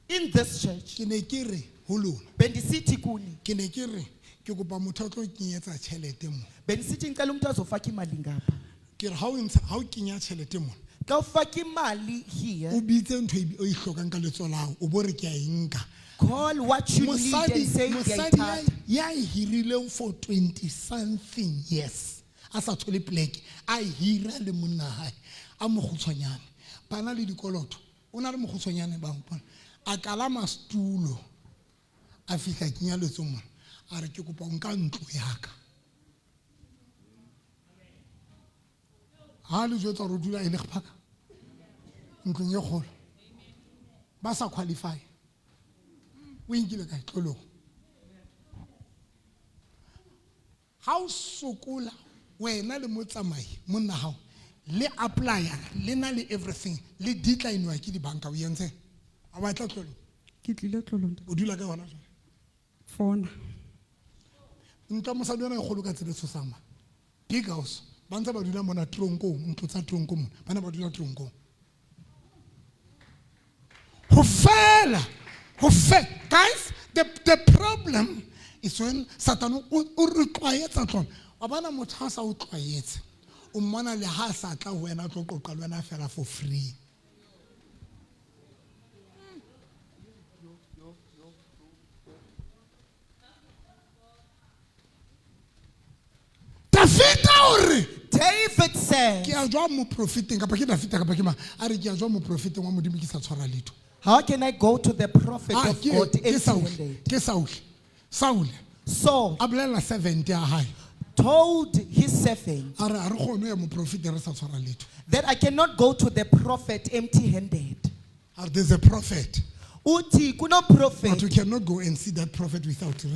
in this church, bendisithi kuni, bendisithi ngicela umuntu azofaka imali ngapha. Ka ufaka imali here, call what you need and say for 20 something years. As a totally plague, I hear le munahai. I'm Husanyani. Panali di coloto. Una Husanyani bang. A kalama stulo. I feel like Nyalo Suman. I recup on Gantu Yaka. How do you to Rudula in the pack? In your hole. Basa qualify. Wingy like Tolo. How so cool? When na le motsamai monna hao le apply le na le everything le decline wa ke di banka o yentse a ba tla tlolo ke tlile tlolong o dula ka hona phone nka mosadi yona e golo ka tsele tshosama big house ba ntse ba dula mona tronko ntlo tsa tronko mo bana ba dula tronko ho fela guys, the problem is when Satan requires that abana motho sa o tlwaetse o mmona le ha sa tla wena tlo qoqa le wena fela for free. David said, how can I go to the prophet of God empty-handed? Saul told his servant that I cannot go to the prophet empty-handed. There's a prophet. But you cannot go and see that prophet without the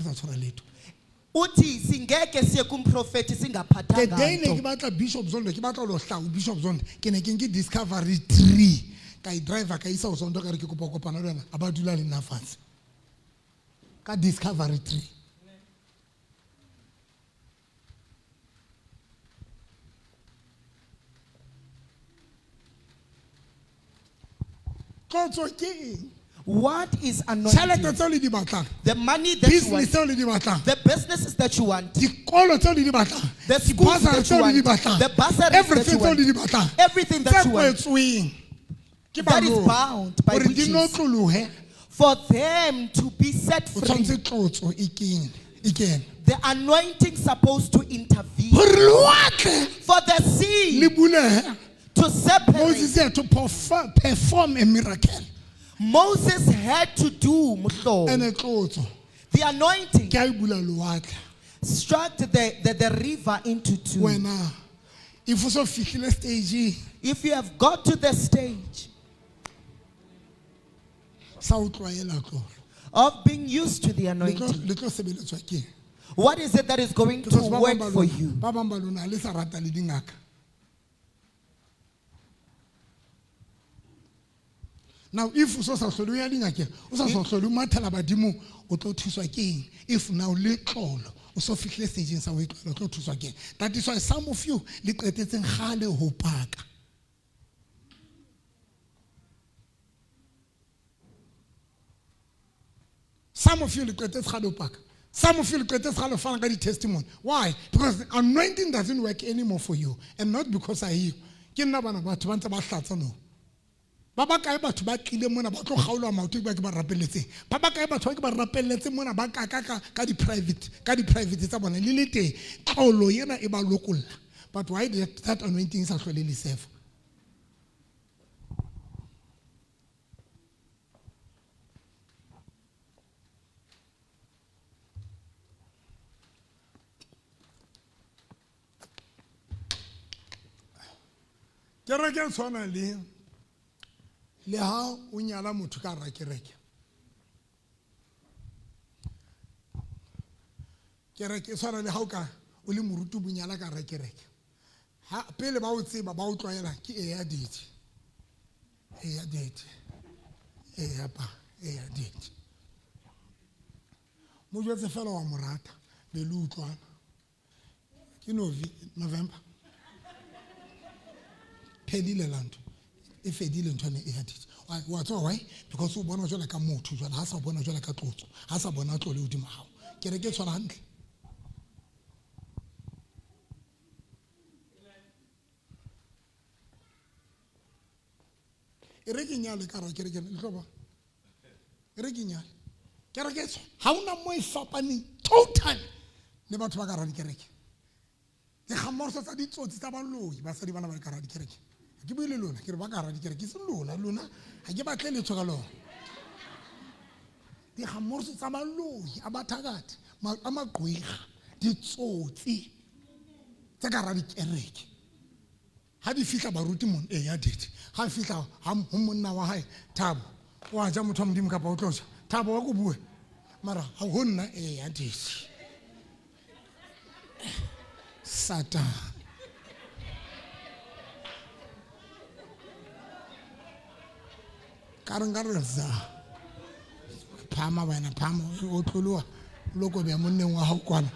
day ne ke Bishop Zondo ke batla lo hla Bishop Zondo ke ne ke discovery tree ka driver ka isa o Zondo ka re ke kopa kopana le wena a ba dula le nna fatshe ka discovery tree. What is anointing? The money that you want, the businesses that you want, the schools that you want, the bursaries that you want, everything that you want, that is bound by witches. For them to be set free, the anointing supposed to intervene for the sea to separate. Moses had to perform a miracle. Moses had to do the anointing struck the river into two. If you have got to the stage of being used to the anointing, what is it that is going to work for you? Now, if you so if now little o so fihle stageng sa o itlwaela o tlo thuswa ke. That is why some of you le qetetseng gale ho paka. Some of you le qetetse gale ho paka. Some of you le qetetse gale ho fana ka di-testimony. Why? Because anointing doesn't work anymore for you, and not because I hear. Ke nna bana batho ba ntse ba hlatsa no. Ba ba kae batho ba tlile mona ba tlo gaolwa maoto ke ba ke ba rapelletseng. Ba ba kae batho ba ke ba rapelletseng mona ba ka di-private tsa bona le le teng. Tlolo yena e ba lokolla. But why did that anointing sa hlole le serve? Kereke tshwana le ha o nyala motho ka ra kereke. Kereke tshwana le ha o ka o le moruti o nyala ka ra kereke. Ha pele ba o tseba ba o tlwaela ke ya date. Ya date. Ya pa, ya date. Mo jwetse fela wa morata be le utlwana. Ke November. Pedile land. E fedile ntwana e haditse. Wa tswa why? Because o bona jwala ka motho jwala ha sa bona jwala ka tlotso. Ha sa bona tlole hodimo hao. Kereke tshwana hantle. Ereke nyale ka ra kereke le tloba. Ereke nyale. Kereke tshwana. Ha una mo e fapane total le batho ba ka ra kereke. Ke gamorso tsa ditsotsi tsa baloi ba sa di bana ba ka ra kereke. Ke buile lona ke re ba ka ra kereke se lona ha ke batle le tshoka lona. Di gamorso tsa baloi a bathakati a maqhwega ditsotsi tsa ka ra kereke. Ha di fihla baruti mon ya date. Ha fihla ha monna wa hae Thabo wa ja motho modimo ka ba o tlosa. Thabo wa go bue. Mara ha ho nna ya date. Satan. Karangarza. Pama wena pama o tlolwa loko be monneng wa hao kwana.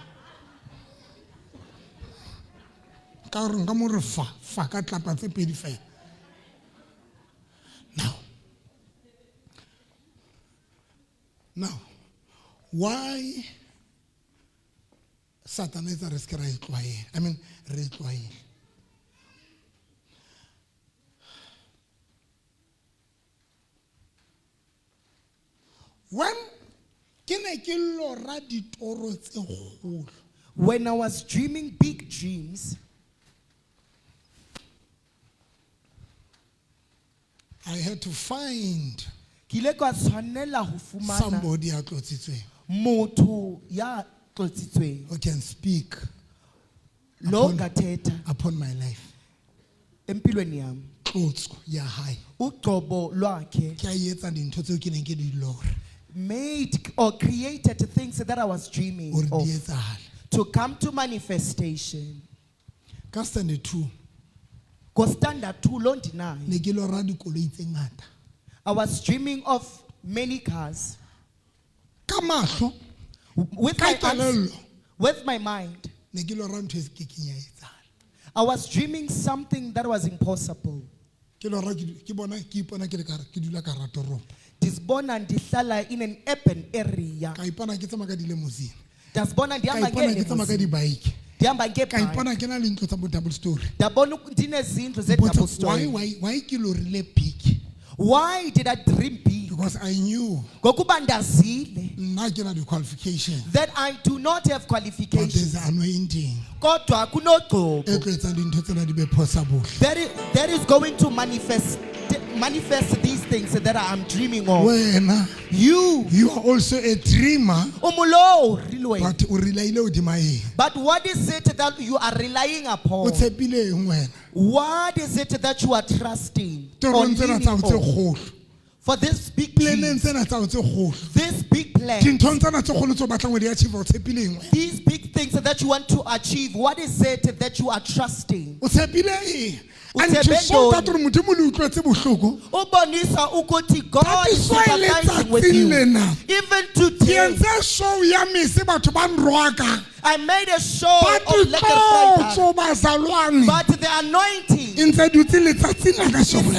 Ka re nka mo re fa ka tlapa tse pedi fela. Now, why Satan is a risk right? I mean, right. When I was dreaming big dreams, I had to find somebody who can speak upon my life. Made or created things that I was dreaming of to come to manifestation. Standard 2. Standard 2, don't deny. I was dreaming of many cars. With my eyes, with my mind, I was dreaming something that was impossible. Disbona ndihlala in an urban area. Disbona ndihamba ngebhayiki. Why did I dream big? Because I knew the qualification that I do not have qualifications. But there's anointing that is going to manifest these things that I am dreaming of. You are also a dreamer. But what is it that you are relying upon? What is it that you are trusting or leaning on For this big dreams, this big plan, these big things that you want to achieve, what is it that you are trusting? And to show that Ubonisa ukuthi God is sympathizing with you. Even today, I made a show of but the anointing is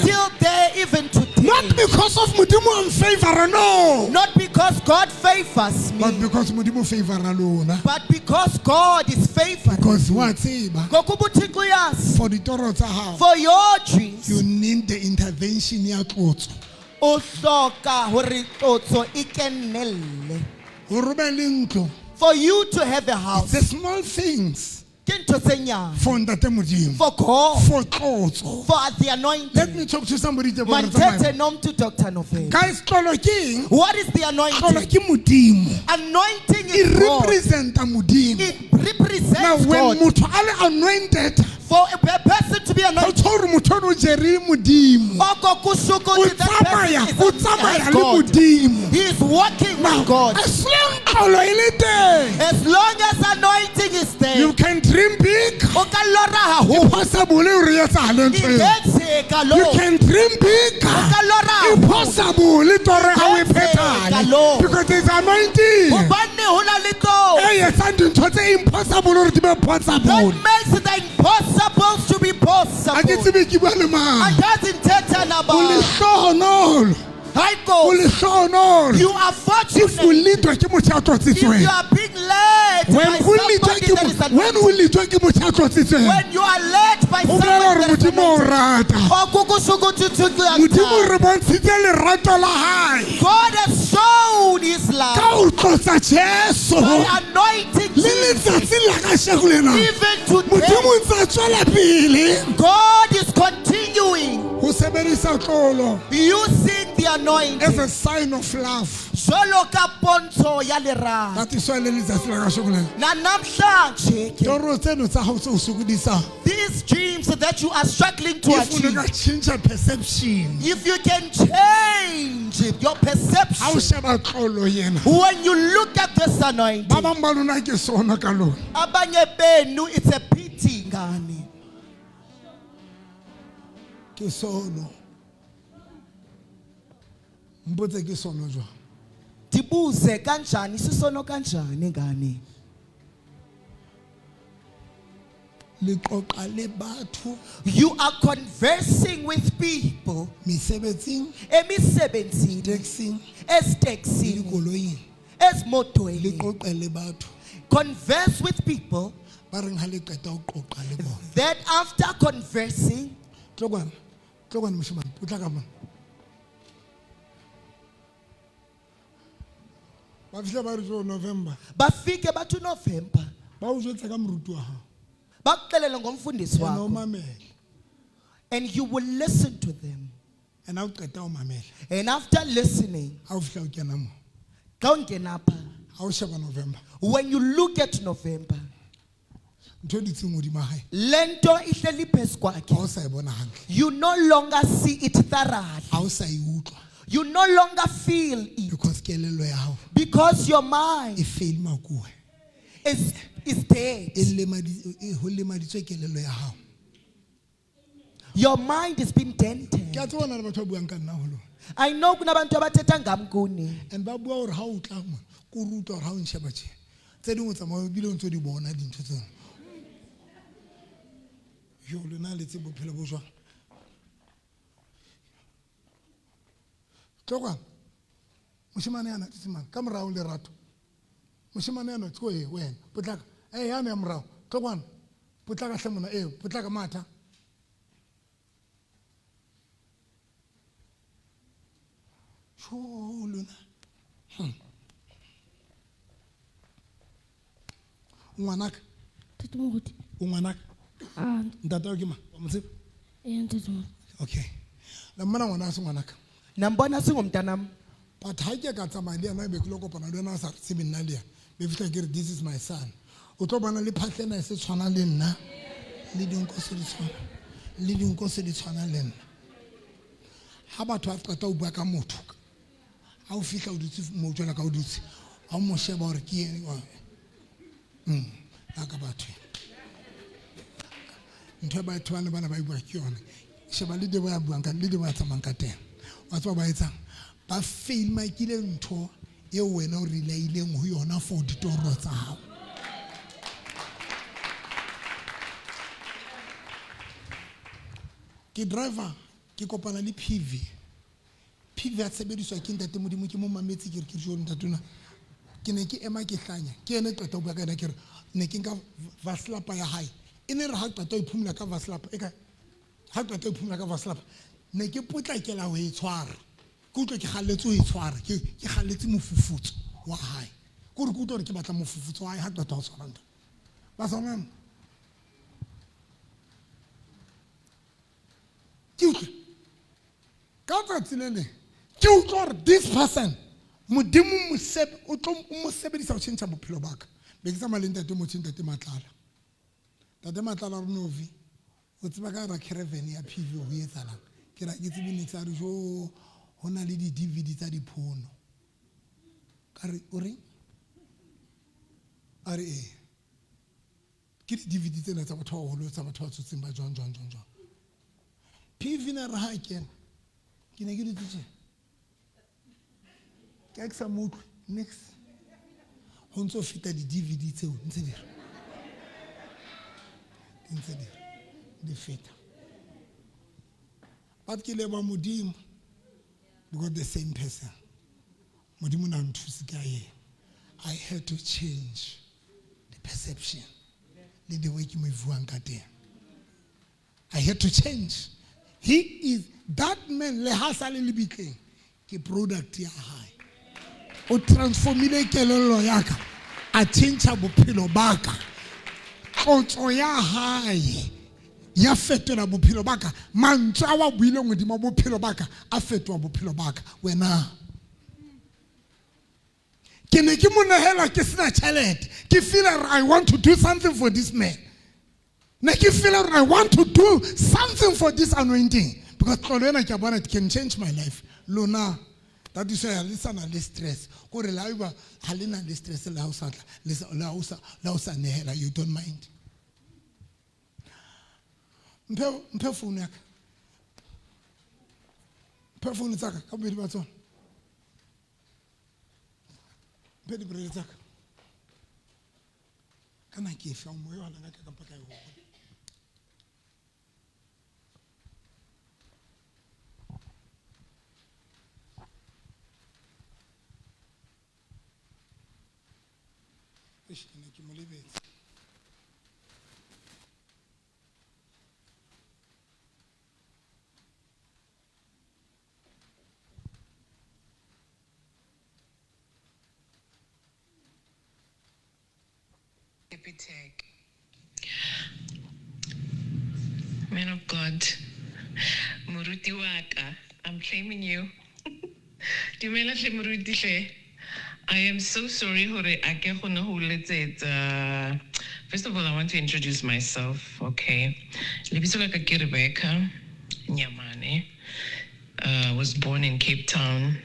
still there even today. Not because of Mudimu favor, no. Not because God favors me, but because Mudimu favor alone. But because God is favoring. Because what? For the Torah, for your dreams, you need the intervention ya Tlotso. For you to have a house, the small things. For God, for Tlotso, for the anointing. Let me talk to somebody. Guys, what is the anointing? Anointing is It represents now, when God. Anointed, for a person to be anointed, he is walking with God. As long as anointing is there, you can dream big. Impossible. You can dream big. Impossible. Because there's anointing. That makes the impossible to be possible. And doesn't tell about. You are fortunate if you are being led by somebody that is anointed. When you are led by somebody that is anointed. God has shown his love by anointing Jesus. Even today, God is continuing using the anointing as a sign of love. That is why these dreams that you are struggling to achieve, change your perception. If you can change your perception, when you look at this anointing, it's a pity. Tibuze kanjani sisono kanjani ngani? You are conversing with people emisebenzini, esitaxini, esmotweni. Converse with people that after conversing, November. Bafike bathi November. Bakuxelele ngomfundisi wakho. And you will listen to them. And after listening, November. When you look at November, lento ihleli phezu kwakhe. You no longer see it thoroughly. You no longer feel it because your mind is dead. Your mind has been dented. I know kuna bantu abathetha ngam kuni. And babu or how utlama kuruta or how nshabache. Tse dingwe tsa mo bile ntse di bona dintho tsena. Yo lena le tse bophelo bo jwa. Tlogwa. Moshimane yana tsimana ka morao le rato. Moshimane yana tso e wena. Potlaka. Yana ya morao. Tlogwana. Potlaka hlemona potlaka matha. Luna. Ngwanaka. Tetemoruti. Ngwanaka. Ntate wa ke ma? Wa mo tseba? Ntetemoruti. Okay. La mmana ngwana se ngwanaka. Nambona singumntanam. But ha ke ka tsamaya le yana be ke lokopana le yana sa se binna le ya. Be fitla ke re this is my son. O tlo bana le phatlena se tshwana le nna. Le dinko se di tshwana. Le dinko se di tshwana le nna. ha batho ba qeta ho bua ka motho ha o fihla o dutse mo tswela ka o dutse ha o mo sheba hore ke eng wa ka batho ntho ba batho bana ba bua ke yona sheba le debo ya buang ka le debo ya tsamang ka teng wa tswa ba etsang ba fail makile ntho e wena o relaileng ho yona for ditoro tsa hao ke driver ke kopana le PV a sebediswa ke ntate modimo ke mo mametse ke re ke jone ntatuna ke ne ke ema ke hlanya ke ene qeta ho bua ka ena ke re ne ke nka vaslapa ya hae e ne re ha qeta ho iphumula ka vaslapa e ka ha qeta ho iphumula ka vaslapa ne ke potlakela ho e tshwara ke utlwe ke kgalletse ho e tshwara ke kgalletse mofufutso wa hae ke re ke utlwe ke batla mofufutso wa hae ha qeta ho tshwara ntho ba sona ke utlwe ka tsatsi le leng ke utlwa hore this person modimo o tlo mo sebedisa ho tjhentjha bophelo ba ka be ke tsamaya le ntate motho ntate matlala re novi o tseba ka ra caravan ya PV ho etsalang ke ra ke tsebe ne tsa re jo ho na le di-DVD tsa diphono ka re o reng a re ke di-DVD tsena tsa batho ba holo tsa batho ba tsotseng ba jwang PV na re ha kena ke ne ke dutse ke sa motho next ho ntso feta di-DVD tseo ntse di feta but ke leba modimo because the same person modimo na nthusi ka yena I had to change the perception le the way ke mo buang ka teng I had to change. He is that man le hasale le bitleng ke product ya hae o transformile kelello ya ka a change bophelo ba ka tlotso ya hae ya fetola bophelo ba ka mantswe a wa buile modimo bophelo ba ka a fetola bophelo ba ka wena ke ne ke mo nehela ke sena tšhelete ke feel I want to do something for this man ne ke feel I want to do something for this anointing because it can change my life lona that is why listen to stress go re la iba halina le stress la usatla la usa nehela you don't mind mpe phone yaka mpe phone tsaka ka bedi ba tsona mpe di brele tsaka kana ke fa mo yo ala ka mpaka yo Man of God, Muruti Waka, I'm claiming you. I am so sorry. First of all, I want to introduce myself. Okay, Lebitsola Rebecca Nyamane. Was born in Cape Town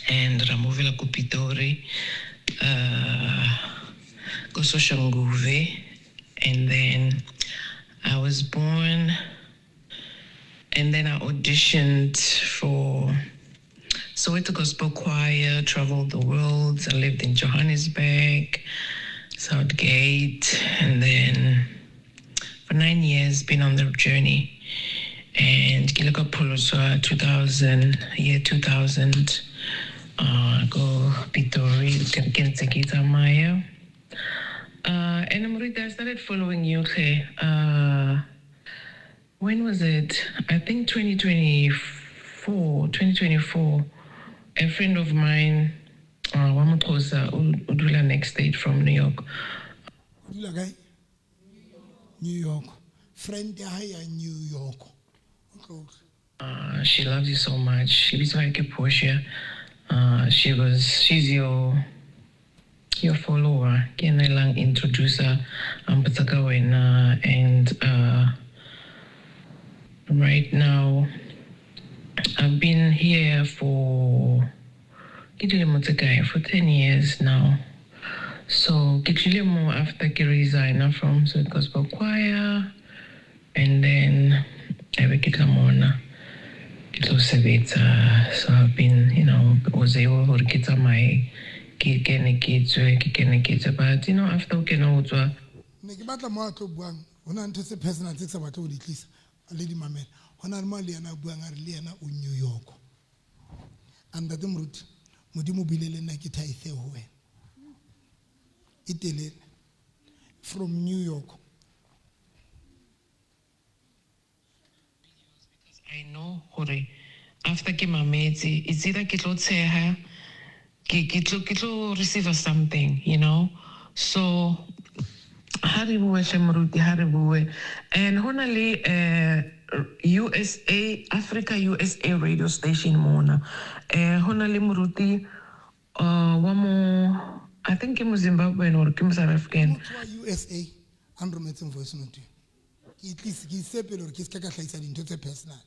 and Ramovela Kupitori, Gososhanguve, and then I was born, and then I auditioned for Soweto Gospel Choir, traveled the world. I lived in Johannesburg, Southgate, and then for 9 years been on the journey. And Kilaka Poloswa 2000, go Pitori, Kentekita Maya. And Amrita, I started following you. When was it? I think 2024. A friend of mine, Wamutosa Udula Next State from New York. Udula guy? New York. Friend in New York. She loves you so much. She's like a Portia. She's your follower. Can I lang introduce her? And right now I've ke dilemo tse kae for 10 years now. So ke tlile mo after ke resign from Sweet Gospel Choir, and then I be ke tla mona ke tlo sebetsa. So I've been, was able to get my ke kene ke tswe, but after ke no tswa ne ke batla mo a tlo buang hona ntho se personal tse sa batla go di tlisa le di mamela hona le mo le yana buang a re le yana o New York and that mruti modimo bile le nna ke thaithe ho wena itelele from New York. I know hore after ke mametse it's either ke tlo tsheha ke tlo receive something, so ha re bua shemruti ha re bua and hona le Africa USA radio station mona hona le moruti wa mo I think ke mo Zimbabwean or ke mo South African USA and romating voice note ke sepele hore ke se ka hlaisa dintho tse personal.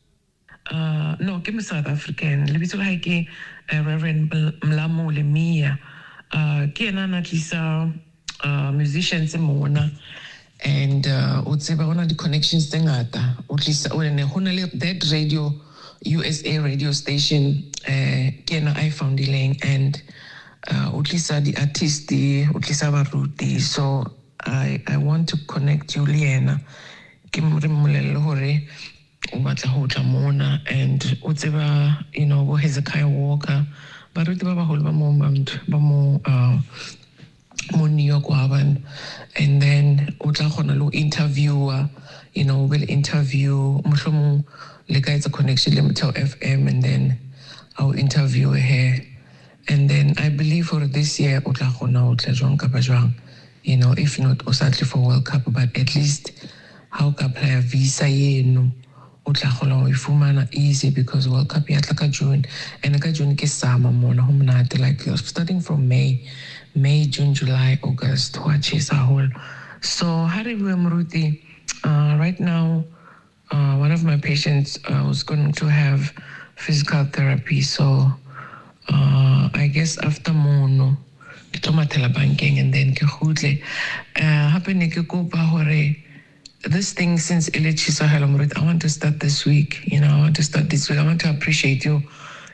No, ke mo South African. Lebitso la hae ke Reverend Mlamo Lemia. Ke ena na tlisa musicians mona and o tseba hona di connections tse ngata. O tlisa o ne hona le that radio USA radio station ke ena I found ileng and o tlisa di artists, o tlisa baruti. So I want to connect you le ena. Ke mo re mmolelle hore o batla ho tla mona and o tseba bo Hezekiah Walker baruti ba baholo ba mo New York wa ban, and then o tla khona lo interviewer will interview mohlomong le ka etsa connection le Motheo FM and then I'll interview her, and then I believe for this year o tla khona ho tla jwang kapa jwang, if not o sa tle for World Cup but at least how ka apply visa yeno o tla kgona ho ifumana easy because World Cup ya tla ka June and ka June ke summer mona ho monate, like starting from May, June, July, August ho chesa hole. So ha re bua moruti right now one of my patients was going to have physical therapy, so I guess after mono ke tlo mathela bankeng and then ke khutle hape ne ke kopa hore this thing since I want to start this week. I want to start this week. I want to appreciate you,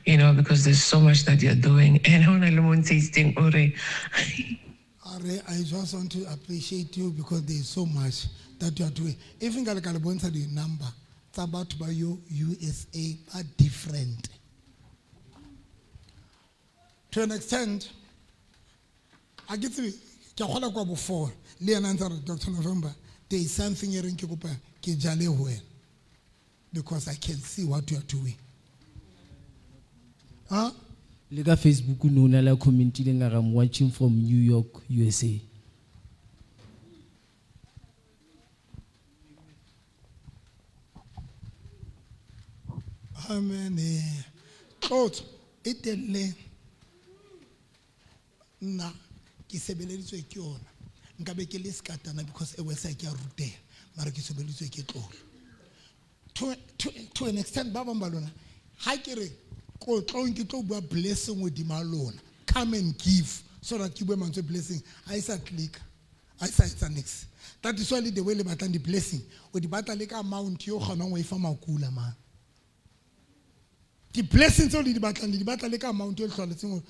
because there's so much that you're doing. And I just want to appreciate you because there's so much that you are doing. Even the number, it's about by you USA are different. To an extent, I get to before Dr. November. There is something here in Kikupa, because I can see what you are doing. Huh? Lega Facebook no na la community lenga I'm watching from New York, USA. Amen. Coach, itelle na kisebeleditswe ke yona. Nkabe ke le skatana because website ya rute mara ke sebeletswe ke tlolo to an extent ba bang ba lona ha ke re ko tlong ke tlo bua blessing with malona, come and give so that you bua mantswe blessing I sa click I sa etsa next. That is why the way le batlang di blessing o di batla le ka amount yo kgonang go ifa makula man. The blessings o di batla le ka amount yo tlholetseng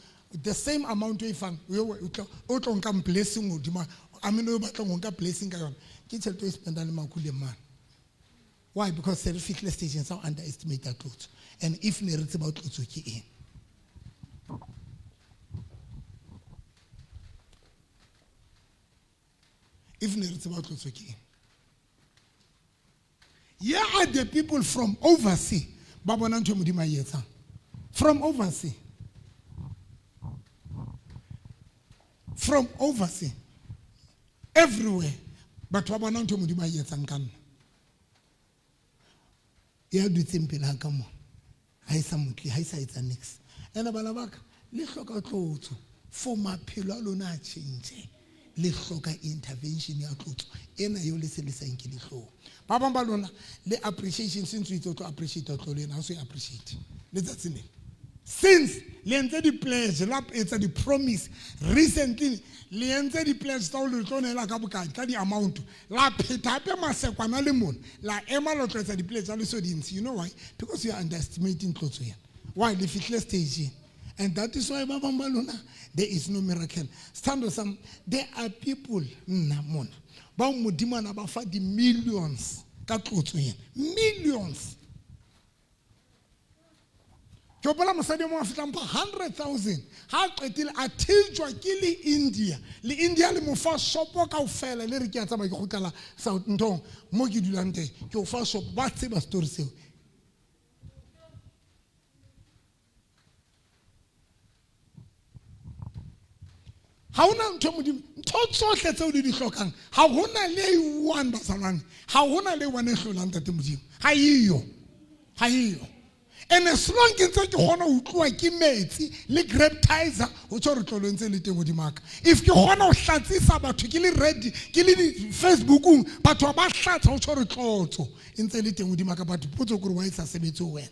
the same amount you found o tlo nka blessing o di ma I mean, you batla blessing ka yona ke tšhelete e spend le makule man. Why? Because certificate stations are underestimate that truth, and if ne re tseba tlotso ke eng if ne re tseba tlotso ke eng. Here are the people from overseas ba bona ntho modimo a etsa from overseas everywhere, but wa bona ntho modimo a etsang ka nna ya dutseng pele ha ka mo ha isa motli ha isa etsa next ena bana baka le hloka tlotso for maphelo a lona a change le hloka intervention ya tlotso ena yo le se le sa nke le hloka ba bang ba lona le appreciation since we to appreciate tlolo ena so appreciate le tsatsine Since le entse di-pledge, la etsa di-promise, recently, le entse di-pledge tsa le tlo nela ka bokae ka di-amount, la pheta hape masekwana le mona, la ema lo tlo etsa di-pledge tsa le so dintsi. You know why? Because you are underestimating tlotso ena. Why? Le fitlhe stage. And that is why Baba Malona, there is no miracle. Stand some. There are people, mona, ba modimo na ba fa di millions ka tlotso ena. Millions. Jobola mosadi mo afitla mpa 100,000 ha qetile a tijwa ke le India le mo fa shopo ka ofela le re ke a tsaba ke gotlela South Ntong mo ke dulang teng ke o fa shop ba tseba story seo. Ha ona ntho modimo ntho tsohle tseo di hlokang ha hona le one basalane ha hona le one hlolang tate modimo ha iyo. And as long as you want to do a kimeti, le grab tizer, which are to learn anything with the mark. If you want to start this about to kill it ready, kill it Facebook, but to about start, which are to in anything with the mark about to put a good white as a bit too well.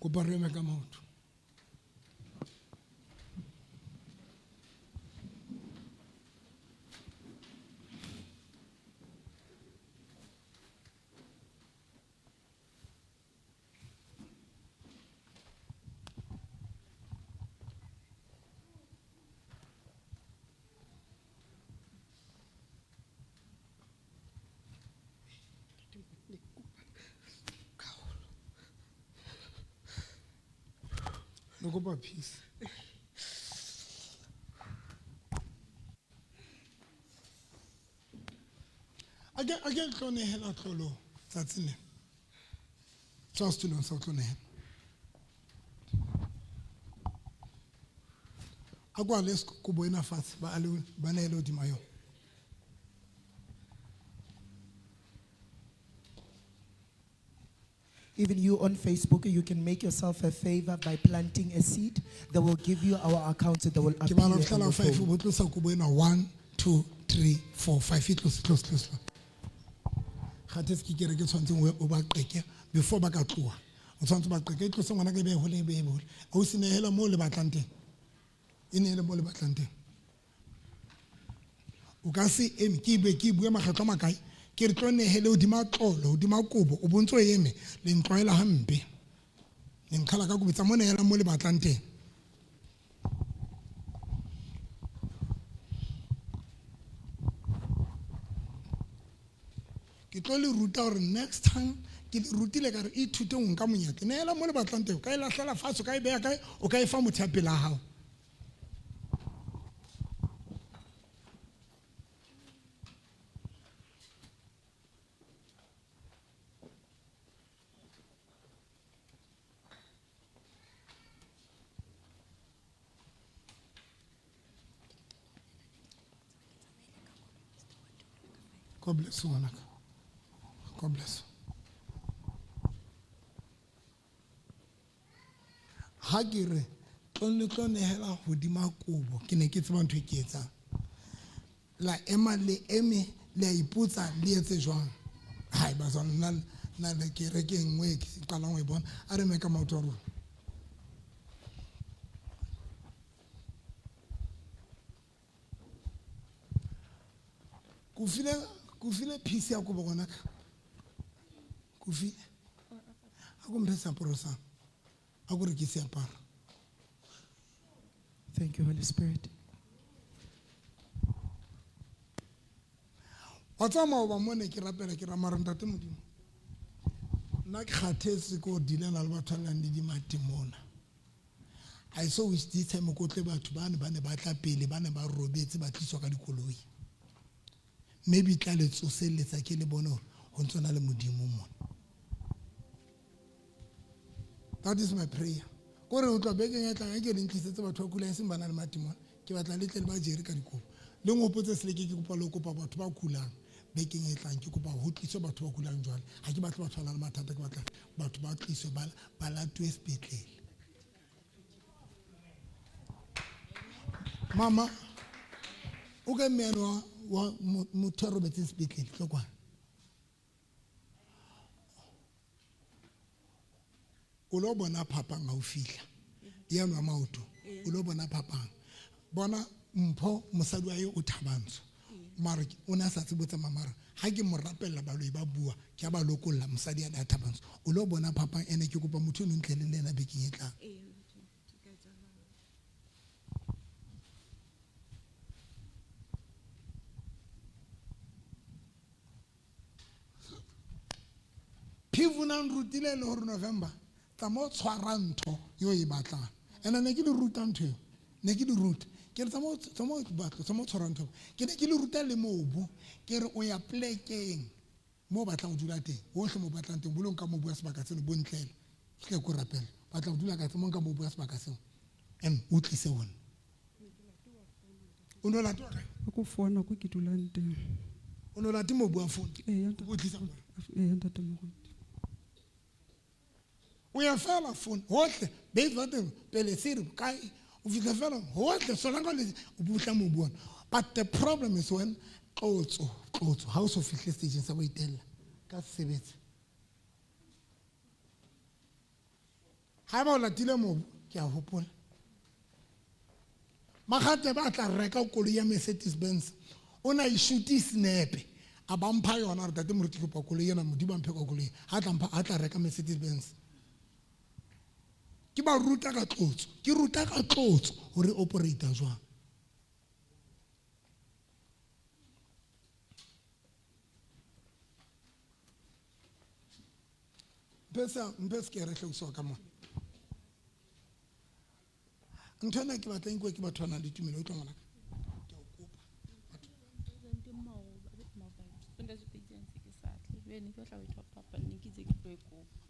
Kubareme kama mtu. Nakupa peace. Again, clone hela tlolo. That's it. Just to know so clone hela. Agwa les kubo ina fast ba alu banelo di mayo. Even you on Facebook, you can make yourself a favor by planting a seed that will give you our account that will appear on your phone. 1, 2, 3, 4, 5. Close. Before back at two. O tshwantse ba qeke tlo se ngwana ke be hole be hole. O se nehela mo le batlang teng. E nehela mo le batlang teng. O ka se eme ke bue makgetlo makae. Ke re tlo nehele o dima tlolo o dima kobo o bontso eme le ntloela hampe. Le nkhala ka kubitsa mo nehela mo le batlang teng. Ke tlo le ruta hore next time ke rutile ka re ithute o nka monyaka nehela mo le batlang teng ka e lahlela fatshe ka e beya kae o ka e fa motho ya pela hao. God bless you, Anaka. God bless you. Hagire, tlo nehela hodima kobo ke ne ke tseba ntho e ke etsang. La ema le eme le a ipotsa le etse jwang. Hai ba tsona na le ke re ke ngwe ke qalang ho e bona a re meka maoto a rona. Kufile peace ya kubo gona ka. Kufile. Akumpesa porosa. Akurekisi apara. Thank you, Holy Spirit. Watsama oba mone ke rapela ke ramaranta te modimo. Nna ke khathetse ko dilana le batho la ndi di matimona. I saw wish this time go tle batho ba ne ba tla pele ba ne ba robetse ba tliswa ka dikoloi. Maybe tla le tsoseletsa ke le bona ho ntsona le modimo mona. That is my prayer. Gore o tla beke ya tla ke le ntlisetse batho ba kula e seng bana le matimona. Ke batla le tle ba jere ka dikobo. le ngopotse seleke ke kopa le kopa batho ba kulang bekeng e tlang ke kopa ho tliswe batho ba kulang jwale ha ke batla batho ba le mathata ke batla batho ba tliswe ba latwe sepetlele. Mama o ke mmeno wa motho a robetseng sepetlele tlo kwana o lo bona phapang ha o fihla ya nwa maoto o lo bona phapang bona mpho mosadi wa yo o thabantsho mara o na sa tsebotsa mamara ha ke mo rapella baloi ba bua ke ba lokolla mosadi ya thabantsho o lo bona phapang ene ke kopa motho no ntle le lena bekeng e tlang. Phivuna nrutile le hore November tsa mo tshwara ntho yo e batlang ene ne ke le ruta ntho ne ke di ruta ke re tsa mo tshwara ntho ke ne ke le ruta le mobu ke re o ya plekeng mo batlang o dula teng hohle mo batlang teng bolong ka mobu ya sebaka seno bontlele ke go rapela batla o dula ka tsemo ka mobu ya sebaka seno em o tlise wona o no la tore go fona go ke dulang teng o no la temo bua fona o tlisa ntate mo o ya fela phone hohle be teng pele siri kai o fitla fela hohle solanga le o butla mo bona but the problem is when tlotso how so fihle stage sa boitella ka sebetsa ha ba o latile mo ke a hopola magate ba tla reka koloi ya Mercedes Benz ona I shoot snipe abampha yona re tate moruti go pa koloi yana modiba mphe ka koloi ha tla reka Mercedes Benz ke ba ruta ka tlotso hore operator jwang mpesa ke re hlokso ka mo ntona ke batla eng ke batho bana le tumelo o tlo ngwana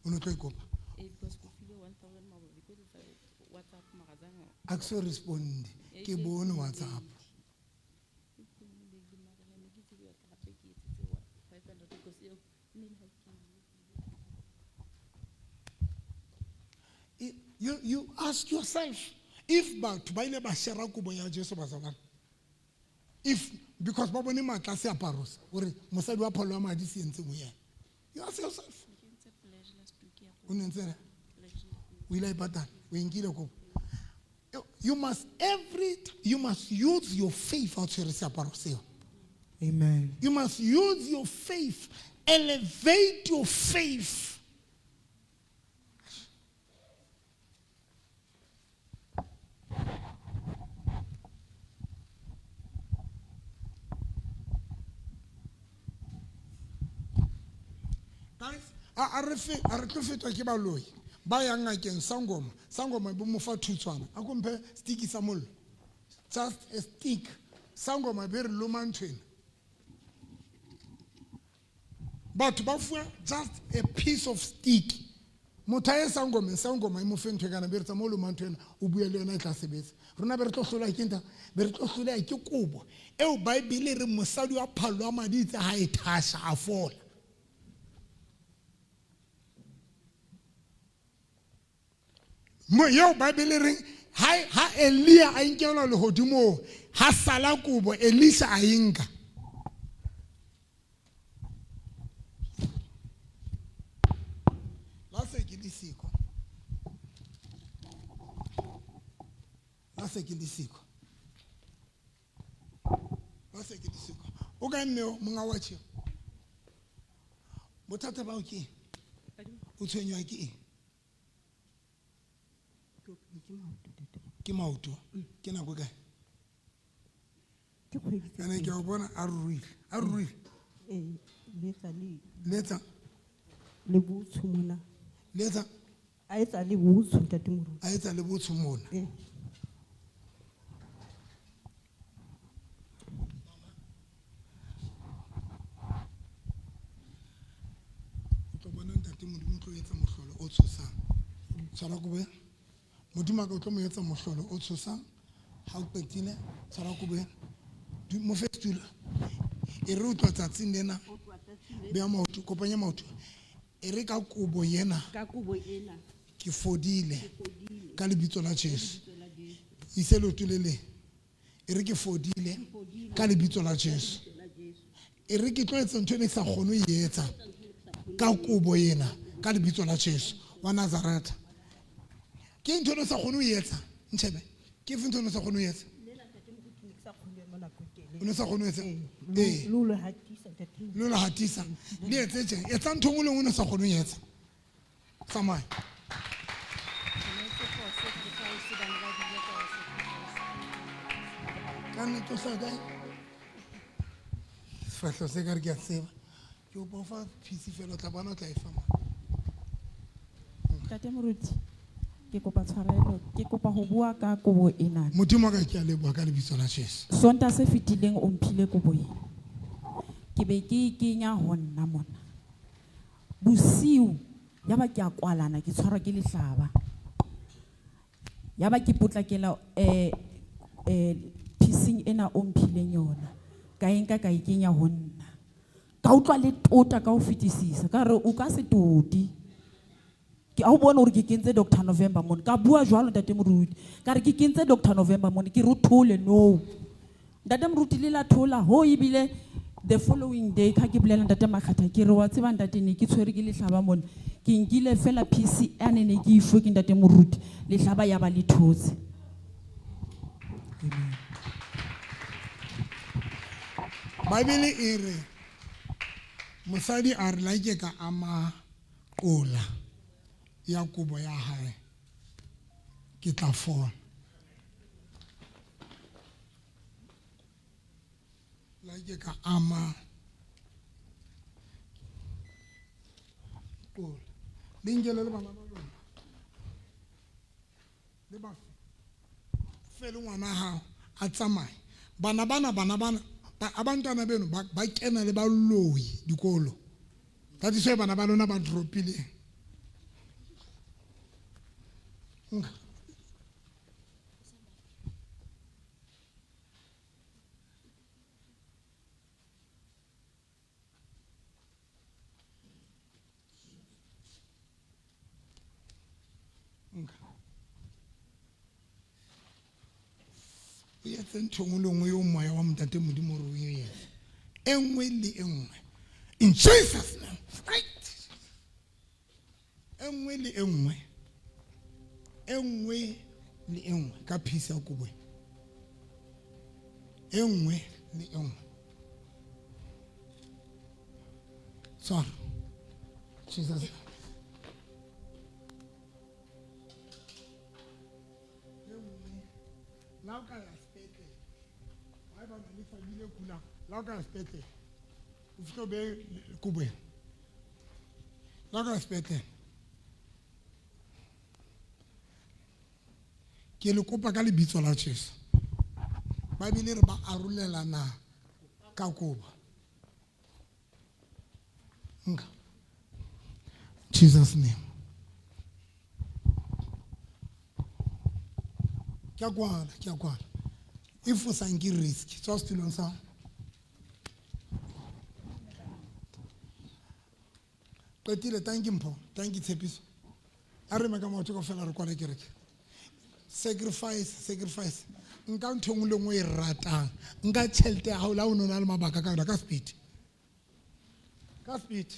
o no tlo ikopa a so respond ke bone WhatsApp you ask yourself if batho ba ile ba shera kubo ya Jesu ba tsana if because ba bone matla se aparos gore mosadi wa pholo wa madi se ntse mo yena you ask yourself o ntsena o ile ipata o inkile ko you must use your faith out to receive aparoseo. Amen. You must use your faith, elevate your faith. Guys, a re tlo fetwa ke baloi ba yang ngakeng sangoma bo mo fa thutswana a go mphe stick sa mollo just a stick sangoma be re lomantshwena batho ba fuwa just a piece of stick motho a sangoma e mo fe ntho kana be re tsa mo lomantshwena o bua le yona e tla sebetsa rona be re tlo hlola ke nta be re tlo hlola ke kobo eo Bible re mosadi wa phalo wa maditse ha e thasha a fola mo yo Bible ring ha Elia a inkela le hodimo ha sala kubo Elisha a inka la se ke disiko o ga mme monga wa tshi bothata ba o ke o tshwenywa ke eng ke maoto ke nako kae ene ke o bona a ruile letsa le botho mona letsa a etsa le botho ntate moro a etsa le botho mona o tlo bona ntate modimo tlo etsa mohlolo o tshosang tshwara go be modimo ka tlo mo etsa mohlolo o tshosang ha o petile tshwara go be mo fe stula e re o twa tsatsing lena bea maoto kopanya maoto e re ka kobo yena ke fodile ka lebitso la Jesu ise leoto le le e re ke fodile ka lebitso la Jesu e re ke tloetsa ntho e ne ke sa kgone ho e etsa ka kobo yena ka lebitso la Jesu wa Nazareth ke ntho e ne sa kgone ho e etsa ntshebe ke ntho e ne sa kgone ho e etsa o ne sa kgone ho etsa lo hatisa le etse tje etsa ntho ngwe le ngwe o ne sa kgone ho e etsa tsamaya kana to sa kae sefahleho se ka re ke a tseba ke o bofa phisi fela o tla bona o tla e fa Tate Moruti ke kopa tshwarelo ke kopa ho bua ka kobo ena modimo a ka ke a leboha ka lebitso la Jesu sonta se fitileng o mphile kobo ena ke be ke kenya ho nna mona bosiu ya ba ke a kwalana ke tshwarwa ke lehlaba ya ba ke potlakela pising ena o mphileng yona ka enka ka ikenya ho nna ka utlwa le tota ka ho fetisisa ka re o ka se toti ke a bona hore ke kentse Dr November mona ka bua jwalo Ntate Moruti ka re ke kentse Dr November mona ke rothole no Ntate Moruti le la thola ho ibile the following day ka ke bolela Ntate Makgatha ke re wa tseba Ntate ne ke tshwere ke lehlaba mona ke nkile fela PC ane ne ke ifo ke Ntate Moruti lehlaba ya ba le thotse Bible e re mosadi a re like ka ama qola ya kobo ya hae ke tla fola like ka ama qola dingele le bana ba lona le ba fele ngwana hao a tsamaye bana abantwana beno ba kena le baloi dikolo that is why bana ba lona ba dropile ya tsentshong le ngwe yo moya wa Ntate Modimo re o ye engwe le engwe in Jesus name right engwe le engwe ka phisa ya kobo engwe le engwe sorry Jesus la ka le famille kula la ka spete o fito be kubwe la ka spete ke le kopa ka lebitso la Jesu Bible re ba arolelana ka koba nka Jesus name ke a kwana if o sanki risk so still on sa qetile thank you Tshepiso a re meka motho go fela re kwana kereke sacrifice nka nthong le ngwe e ratang nka tšhelete ya hao la o nona le mabaka ka speed